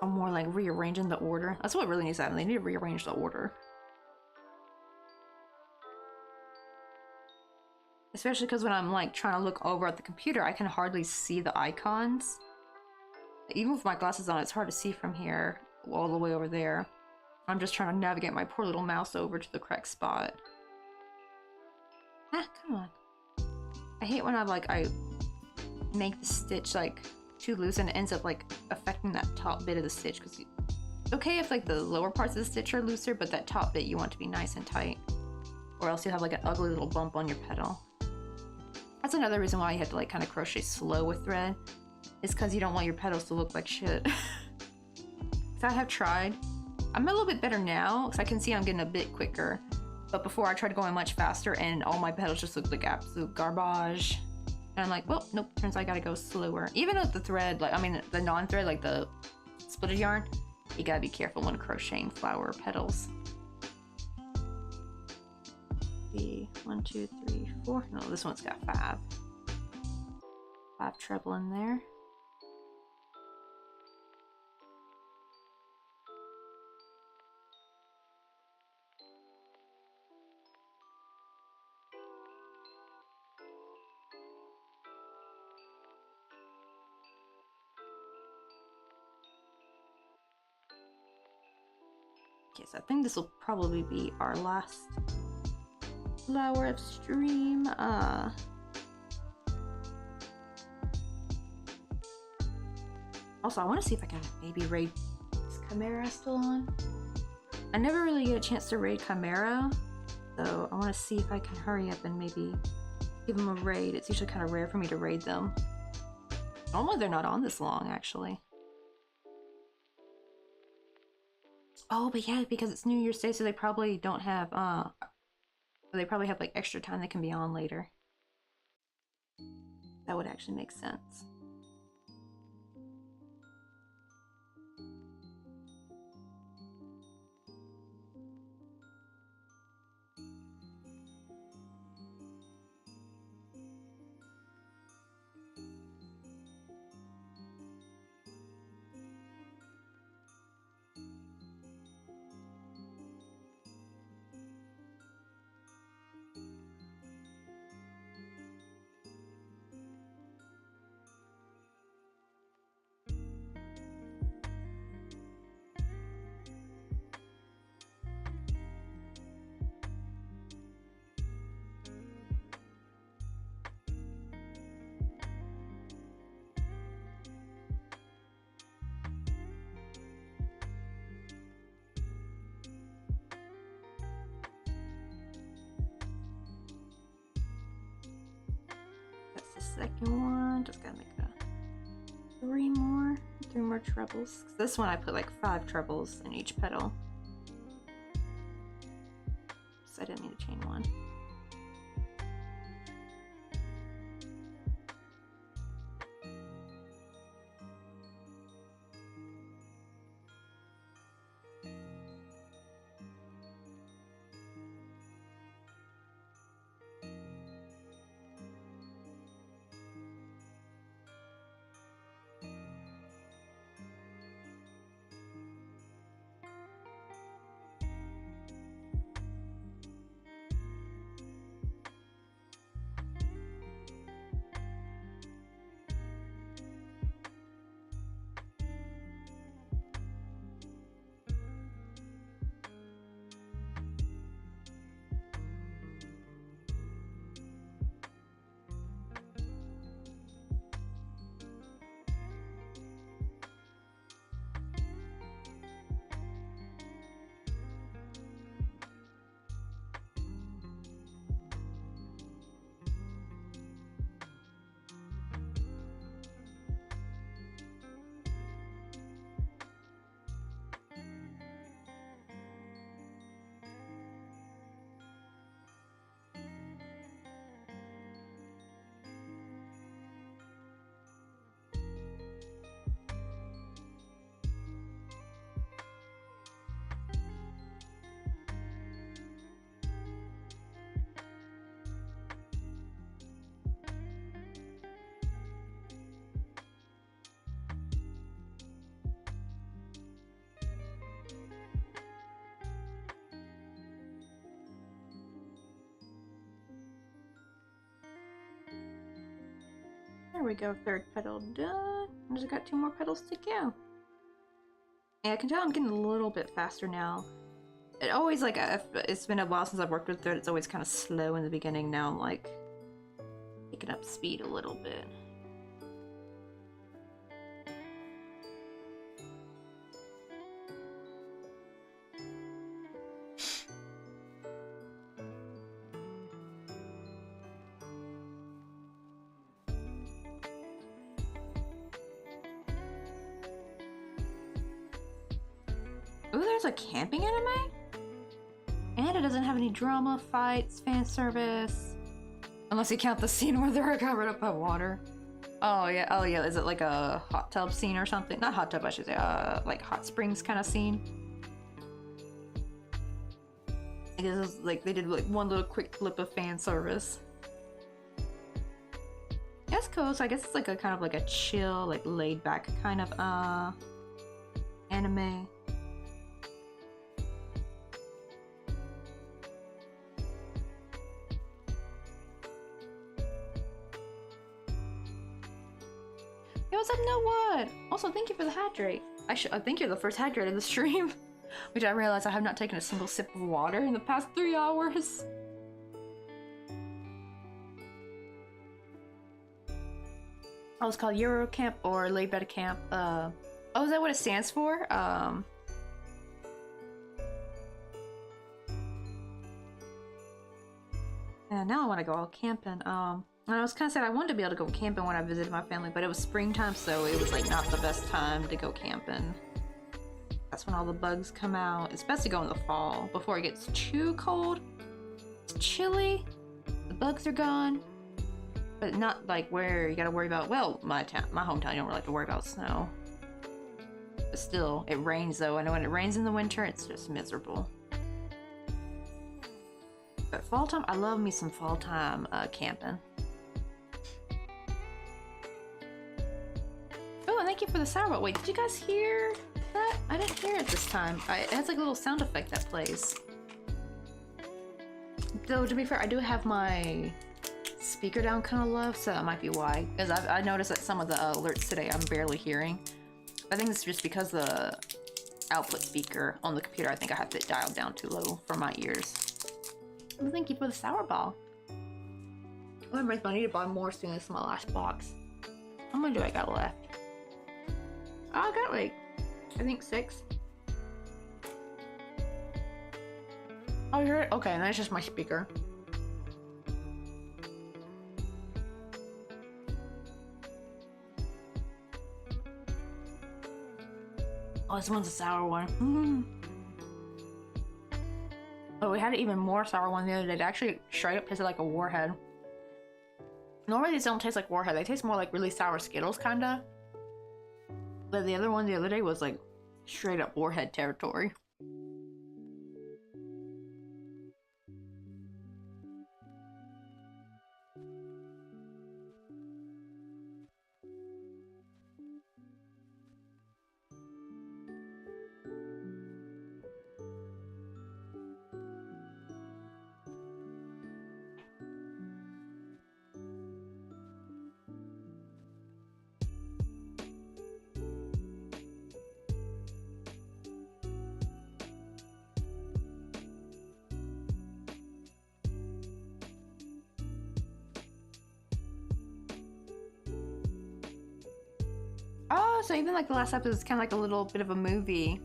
I'm more like rearranging the order. That's what really needs to happen. They need to rearrange the order. Especially because when I'm like trying to look over at the computer, I can hardly see the icons. Even with my glasses on, it's hard to see from here all the way over there. I'm just trying to navigate my poor little mouse over to the correct spot. Ah, come on. I hate when I make the stitch like too loose and it ends up like affecting that top bit of the stitch, because it's okay if like the lower parts of the stitch are looser, but that top bit you want to be nice and tight, or else you'll have like an ugly little bump on your petal. That's another reason why you have to like kind of crochet slow with thread, is because you don't want your petals to look like shit. So I have tried. I'm a little bit better now because I can see I'm getting a bit quicker. But before I tried going much faster and all my petals just looked like absolute garbage. And I'm like, well, nope, turns out I gotta go slower. Even with the thread, like, I mean, the non-thread, like the splitted yarn, you gotta be careful when crocheting flower petals. See, 1, 2, 3, 4. No, this one's got 5. 5 treble in there. Okay, so I think this will probably be our last flower upstream. Also, I want to see if I can maybe raid. Is Chimera still on? I never really get a chance to raid Chimera, so I want to see if I can hurry up and maybe give them a raid. It's usually kind of rare for me to raid them. Normally they're not on this long, actually. Oh, but yeah, because it's New Year's Day, so they probably don't have, they probably have like extra time they can be on later. That would actually make sense. That's the second one. Just gotta make three more trebles. This one I put like 5 trebles in each petal. So I didn't need to chain one. There we go, 3rd petal done. I just got 2 more petals to go. And I can tell I'm getting a little bit faster now. It always, like, it's been a while since I've worked with thread. It's always kind of slow in the beginning. Now I'm, like, picking up speed a little bit. Ooh, there's a camping anime? And it doesn't have any drama, fights, fan service. Unless you count the scene where they're covered up by water. Oh yeah, is it like a hot tub scene or something? Not hot tub, I should say, like hot springs kind of scene. I guess it was like they did like one little quick clip of fan service. That's cool, so I guess it's like a kind of like a chill, like laid back kind of anime. Yo, what's up, No What? Also, thank you for the hydrate. I think you're the first hydrate of the stream. Which I realize I have not taken a single sip of water in the past 3 hours. Oh, it's called Euro Camp or Laid Back Camp. Oh, is that what it stands for? And now I want to go out camping. And I was kind of sad I wanted to be able to go camping when I visited my family, but it was springtime, so it was like not the best time to go camping. That's when all the bugs come out. It's best to go in the fall before it gets too cold. It's chilly. The bugs are gone, but not like where you gotta worry about. Well, my hometown, you don't really have to worry about snow. But still, it rains though. I know when it rains in the winter, it's just miserable. But fall time, I love me some fall time camping. Oh, and thank you for the sourdough. Wait, did you guys hear that? I didn't hear it this time. It has like a little sound effect that plays. Though, to be fair, I do have my speaker down kind of low, so that might be why. Because I noticed that some of the alerts today I'm barely hearing. I think it's just because the output speaker on the computer, I think I have it dialed down too low for my ears. Well, thank you for the sour ball. Oh, I need to buy more soon. This is my last box. How many do I got left? Oh, I got like, I think 6. Oh, you heard it? Okay, and that's just my speaker. Oh, this one's a sour one. Oh, we had an even more sour one the other day. It actually straight up tasted like a Warhead. Normally these don't taste like Warhead. They taste more like really sour Skittles, kinda. But the other one the other day was like straight up Warhead territory. Oh, so even like the last episode is kind of like a little bit of a movie.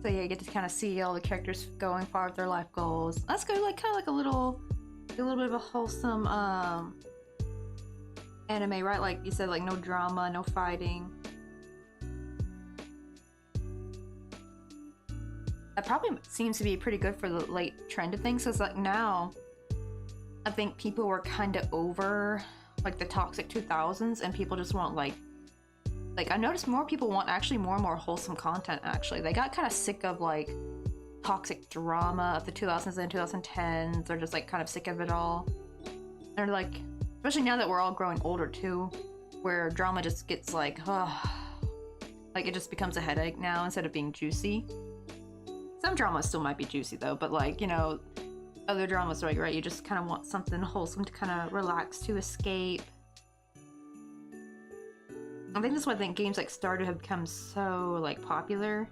So yeah, you get to kind of see all the characters going far with their life goals. That's good, like kind of like a little bit of a wholesome anime, right? Like you said, like no drama, no fighting. That probably seems to be pretty good for the late trend of things. So it's like now, I think people were kind of over like the toxic 2000s, and people just want like I noticed more people want actually more and more wholesome content. Actually, they got kind of sick of like toxic drama of the 2000s and 2010s. They're just like kind of sick of it all. They're like, especially now that we're all growing older too, where drama just gets like, like it just becomes a headache now instead of being juicy. Some dramas still might be juicy though, but like, you know, other dramas, like, right, you just kind of want something wholesome to kind of relax, to escape. I think that's why I think games like Stardew have become so like popular.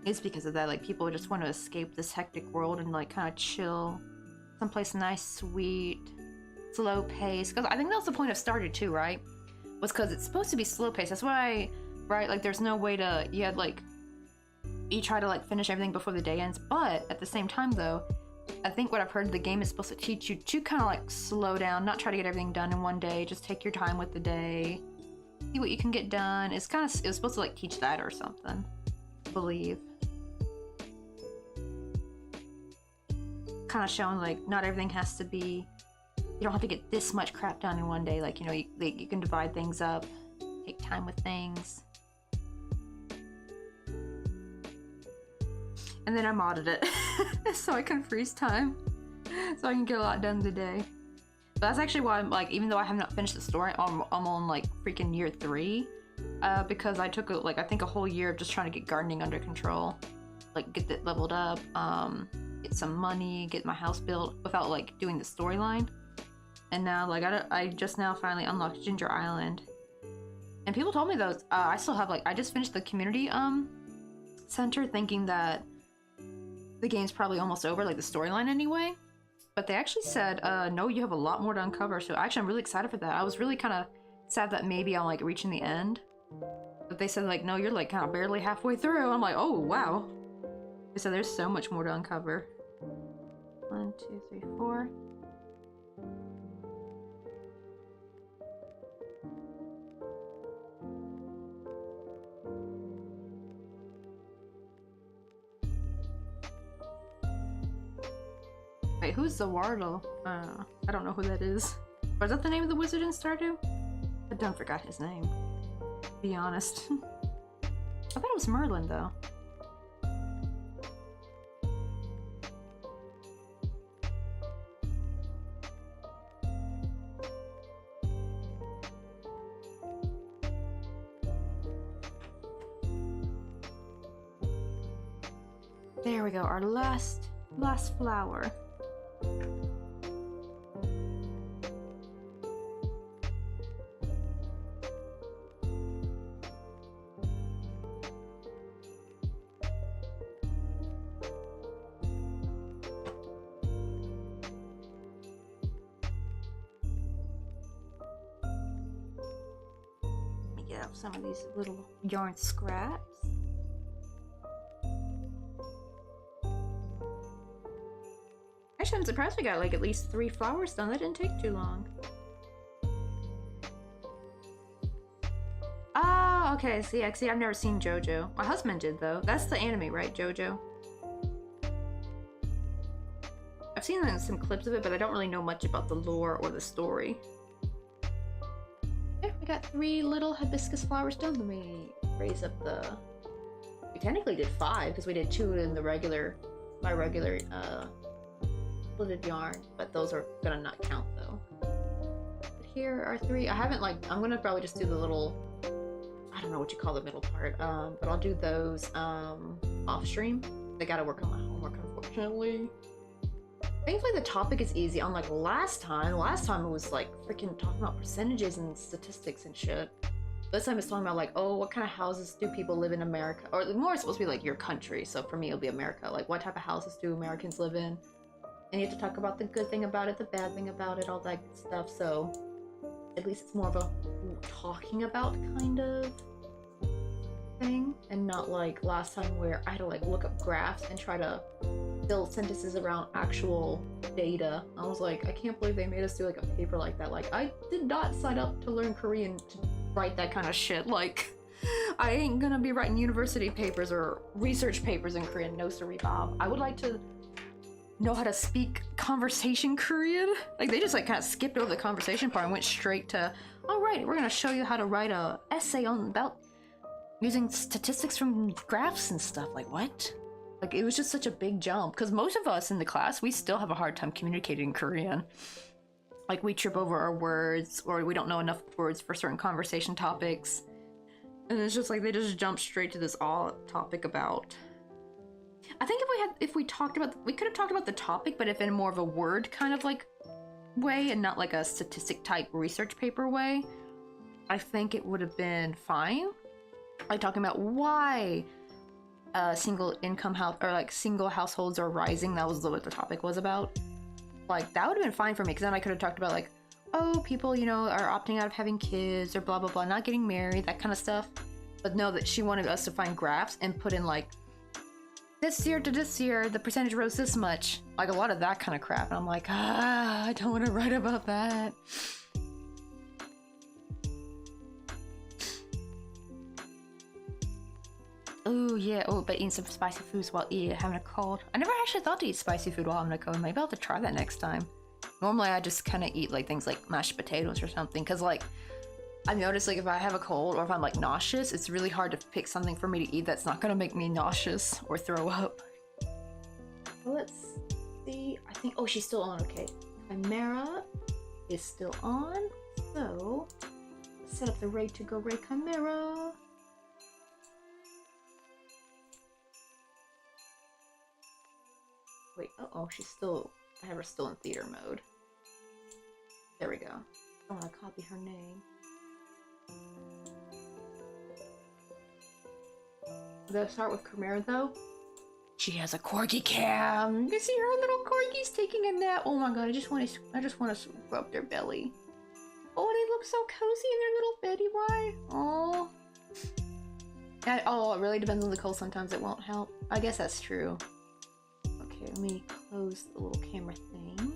It's because of that, like people just want to escape this hectic world and like kind of chill someplace nice, sweet, slow pace. Because I think that was the point of Stardew too, right? Was because it's supposed to be slow pace. That's why, right? Like there's no way to, you had like, you try to like finish everything before the day ends. But at the same time though, I think what I've heard, the game is supposed to teach you to kind of like slow down, not try to get everything done in one day. Just take your time with the day. See what you can get done. It was supposed to like teach that or something, I believe. kind of showing like not everything has to be, you don't have to get this much crap done in one day. Like, you know, you can divide things up, take time with things. And then I modded it so I can freeze time, so I can get a lot done today. But that's actually why I'm like, even though I have not finished the story, I'm on like freaking year 3, because I took I think a whole year of just trying to get gardening under control, like get it leveled up, get some money, get my house built without like doing the storyline. And now like I just now finally unlocked Ginger Island, and people told me though I still have like, I just finished the community center thinking that the game's probably almost over, like the storyline anyway. But they actually said, no, you have a lot more to uncover. So actually, I'm really excited for that. I was really kind of sad that maybe I'm like reaching the end. But they said like, no, you're like kind of barely halfway through. I'm like, oh, wow. They said there's so much more to uncover. 1, 2, 3, 4. Wait, who's Zawardle? I don't know who that is. Was that the name of the wizard in Stardew? I done forgot his name, to be honest. I thought it was Merlin, though. There we go, our last flower. Let me get out some of these little yarn scraps. Actually, I'm surprised we got like at least 3 flowers done. That didn't take too long. Ah, okay. See, I've never seen JoJo. My husband did though. That's the anime, right, JoJo? I've seen some clips of it, but I don't really know much about the lore or the story. There, we got 3 little hibiscus flowers done. Let me raise up the... We technically did 5 because we did 2 in the my regular splitted yarn, but those are gonna not count though. But here are 3. I haven't like, I'm gonna probably just do the little, I don't know what you call the middle part, but I'll do those off stream. I gotta work on my homework, unfortunately. Thankfully the topic is easy, unlike last time. Last time it was like freaking talking about percentages and statistics and shit. This time it's talking about like, oh, what kind of houses do people live in America? Or more it's supposed to be like your country, so for me it'll be America. Like what type of houses do Americans live in? And you have to talk about the good thing about it, the bad thing about it, all that good stuff. So at least it's more of a talking about kind of thing, and not like last time where I had to like look up graphs and try to build sentences around actual data. I was like, I can't believe they made us do like a paper like that. Like, I did not sign up to learn Korean to write that kind of shit. Like, I ain't gonna be writing university papers or research papers in Korean. No siree, Bob. I would like to know how to speak conversation Korean. Like, they just like kind of skipped over the conversation part and went straight to, all right, we're gonna show you how to write a essay on about using statistics from graphs and stuff. Like, what? Like, it was just such a big jump, because most of us in the class, we still have a hard time communicating in Korean. Like, we trip over our words, or we don't know enough words for certain conversation topics. And it's just like, they just jump straight to this all topic about... I think if we talked about, we could have talked about the topic, but if in more of a word kind of like way, and not like a statistic type research paper way, I think it would have been fine. Like talking about why single income house, or like single households are rising. That was what the topic was about. Like, that would have been fine for me, because then I could have talked about like, oh, people, you know, are opting out of having kids, or blah blah blah, not getting married, that kind of stuff. But no, that she wanted us to find graphs and put in like, this year to this year, the percentage rose this much. Like a lot of that kind of crap. And I'm like, I don't want to write about that. Oh yeah, oh, but eating some spicy foods while having a cold. I never actually thought to eat spicy food while having a cold. Maybe I'll have to try that next time. Normally I just kind of eat like things like mashed potatoes or something, because like I've noticed like if I have a cold or if I'm like nauseous, it's really hard to pick something for me to eat that's not gonna make me nauseous or throw up. Well, let's see. I think, oh, she's still on. Okay, Chimera is still on, so let's set up the raid to go raid Chimera. Wait, uh-oh, she's still, I have her still in theater mode. There we go. I want to copy her name. Let's start with Chimera though. She has a corgi cam. You can see her little corgis taking a nap. Oh my god, I just want to rub their belly. Oh, they look so cozy in their little beddy. Why? Oh. Oh, it really depends on the cold. Sometimes it won't help. I guess that's true. Okay, let me close the little camera thing.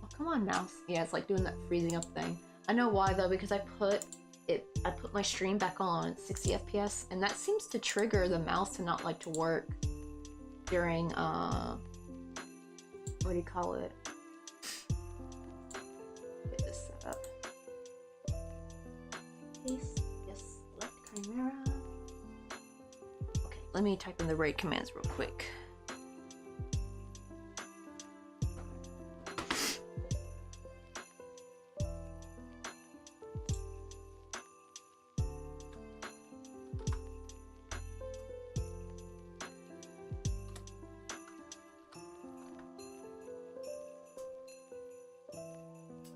Oh, come on, mouse. Yeah, it's like doing that freezing up thing. I know why though, because I put my stream back on 60 FPS, and that seems to trigger the mouse to not like to work during what do you call it? Get this set up. Yes, select Chimera. Okay, let me type in the raid commands real quick.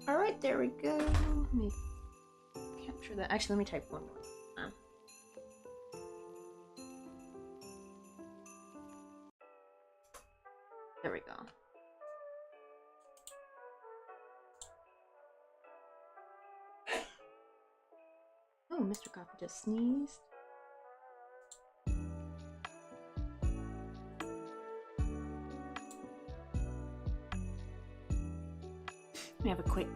Alright, there we go. Let me capture that. Actually, let me type one more. There we go. Oh, Mr. Coffee just sneezed. Let me have a quick.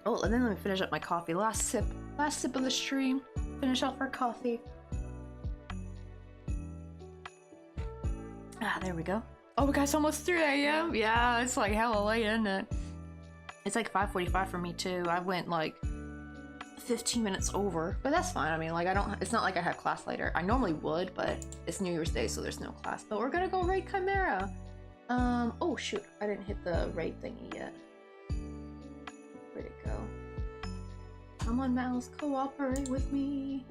Oh, and then let me finish up my coffee. Last sip of the stream. Finish off our coffee. Ah, there we go. Oh, guys, almost 3 a.m. Yeah, it's like hella late, isn't it? It's like 5:45 for me too. I went like 15 minutes over, but that's fine. I mean, like it's not like I have class later. I normally would, but it's New Year's Day, so there's no class. But we're gonna go raid Chimera. Oh shoot, I didn't hit the raid thingy yet. Where'd it go? Come on, mouse, cooperate with me.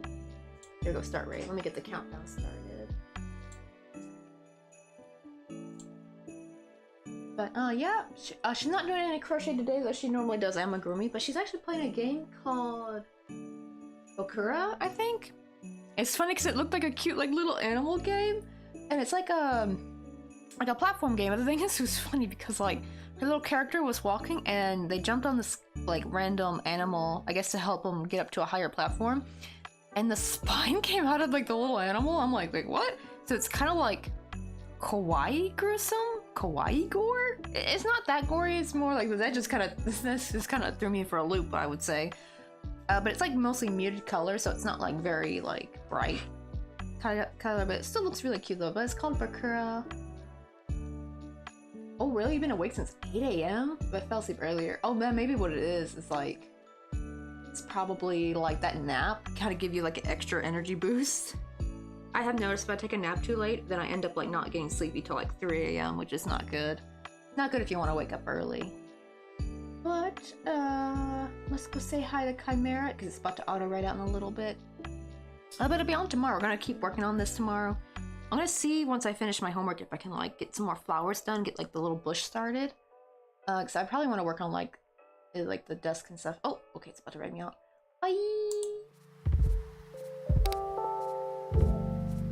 There we go, start raid. Let me get the countdown started. But yeah, she's not doing any crochet today though. She normally does amigurumi, but she's actually playing a game called Okura, I think. It's funny because it looked like a cute like little animal game, and it's like a platform game. But the thing is, it was funny because like her little character was walking and they jumped on this like random animal, I guess to help them get up to a higher platform, and the spine came out of like the little animal. I'm like, wait, what? So it's kind of like kawaii gruesome, kawaii gore. It's not that gory. It's more like that. Just kind of this just kind of threw me for a loop, I would say. But it's like mostly muted color, so it's not like very like bright color, but it still looks really cute though. But it's called Bakura. Oh really? You've been awake since 8 a.m.? But I fell asleep earlier. Oh man, maybe what it is like it's probably like that nap kind of give you like an extra energy boost. I have noticed if I take a nap too late, then I end up like not getting sleepy till like 3 a.m., which is not good. Not good if you want to wake up early. But let's go say hi to Chimera because it's about to auto write out in a little bit. But it'll be on tomorrow. We're gonna keep working on this tomorrow. I'm gonna see once I finish my homework if I can like get some more flowers done, get like the little bush started. Because I probably want to work on like the desk and stuff. Oh, okay, it's about to write me out. Bye.